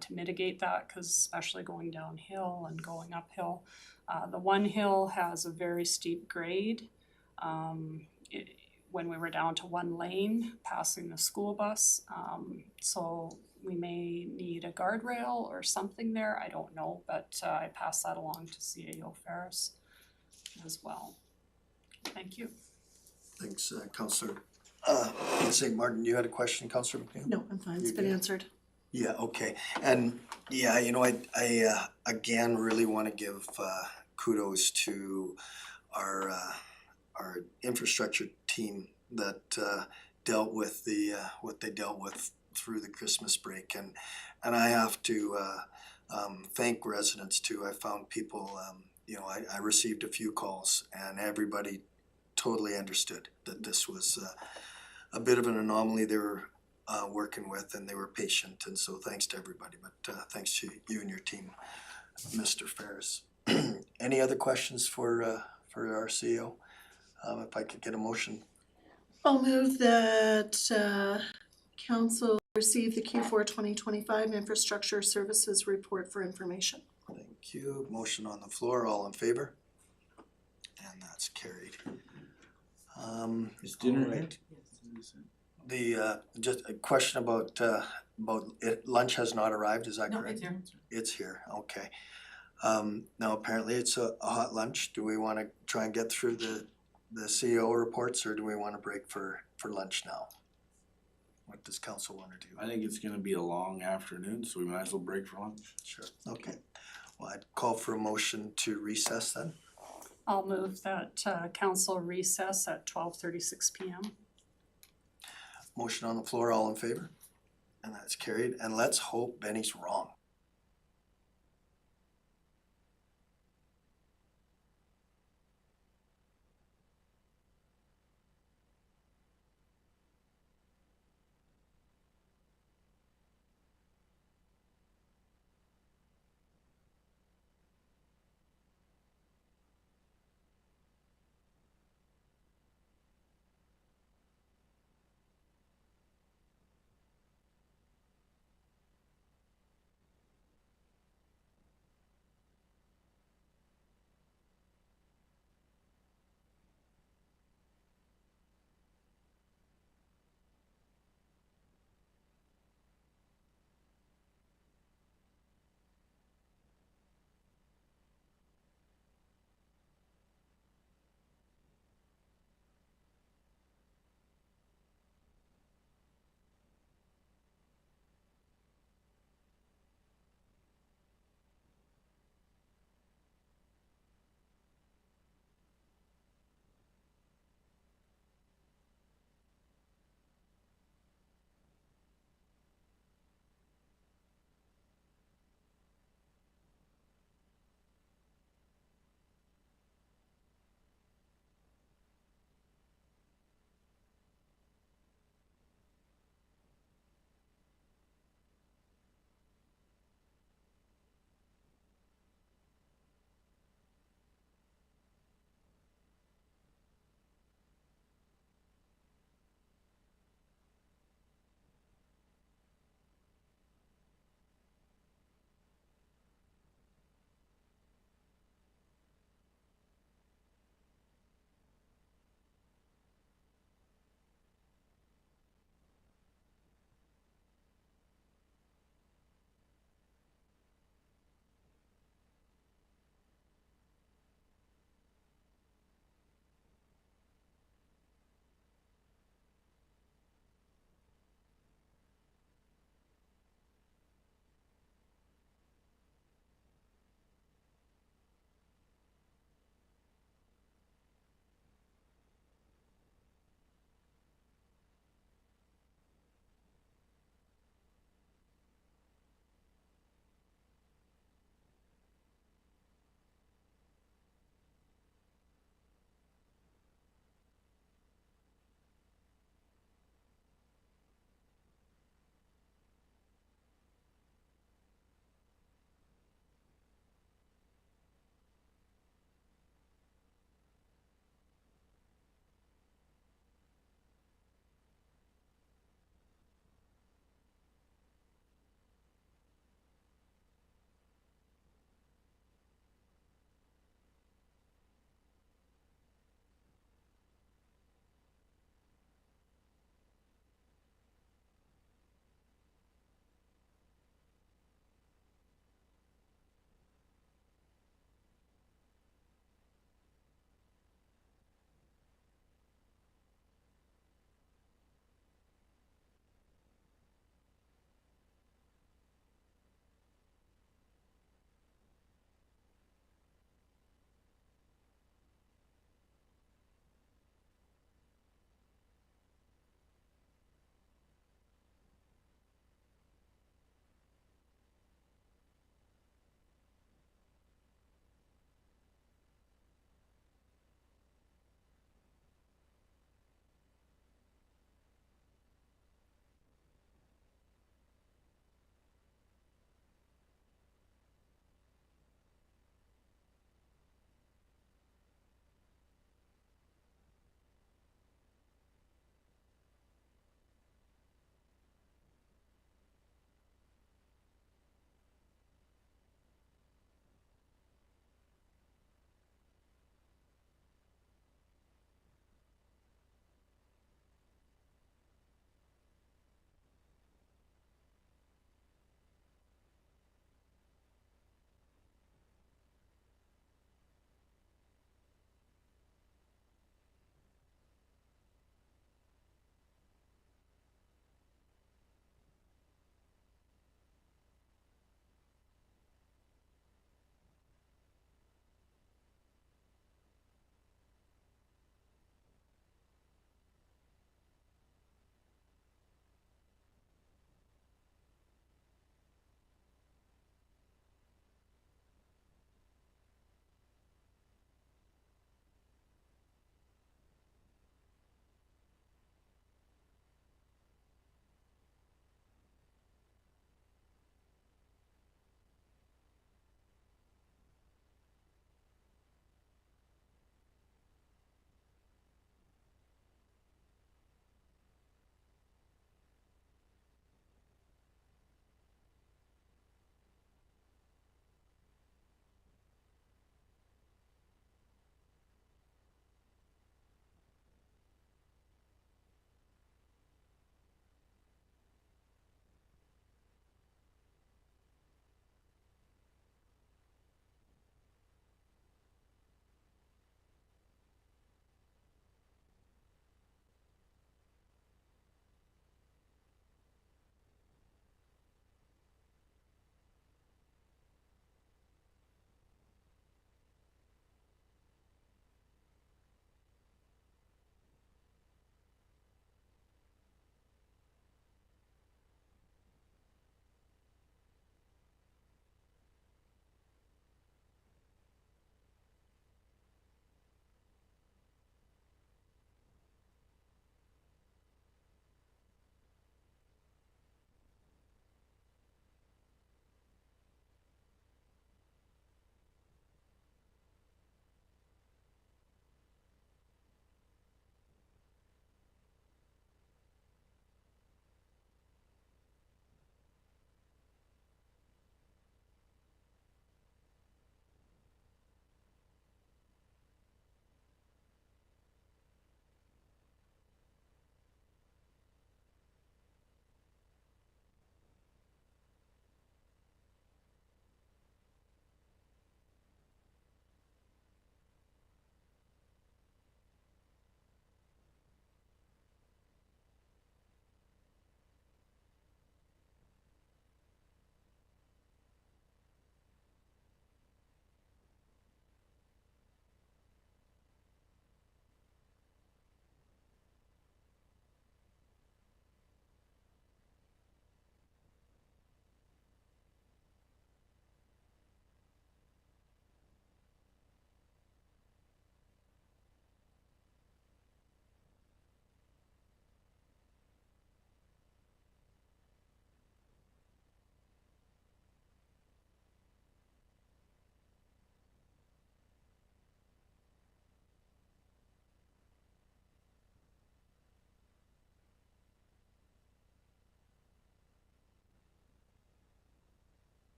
to mitigate that, because especially going downhill and going uphill. The one hill has a very steep grade. When we were down to 1 lane passing the school bus, so we may need a guardrail or something there, I don't know, but I pass that along to CAO Ferris as well. Thank you. Thanks, Councillor. St. Martin, you had a question, Councillor McNeil? No, I'm fine, it's been answered. Yeah, okay, and yeah, I again really want to give kudos to our infrastructure team that dealt with what they dealt with through the Christmas break, and I have to thank residents too. I found people, I received a few calls, and everybody totally understood that this was a bit of an anomaly they were working with, and they were patient, and so thanks to everybody, but thanks to you and your team, Mr. Ferris. Any other questions for our CEO? If I could get a motion. I'll move that council receive the Q4 2025 infrastructure services report for information. Thank you. Motion on the floor. All in favor? And that's carried. Is dinner all here? right. The just a question about it. Lunch has not arrived. Is that correct? No, It's here. Okay. Now apparently it's a hot lunch. Do we want to try and get through the CEO reports, or do we want to break for lunch now? What does council want to do? I think it's gonna be a long afternoon, so we might as well break for lunch. Sure. Okay. Well, I'd call for a motion to recess then. I'll move that council recess at 12:36 PM. Motion on the floor, all in favor? And that's carried, and let's hope Benny's wrong.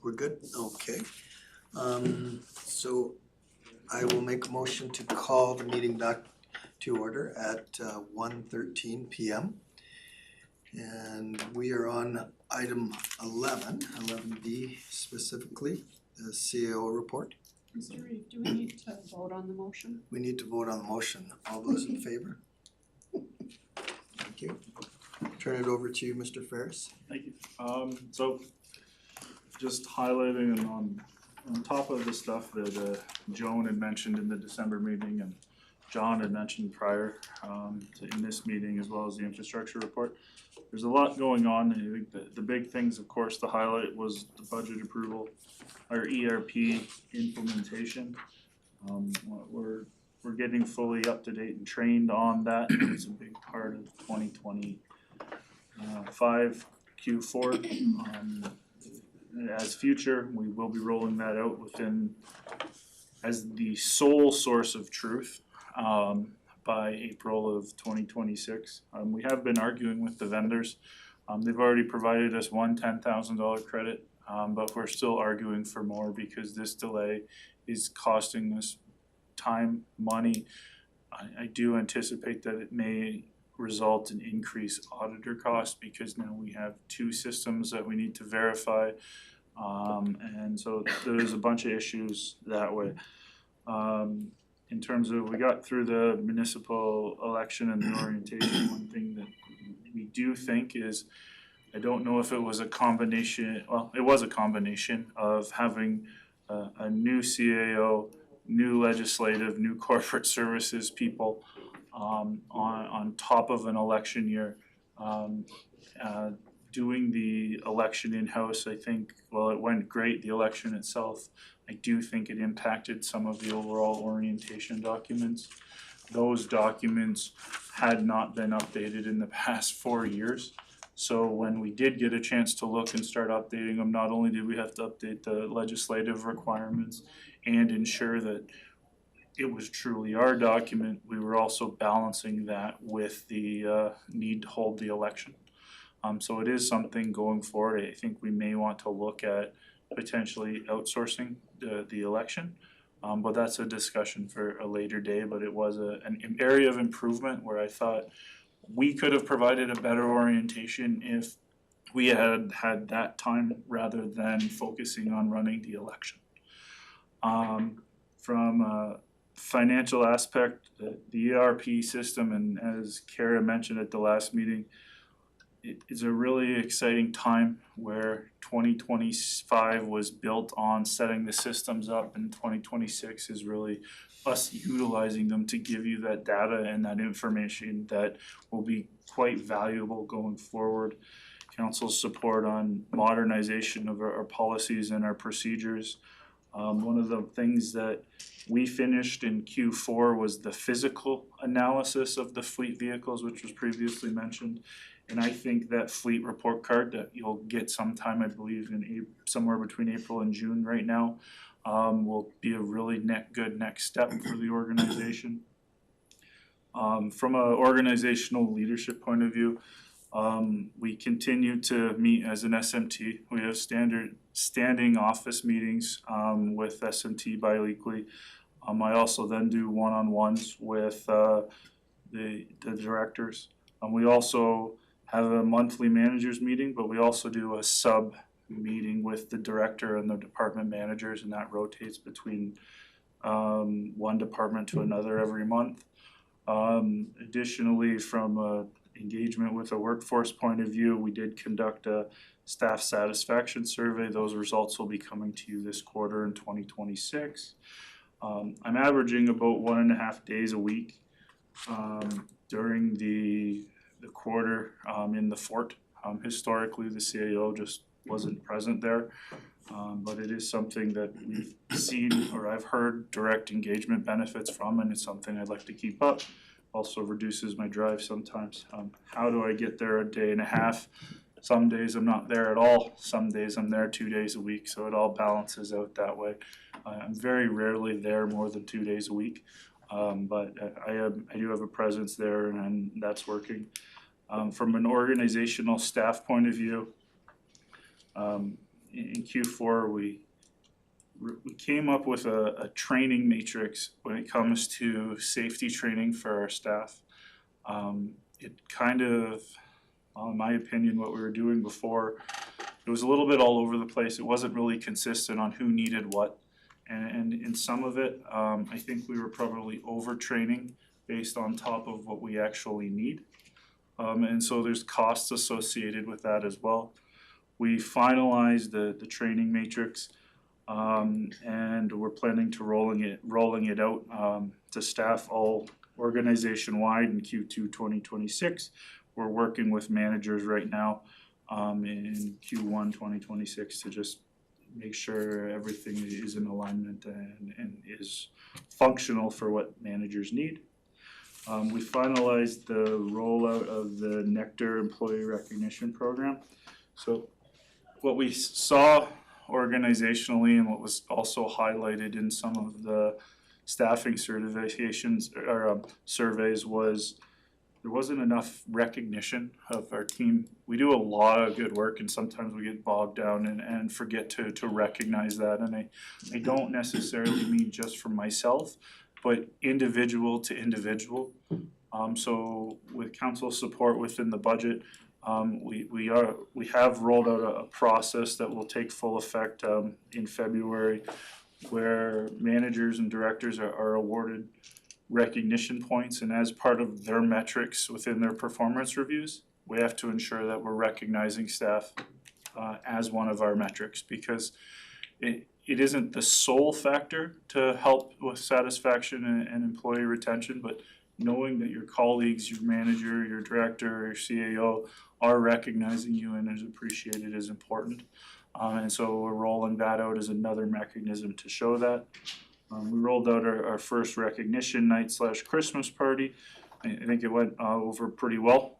We're good? Okay. So I will make a motion to call the meeting back to order at 1:13 PM. And we are on item 11B specifically, the CAO report. Mr. Reeve, do we need to vote on the motion? We need to vote on the motion. All those in favor? Thank you. Turn it over to you, Mr. Ferris. Thank you. So just highlighting and on top of the stuff that Joan had mentioned in the December meeting and John had mentioned prior in this meeting, as well as the infrastructure report. There's a lot going on, and I think the big things, of course, to highlight was the budget approval, our ERP implementation. We're getting fully up to date and trained on that. It's a big part of 2025 Q4. As future, we will be rolling that out within as the sole source of truth by April of 2026. We have been arguing with the vendors. They've already provided us one $10,000 credit, but we're still arguing for more because this delay is costing us time, money. I do anticipate that it may result in increased auditor costs because now we have two systems that we need to verify. And so there's a bunch of issues that way. In terms of, we got through the municipal election and the orientation, one thing that we do think is, I don't know if it was a combination, well, it was a combination of having a new CAO, new legislative, new corporate services people on top of an election year. Doing the election in-house, I think, well, it went great, the election itself. I do think it impacted some of the overall orientation documents. Those documents had not been updated in the past 4 years. So when we did get a chance to look and start updating them, not only did we have to update the legislative requirements and ensure that it was truly our document, we were also balancing that with the need to hold the election. So it is something going forward. I think we may want to look at potentially outsourcing the election. But that's a discussion for a later day, but it was an area of improvement where I thought we could have provided a better orientation if we had had that time rather than focusing on running the election. From a financial aspect, the ERP system, and as Kara mentioned at the last meeting, it is a really exciting time where 2025 was built on setting the systems up, and 2026 is really us utilizing them to give you that data and that information that will be quite valuable going forward. Council's support on modernization of our policies and our procedures. One of the things that we finished in Q4 was the physical analysis of the fleet vehicles, which was previously mentioned. And I think that fleet report card that you'll get sometime, I believe, in somewhere between April and June right now, will be a really good next step for the organization. From an organizational leadership point of view, we continue to meet as an SMT. We have standing office meetings with SMT biweekly. I also then do one-on-ones with the directors. We also have a monthly managers meeting, but we also do a sub meeting with the director and the department managers, and that rotates between one department to another every month. Additionally, from engagement with a workforce point of view, we did conduct a staff satisfaction survey. Those results will be coming to you this quarter in 2026. I'm averaging about 1.5 days a week during the quarter in the fort. Historically, the CAO just wasn't present there, but it is something that we've seen, or I've heard direct engagement benefits from, and it's something I'd like to keep up. Also reduces my drive sometimes. How do I get there a day and a half? Some days I'm not there at all. Some days I'm there 2 days a week, so it all balances out that way. I'm very rarely there more than 2 days a week, but I do have a presence there, and that's working. From an organizational staff point of view, in Q4, we came up with a training matrix when it comes to safety training for our staff. It kind of, in my opinion, what we were doing before, it was a little bit all over the place. It wasn't really consistent on who needed what. And in some of it, I think we were probably overtraining based on top of what we actually need. And so there's costs associated with that as well. We finalized the training matrix, and we're planning to rolling it out to staff all organization-wide in Q2 2026. We're working with managers right now in Q1 2026 to just make sure everything is in alignment and is functional for what managers need. We finalized the rollout of the Nectar Employee Recognition Program. So what we saw organizationally and what was also highlighted in some of the staffing certifications or surveys was there wasn't enough recognition of our team. We do a lot of good work and sometimes we get bogged down and forget to recognize that. And I don't necessarily mean just for myself, but individual to individual. So with council support within the budget, we have rolled out a process that will take full effect in February, where managers and directors are awarded recognition points, and as part of their metrics within their performance reviews, we have to ensure that we're recognizing staff as one of our metrics, because it isn't the sole factor to help with satisfaction and employee retention, but knowing that your colleagues, your manager, your director, your CAO are recognizing you and is appreciated is important. And so we're rolling that out as another mechanism to show that. We rolled out our first recognition night / Christmas party. I think it went over pretty well.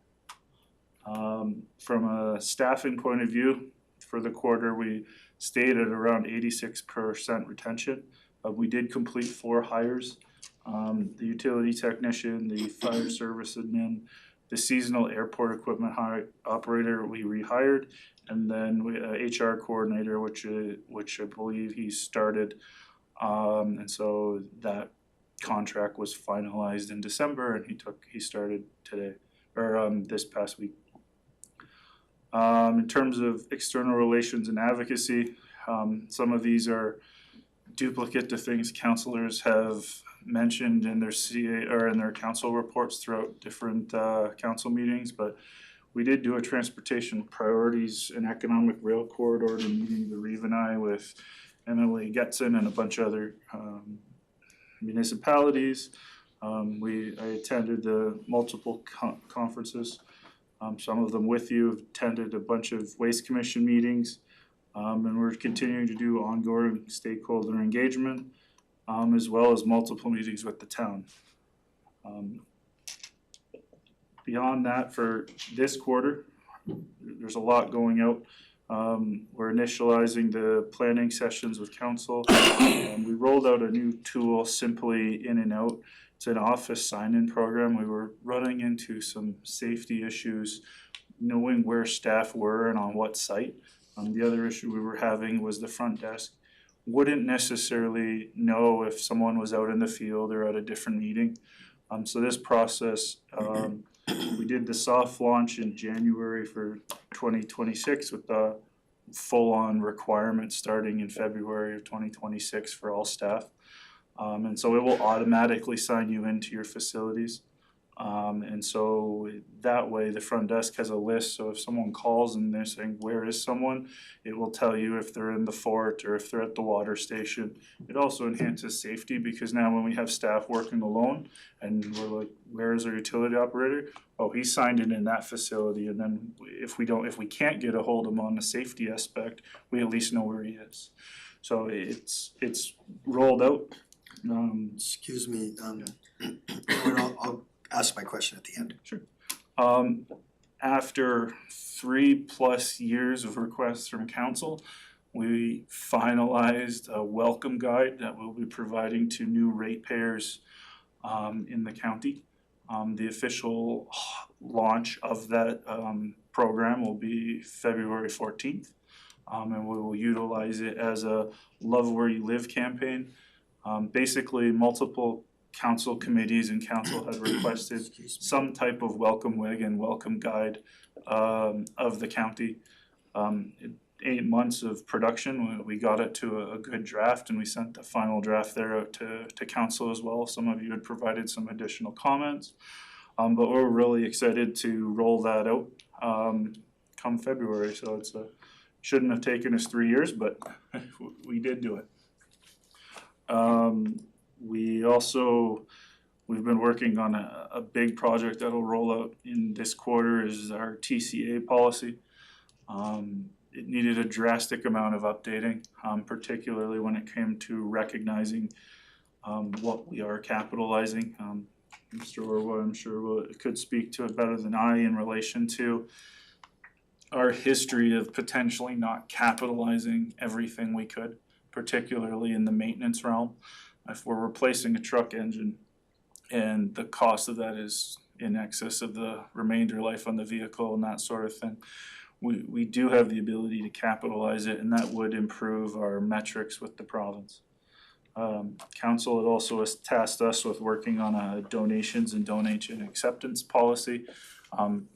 From a staffing point of view, for the quarter, we stayed at around 86% retention. We did complete 4 hires. The utility technician, the fire service admin, the seasonal airport equipment operator we rehired, and then we HR coordinator, which I believe he started. And so that contract was finalized in December, and he started today or this past week. In terms of external relations and advocacy, some of these are duplicate to things councillors have mentioned in their in their council reports throughout different council meetings, but we did do a transportation priorities and economic rail corridor meeting, the Reeve and I, with Emily Getson and a bunch of other municipalities. I attended the multiple conferences, some of them with you, attended a bunch of Waste Commission meetings, and we're continuing to do ongoing stakeholder engagement, as well as multiple meetings with the town. Beyond that, for this quarter, there's a lot going out. We're initializing the planning sessions with council. We rolled out a new tool, Simply In and Out. It's an office sign-in program. We were running into some safety issues, knowing where staff were and on what site. The other issue we were having was the front desk wouldn't necessarily know if someone was out in the field or at a different meeting. So this process, we did the soft launch in January for 2026 with the full-on requirement starting in February of 2026 for all staff. And so it will automatically sign you into your facilities. And so that way the front desk has a list, so if someone calls and they're saying, where is someone? It will tell you if they're in the fort or if they're at the water station. It also enhances safety because now when we have staff working alone and we're like, where is our utility operator? Oh, he signed in that facility, and then if we can't get a hold of him on the safety aspect, we at least know where he is. So it's rolled out. Excuse me, I'll ask my question at the end. Sure. After 3+ years of requests from council, we finalized a welcome guide that we'll be providing to new ratepayers in the county. The official launch of that program will be February 14th. And we will utilize it as a Love Where You Live campaign. Basically, multiple council committees and council had requested some type of welcome wig and welcome guide of the county. 8 months of production, we got it to a good draft, and we sent the final draft there out to council as well. Some of you had provided some additional comments, but we're really excited to roll that out come February. So it's shouldn't have taken us 3 years, but we did do it. We've been working on a big project that'll roll out in this quarter is our TCA policy. It needed a drastic amount of updating, particularly when it came to recognizing what we are capitalizing. Mr. Orwa, I'm sure could speak to it better than I in relation to our history of potentially not capitalizing everything we could, particularly in the maintenance realm. If we're replacing a truck engine and the cost of that is in excess of the remainder life on the vehicle and that sort of thing, we do have the ability to capitalize it, and that would improve our metrics with the province. Council had also tasked us with working on a donations and donation acceptance policy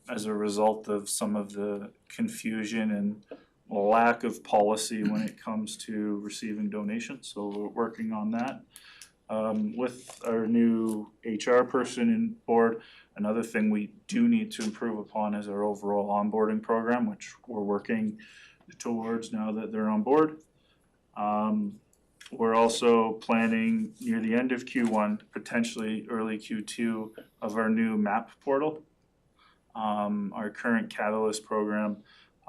as a result of some of the confusion and lack of policy when it comes to receiving donations. So we're working on that. With our new HR person in board, another thing we do need to improve upon is our overall onboarding program, which we're working towards now that they're on board. We're also planning near the end of Q1, potentially early Q2, of our new map portal. Our current Catalyst program,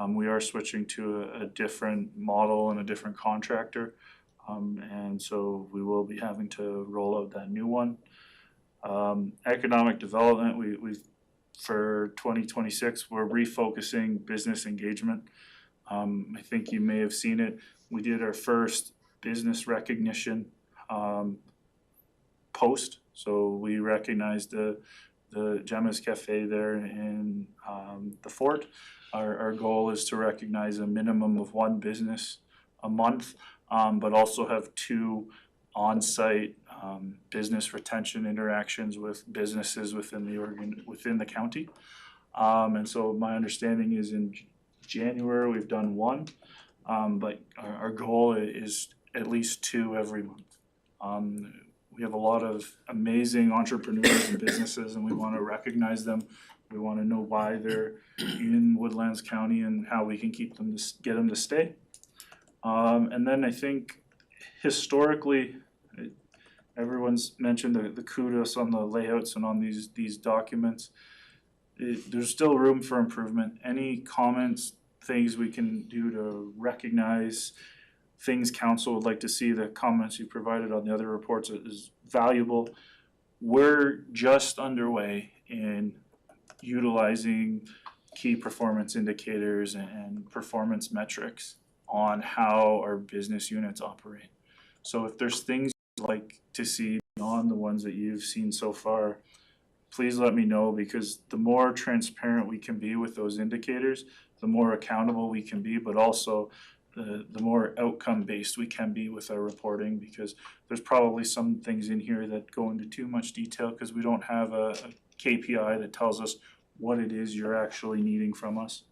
we are switching to a different model and a different contractor. And so we will be having to roll out that new one. Economic development, we've for 2026, we're refocusing business engagement. I think you may have seen it. We did our first business recognition post. So we recognized the Gemma's Cafe there in the fort. Our goal is to recognize a minimum of one business a month, but also have 2 on-site business retention interactions with businesses within the county. And so my understanding is in January we've done 1, but our goal is at least 2 every month. We have a lot of amazing entrepreneurs and businesses, and we want to recognize them. We want to know why they're in Woodlands County and how we can keep them get them to stay. And then I think historically, everyone's mentioned the kudos on the layouts and on these documents. There's still room for improvement. Any comments, things we can do to recognize things council would like to see, the comments you provided on the other reports is valuable. We're just underway in utilizing key performance indicators and performance metrics on how our business units operate. So if there's things you'd like to see beyond the ones that you've seen so far, please let me know, because the more transparent we can be with those indicators, the more accountable we can be, but also the more outcome-based we can be with our reporting, because there's probably some things in here that go into too much detail because we don't have a KPI that tells us what it is you're actually needing from us.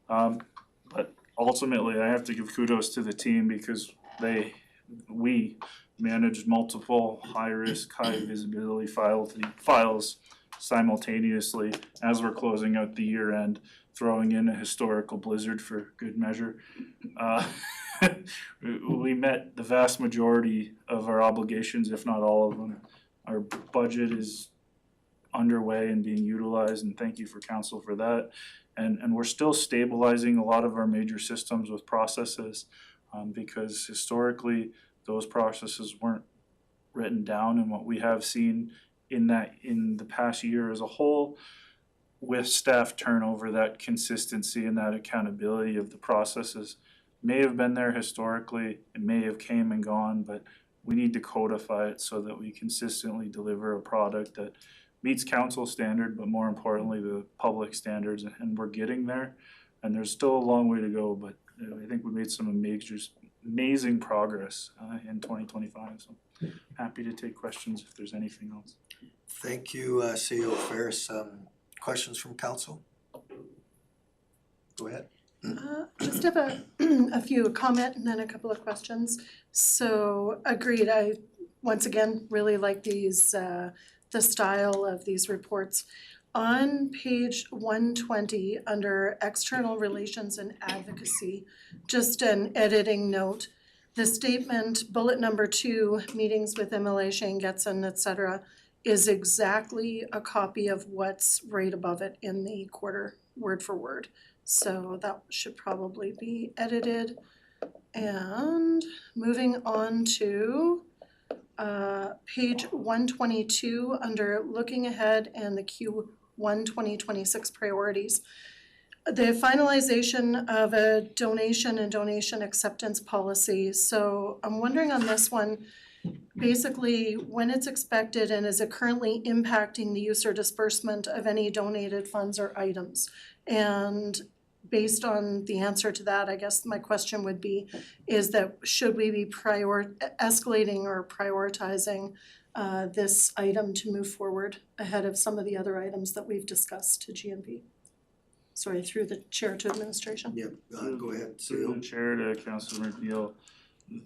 But ultimately, I have to give kudos to the team because we managed multiple high-risk, high-visibility files simultaneously as we're closing out the year end, throwing in a historical blizzard for good measure. We met the vast majority of our obligations, if not all of them. Our budget is underway and being utilized, and thank you for council for that. And we're still stabilizing a lot of our major systems with processes, because historically those processes weren't written down. And what we have seen in the past year as a whole, with staff turnover, that consistency and that accountability of the processes may have been there historically, it may have came and gone, but we need to codify it so that we consistently deliver a product that meets council standard, but more importantly, the public standards, and we're getting there. And there's still a long way to go, but I think we made some amazing progress in 2025, so happy to take questions if there's anything else. Thank you, CEO Ferris. Questions from council? Go ahead. Just have a few comment and then a couple of questions. So agreed, I once again really like these, the style of these reports. On page 120, under external relations and advocacy, just an editing note. The statement, bullet number 2, meetings with MLA Shane Getson, et cetera, is exactly a copy of what's right above it in the quarter, word for word. So that should probably be edited. And moving on to page 122, under looking ahead and the Q1 2026 priorities. The finalization of a donation and donation acceptance policy. So I'm wondering on this one, basically when it's expected and is it currently impacting the use or disbursement of any donated funds or items? And based on the answer to that, I guess my question would be, is that should we be escalating or prioritizing this item to move forward ahead of some of the other items that we've discussed to GMP? Sorry, through the chair to administration. Yep, go ahead, Through the CEO. chair to Councilor McNeil,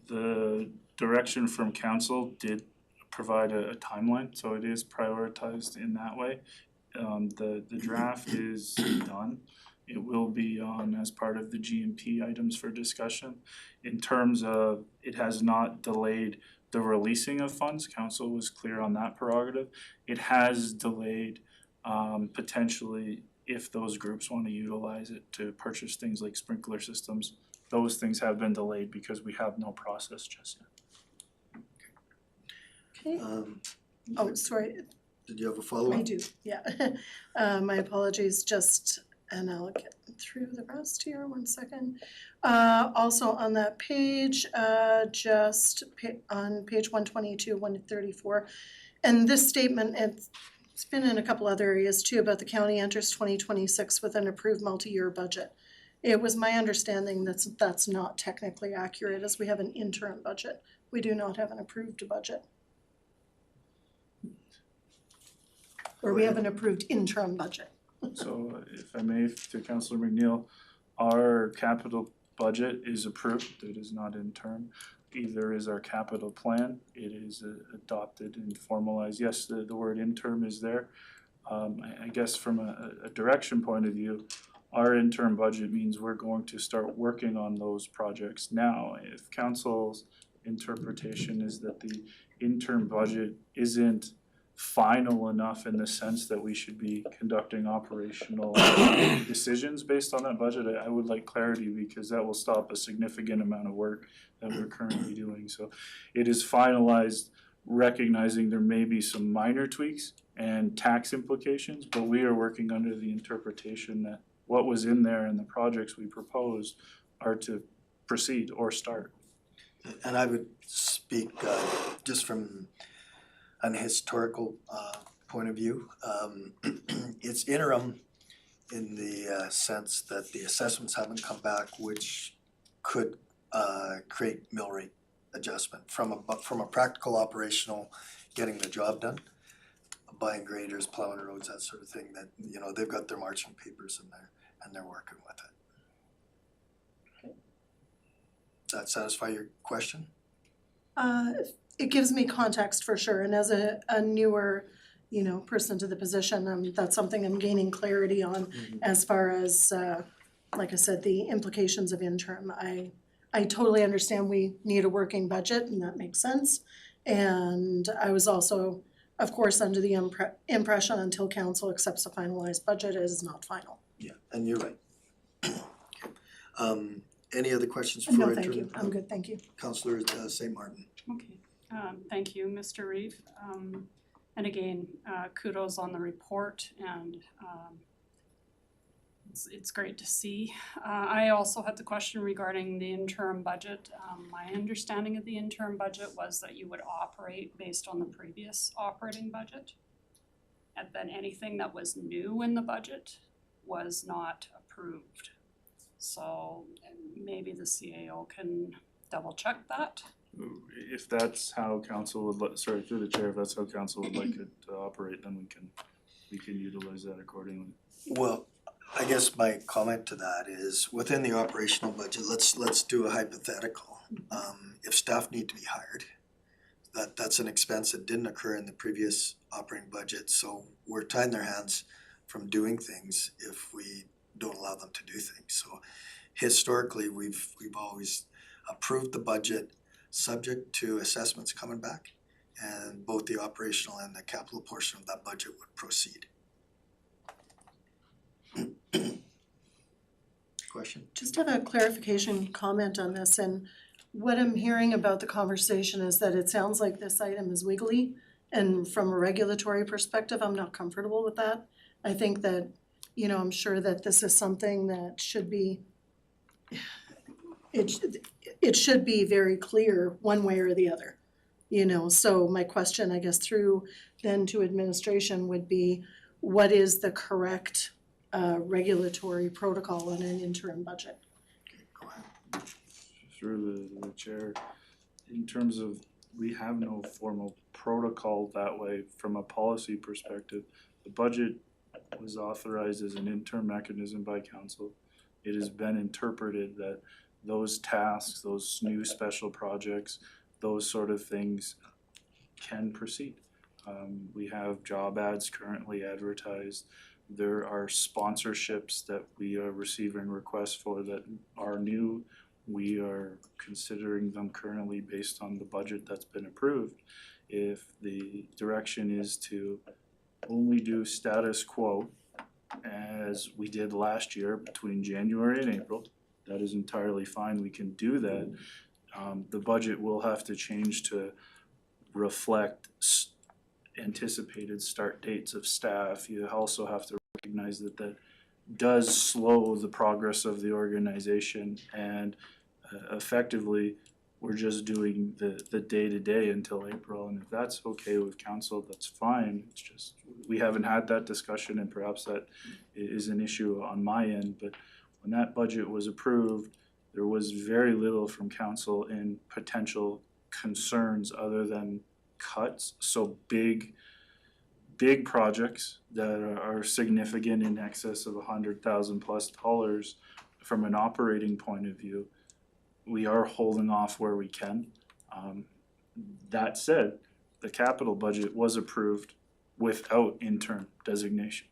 the direction from council did provide a timeline, so it is prioritized in that way. The draft is done. It will be on as part of the GMP items for discussion. In terms of, it has not delayed the releasing of funds, council was clear on that prerogative. It has delayed potentially if those groups want to utilize it to purchase things like sprinkler systems. Those things have been delayed because we have no process just yet. Okay, oh, sorry, Did you have a follow-up? I do, yeah. My apologies, just, and I'll get through the rest here, one second. Also on that page, on page 122, 134, and this statement, it's been in a couple other areas too, about the county enters 2026 with an approved multi-year budget. It was my understanding that's not technically accurate, as we have an interim budget. We do not have an approved budget. Or we have an approved interim budget. So if I may, to Councilor McNeil, our capital budget is approved, it is not interim. Either is our capital plan, it is adopted and formalized. Yes, the word interim is there. I guess from a direction point of view, our interim budget means we're going to start working on those projects now. If council's interpretation is that the interim budget isn't final enough in the sense that we should be conducting operational decisions based on that budget, I would like clarity, because that will stop a significant amount of work that we're currently doing. So it is finalized, recognizing there may be some minor tweaks and tax implications, but we are working under the interpretation that what was in there and the projects we proposed are to proceed or start. And I would speak just from an historical point of view. It's interim in the sense that the assessments haven't come back, which could create mill rate adjustment from a practical operational, getting the job done, buying graders, plowing roads, that sort of thing, that, you know, they've got their marching papers in there and they're working with it. Does that satisfy your question? It gives me context for sure, and as a newer, you know, person to the position, that's something I'm gaining clarity on as far as, like I said, the implications of interim. I totally understand we need a working budget, and that makes sense. And I was also, of course, under the impression until council accepts a finalized budget, it is not final. Yeah, and you're right. Any other questions before I No, turn? thank you, I'm good, thank you. Councillor St. Martin. Okay, thank you, Mr. Reeve. And again, kudos on the report, and it's great to see. I also had the question regarding the interim budget. My understanding of the interim budget was that you would operate based on the previous operating budget. And then anything that was new in the budget was not approved. So, and maybe the CAO can double check that. If that's how council would like, sorry, through the chair, if that's how council would like it to operate, then we can utilize that accordingly. Well, I guess my comment to that is, within the operational budget, let's do a hypothetical. If staff need to be hired, that's an expense that didn't occur in the previous operating budget, so we're tying their hands from doing things if we don't allow them to do things. So historically, we've always approved the budget subject to assessments coming back, and both the operational and the capital portion of that budget would proceed. Question? Just have a clarification comment on this, and what I'm hearing about the conversation is that it sounds like this item is wiggly, and from a regulatory perspective, I'm not comfortable with that. I think that, you know, I'm sure that this is something that should be, it should be very clear one way or the other, you know, so my question, I guess, through then to administration would be, what is the correct regulatory protocol on an interim budget? Go ahead. Through the chair, in terms of, we have no formal protocol that way from a policy perspective. The budget was authorized as an interim mechanism by council. It has been interpreted that those tasks, those new special projects, those sort of things can proceed. We have job ads currently advertised. There are sponsorships that we are receiving requests for that are new. We are considering them currently based on the budget that's been approved. If the direction is to only do status quo as we did last year between January and April, that is entirely fine, we can do that. The budget will have to change to reflect anticipated start dates of staff. You also have to recognize that that does slow the progress of the organization, and effectively we're just doing the day-to-day until April, and if that's okay with council, that's fine. It's just, we haven't had that discussion, and perhaps that is an issue on my end, but when that budget was approved, there was very little from council in potential concerns other than cuts. So big projects that are significant, in excess of $100,000+ from an operating point of view, we are holding off where we can. That said, the capital budget was approved without interim designation.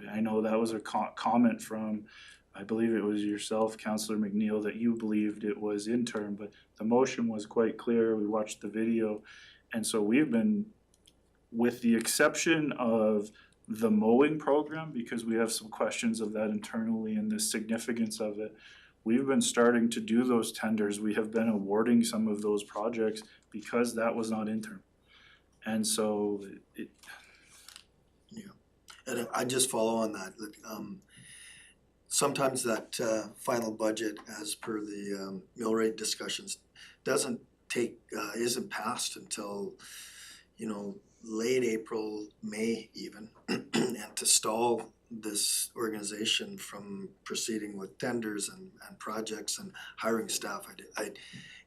I know that was a comment from, I believe it was yourself, Councillor McNeil, that you believed it was interim, but the motion was quite clear. We watched the video, and so we've been, with the exception of the mowing program, because we have some questions of that internally and the significance of it, we've been starting to do those tenders. We have been awarding some of those projects because that was not interim. And so it. Yeah, and I just follow on that. Sometimes that final budget, as per the mill rate discussions, isn't passed until, you know, late April, May even, and to stall this organization from proceeding with tenders and projects and hiring staff,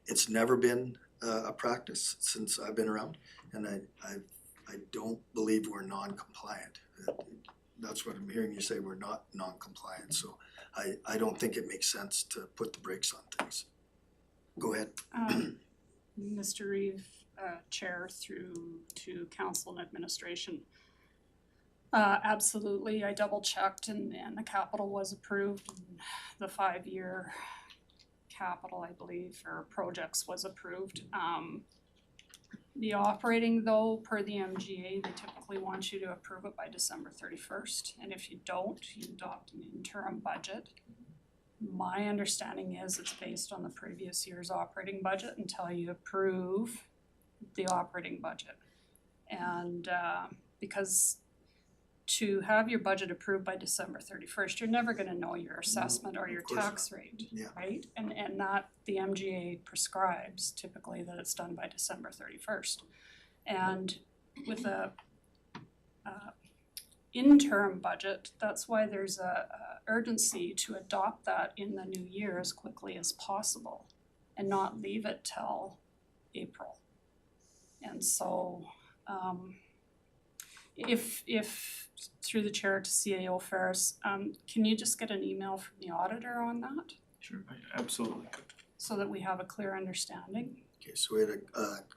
it's never been a practice since I've been around, and I don't believe we're non-compliant. That's what I'm hearing you say, we're not non-compliant, so I don't think it makes sense to put the brakes on things. Go ahead. Mr. Reeve, Chair, through to Council and Administration. Absolutely, I double checked and the capital was approved, and the 5-year capital, I believe, or projects was approved. The operating though, per the MGA, they typically want you to approve it by December 31st, and if you don't, you adopt an interim budget. My understanding is it's based on the previous year's operating budget until you approve the operating budget. And because to have your budget approved by December 31st, you're never gonna know your assessment or your Of course tax rate, Yeah. right? And that, the MGA prescribes typically that it's done by December 31st. And with a interim budget. That's why there's a urgency to adopt that in the new year as quickly as possible and not leave it till April. And so, if through the chair to CAO Ferris, can you just get an email from the auditor on that Sure, absolutely. so that we have a clear understanding? Okay, so we had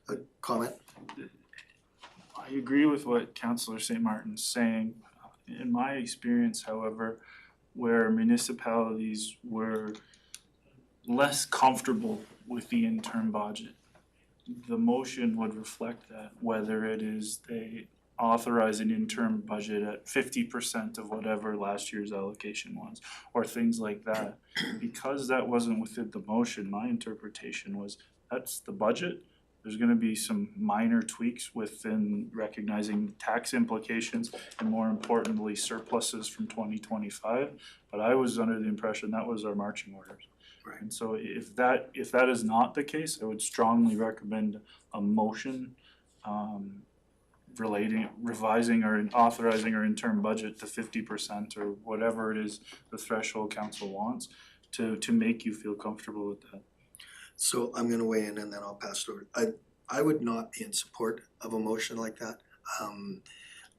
a comment. I agree with what Councillor St. Martin's saying. In my experience, however, where municipalities were less comfortable with the interim budget, the motion would reflect that, whether it is they authorize an interim budget at 50% of whatever last year's allocation was, or things like that. Because that wasn't within the motion, my interpretation was that's the budget. There's gonna be some minor tweaks within recognizing tax implications and more importantly surpluses from 2025. But I was under the impression that was our marching orders. Right. And so if that is not the case, I would strongly recommend a motion revising or authorizing our interim budget to 50% or whatever it is the threshold council wants to make you feel comfortable with that. So I'm gonna weigh in and then I'll pass it over. I would not be in support of a motion like that.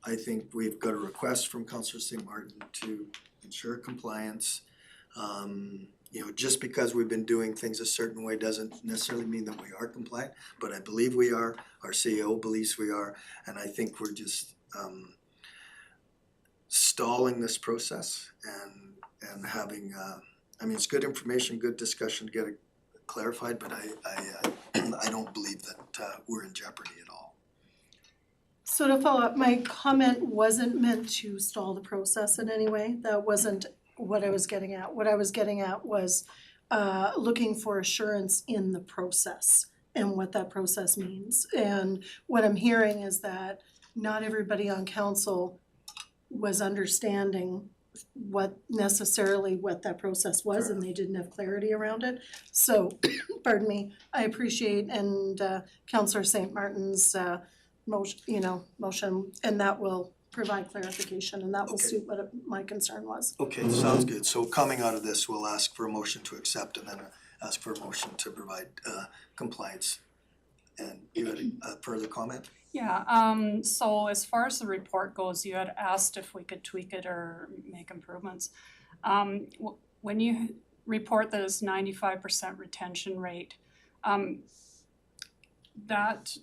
I think we've got a request from Councillor St. Martin to ensure compliance. You know, just because we've been doing things a certain way doesn't necessarily mean that we are compliant, but I believe we are, our CEO believes we are, and I think we're just stalling this process and having, I mean, it's good information, good discussion to get it clarified, but I don't believe that we're in jeopardy at all. So to follow up, my comment wasn't meant to stall the process in any way. That wasn't what I was getting at. What I was getting at was looking for assurance in the process and what that process means. And what I'm hearing is that not everybody on council was understanding what that process was, and they didn't have clarity around it. So, pardon me, I appreciate and Councillor St. Martin's motion, and that will provide clarification, and that will Okay. suit what my concern was. Okay, sounds good. So coming out of this, we'll ask for a motion to accept and then ask for a motion to provide compliance. And you had a further comment? Yeah, so as far as the report goes, you had asked if we could tweak it or make improvements. When you report that it's 95% retention rate, that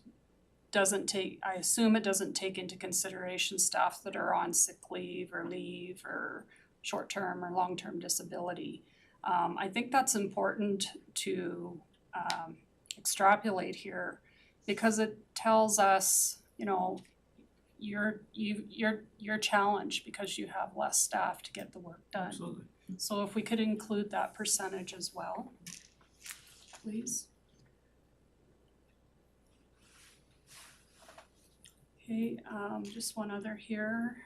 doesn't take, I assume it doesn't take into consideration staff that are on sick leave or short-term or long-term disability. I think that's important to extrapolate here, because it tells us, you know, you're challenged because you have less staff to get the work done. Absolutely. So if we could include that percentage as well, please. Okay, just one other here.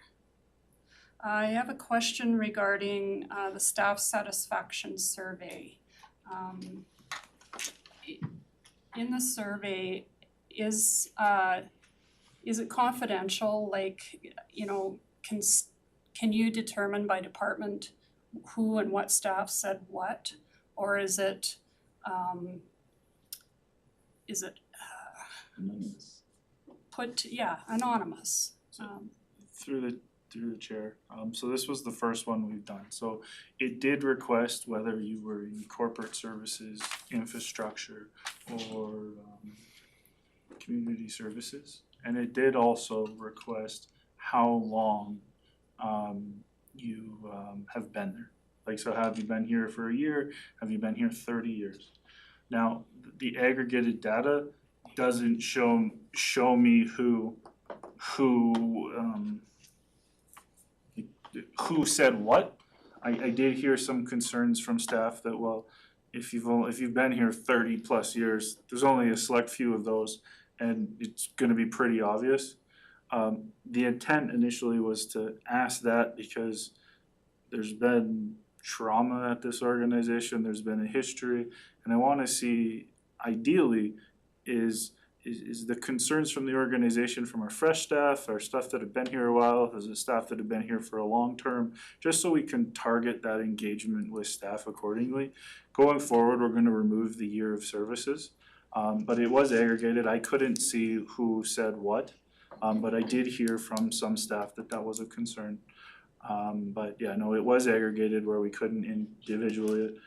I have a question regarding the staff satisfaction survey. In the survey, is it confidential? Like, you know, can you determine by department who and what staff said what, or is it Anonymous. anonymous? Through the chair, so this was the first one we've done, so it did request whether you were in corporate services, infrastructure, or community services, and it did also request how long you have been there. Like, so have you been here for a year, have you been here 30 years? Now, the aggregated data doesn't show me who said what. I did hear some concerns from staff that, well, if you've been here 30 plus years, there's only a select few of those, and it's gonna be pretty obvious. The intent initially was to ask that because there's been trauma at this organization, there's been a history, and I wanna see, ideally, is is the concerns from the organization from our fresh staff, our staff that have been here a while, is it staff that have been here for a long term, just so we can target that engagement with staff accordingly. Going forward, we're gonna remove the year of services, but it was aggregated, I couldn't see who said what, but I did hear from some staff that that was a concern. But yeah, no, it was aggregated where we couldn't individually.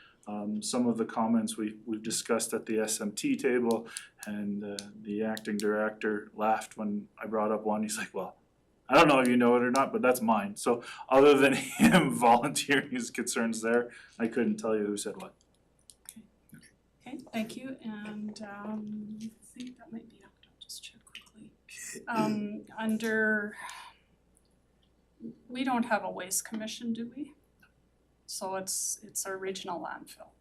Some of the comments we've discussed at the SMT table, and the acting director laughed when I brought up one. He's like, well, I don't know if you know it or not, but that's mine. So other than him volunteering his concerns there, I couldn't tell you who said what. Okay, thank you, and I think that might be it, I'll just check quickly. Under, we don't have a waste commission, do we? So it's our regional landfill.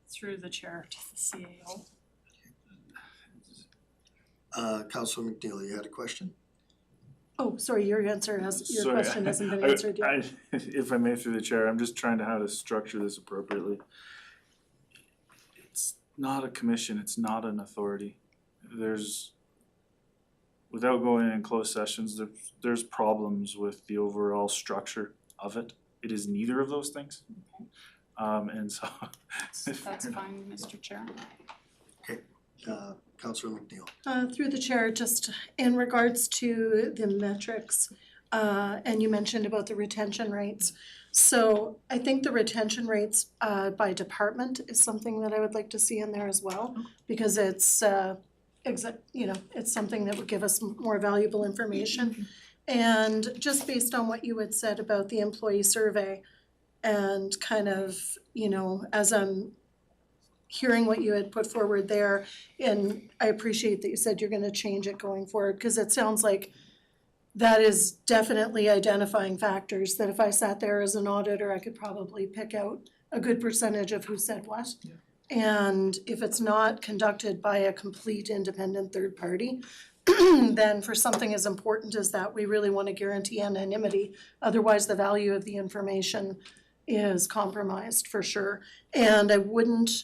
Through the chair to the CAO. Councilor McNeil, you had a question? Oh, sorry, your question hasn't been answered yet. If I may, through the chair, I'm just trying to how to structure this appropriately. It's not a commission, it's not an authority. Without going in closed sessions, there's problems with the overall structure of it. It is neither of those things. And so. That's fine, Mr. Chair. Councilor McNeil. Through the chair, just in regards to the metrics, and you mentioned about the retention rates. So I think the retention rates by department is something that I would like to see in there as well, because it's it's something that would give us more valuable information. And just based on what you had said about the employee survey, and kind of, as I'm hearing what you had put forward there, and I appreciate that you said you're gonna change it going forward, because it sounds like that is definitely identifying factors that if I sat there as an auditor, I could probably pick out a good percentage of who said what. Yeah. And if it's not conducted by a complete independent third party, then for something as important as that, we really wanna guarantee anonymity. Otherwise, the value of the information is compromised for sure. And I wouldn't,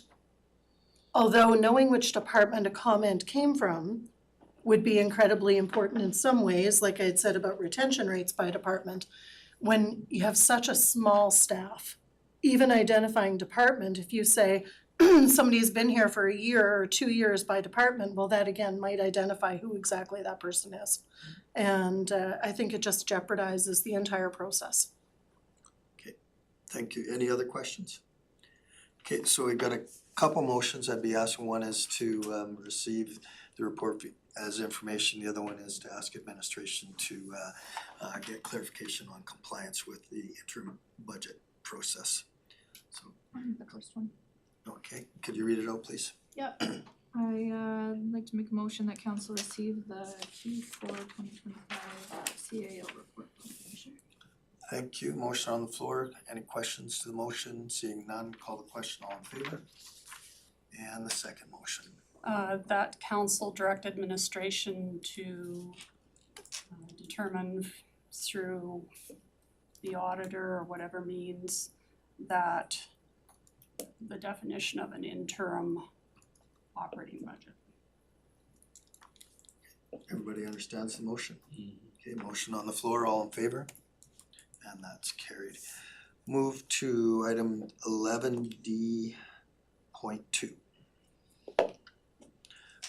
although knowing which department a comment came from would be incredibly important in some ways, like I had said about retention rates by department, when you have such a small staff, even identifying department, if you say somebody's been here for a year or 2 years by department, well, that again might identify who exactly that person is. And I think it just jeopardizes the entire process. Thank you. Any other questions? Okay, so we've got a couple motions I'd be asking. One is to receive the report as information. The other one is to ask administration to get clarification on compliance with the interim budget process. So, The first one. okay, could you read it out, please? Yep. I'd like to make a motion that council receive the Q4 2025 CAO report from the commissioner. Thank you. Motion on the floor. Any questions to the motion? Seeing none, call the question. All in favor? And the second motion. That council direct administration to determine through the auditor or whatever means that the definition of an interim operating budget. Everybody understands the motion? Okay, motion on the floor. All in favor? And that's carried. Move to item 11D.2.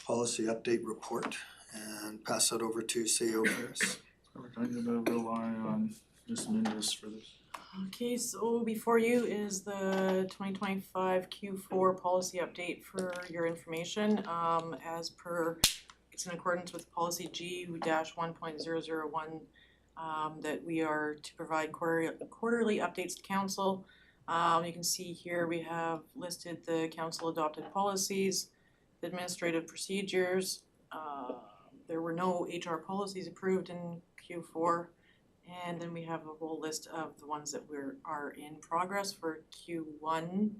Policy update report, and pass that over to CEO Ferris. We're going to rely on Ms. Mendes for this. Okay, so before you is the 2025 Q4 policy update for your information. As per, it's in accordance with policy G-1.001 that we are to provide quarterly updates to council. You can see here we have listed the council adopted policies, the administrative procedures. There were no HR policies approved in Q4. And then we have a whole list of the ones that are in progress for Q1.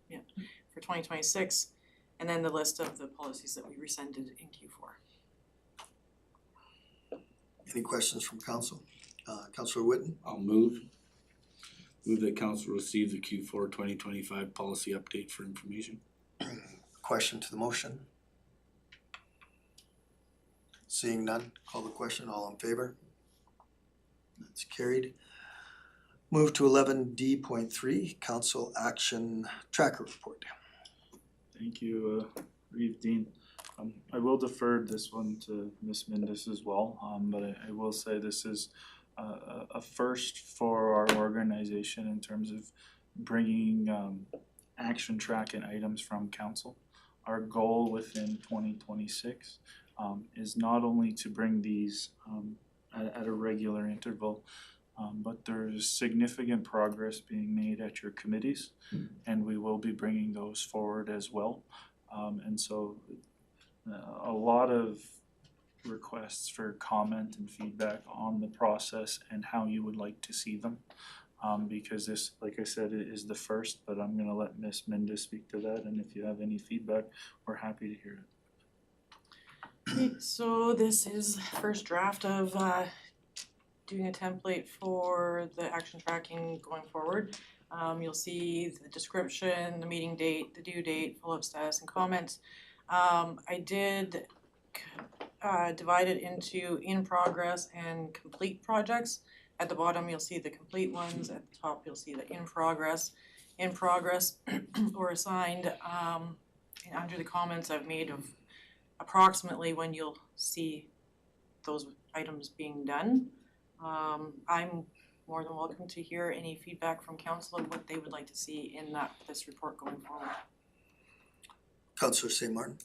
Yeah, for 2026. And then the list of the policies that we rescinded in Q4. Any questions from council? Councilor Whitten? I'll move that council receive the Q4 2025 policy update for information. question to the motion? Seeing none, call the question, all in favor? That's carried. Move to 11D.3, council action tracker report. Thank you, Reeve Dean. I will defer this one to Ms. Mindis as well, but I will say this is a first for our organization in terms of bringing action tracking items from council. Our goal within 2026 is not only to bring these at a regular interval, but there's significant progress being made at your committees, and we will be bringing those forward as well. And so a lot of requests for comment and feedback on the process and how you would like to see them. Because this, like I said, it is the first, but I'm gonna let Ms. Mindis speak to that, and if you have any feedback, we're happy to hear it. Okay, so this is first draft of doing a template for the action tracking going forward. You'll see the description, the meeting date, the due date, follow-up status and comments. I did divide it into in progress and complete projects. At the bottom, you'll see the complete ones. At the top, you'll see the in progress. In progress or assigned, and under the comments I've made of approximately when you'll see those items being done. I'm more than welcome to hear any feedback from council of what they would like to see in this report going forward. Councillor St. Martin.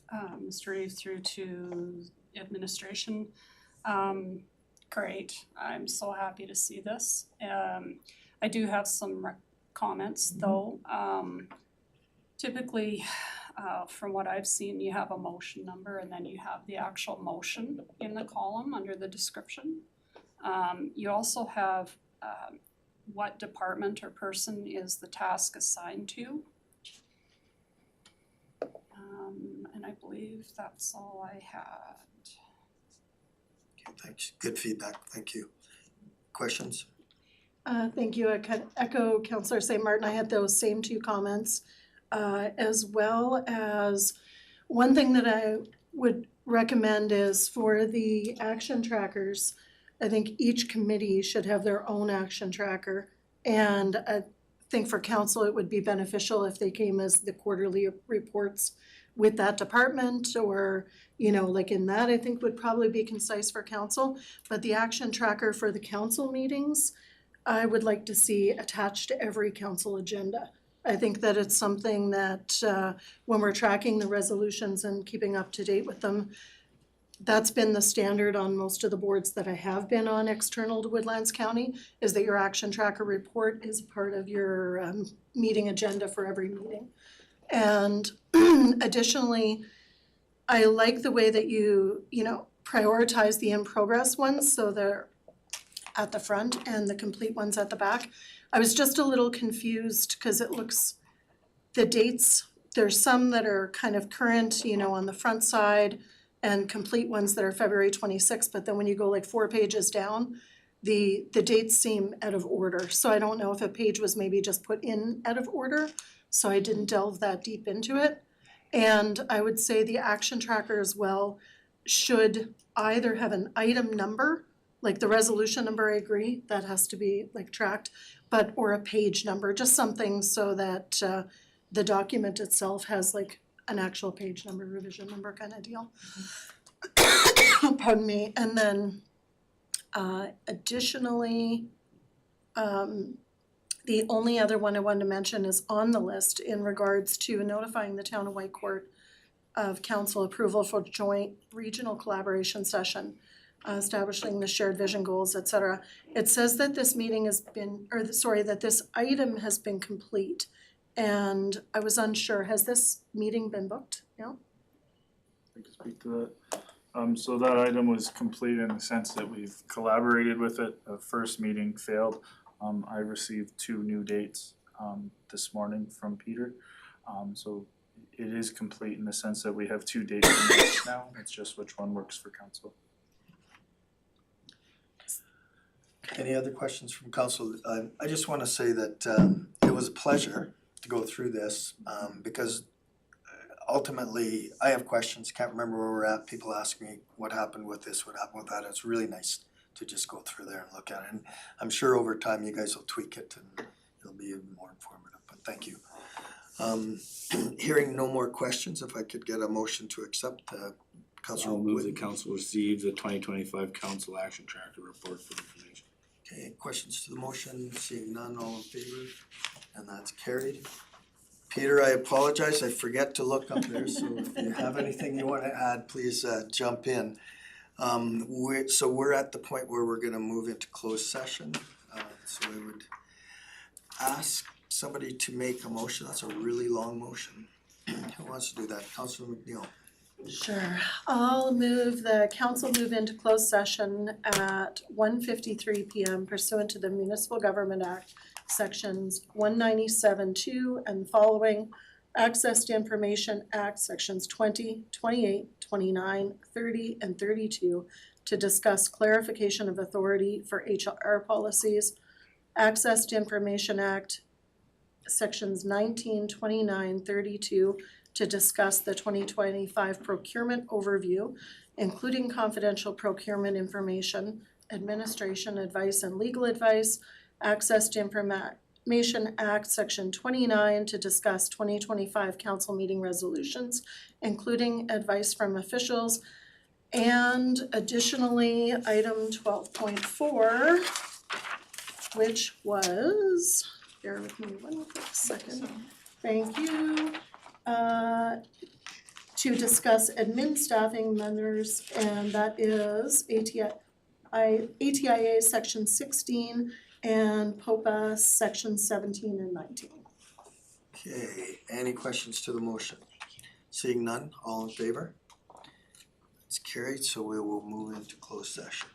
Mr. Reeve through to administration. Great, I'm so happy to see this. I do have some comments though. Typically, from what I've seen, you have a motion number and then you have the actual motion in the column under the description. You also have what department or person is the task assigned to. And I believe that's all I had. Okay, thanks, good feedback, thank you. Questions? Thank you. I could echo Councillor St. Martin. I had those same two comments, as well as one thing that I would recommend is for the action trackers, I think each committee should have their own action tracker. And I think for council, it would be beneficial if they came as the quarterly reports with that department, or, you know, like in that, I think would probably be concise for council. But the action tracker for the council meetings, I would like to see attached to every council agenda. I think that it's something that when we're tracking the resolutions and keeping up to date with them, that's been the standard on most of the boards that I have been on external to Woodlands County, is that your action tracker report is part of your meeting agenda for every meeting. And additionally, I like the way that you prioritize the in progress ones, so they're at the front and the complete ones at the back. I was just a little confused because it looks, the dates, there's some that are kind of current, on the front side, and complete ones that are February 26th, but then when you go like 4 pages down, the dates seem out of order. So I don't know if a page was maybe just put in out of order, so I didn't delve that deep into it. And I would say the action tracker as well should either have an item number, like the resolution number, I agree, that has to be like tracked, or a page number, just something so that the document itself has like an actual page number, revision number kind of deal. Pardon me. And then additionally, the only other one I wanted to mention is on the list in regards to notifying the town of Whitecourt of council approval for joint regional collaboration session, establishing the shared vision goals, et cetera. It says that this meeting has been, that this item has been complete. And I was unsure, has this meeting been booked? No? I can speak to that. So that item was complete in the sense that we've collaborated with it. The first meeting failed. I received 2 new dates this morning from Peter. So it is complete in the sense that we have 2 dates now. It's just which one works for council. Any other questions from council? I just want to say that it was a pleasure to go through this because ultimately, I have questions, can't remember where we're at, people ask me what happened with this, what happened with that, it's really nice to just go through there and look at it, and I'm sure over time you guys will tweak it and it'll be even more informative, but thank you. Hearing no more questions, if I could get a motion to accept Councilor I'll move the Whitten. council receive the 2025 council action tracker report for information. Okay, questions to the motion, seeing none, all in favor, and that's carried. Peter, I apologize, I forget to look up there, so if you have anything you wanna add, please jump in. We're at the point where we're gonna move into closed session, so I would ask somebody to make a motion, that's a really long motion. Who wants to do that? Councilor McNeil. Sure, I'll move the council move into closed session at 1:53 PM pursuant to the Municipal Government Act, sections 197(2) and following, Access to Information Act, sections 20, 28, 29, 30, and 32, to discuss clarification of authority for HR policies, Access to Information Act, sections 19, 29, 32, to discuss the 2025 procurement overview, including confidential procurement information, administration advice and legal advice, Access to Information Act, section 29, to discuss 2025 council meeting resolutions, including advice from officials, and additionally, item 12.4, which was, bear with me one quick second, thank you. To discuss admin staffing members, and that is ATIA section 16 and POPA section 17 and 19. Okay, any questions to the motion? Seeing none, all in favor? It's carried, so we will move into closed session.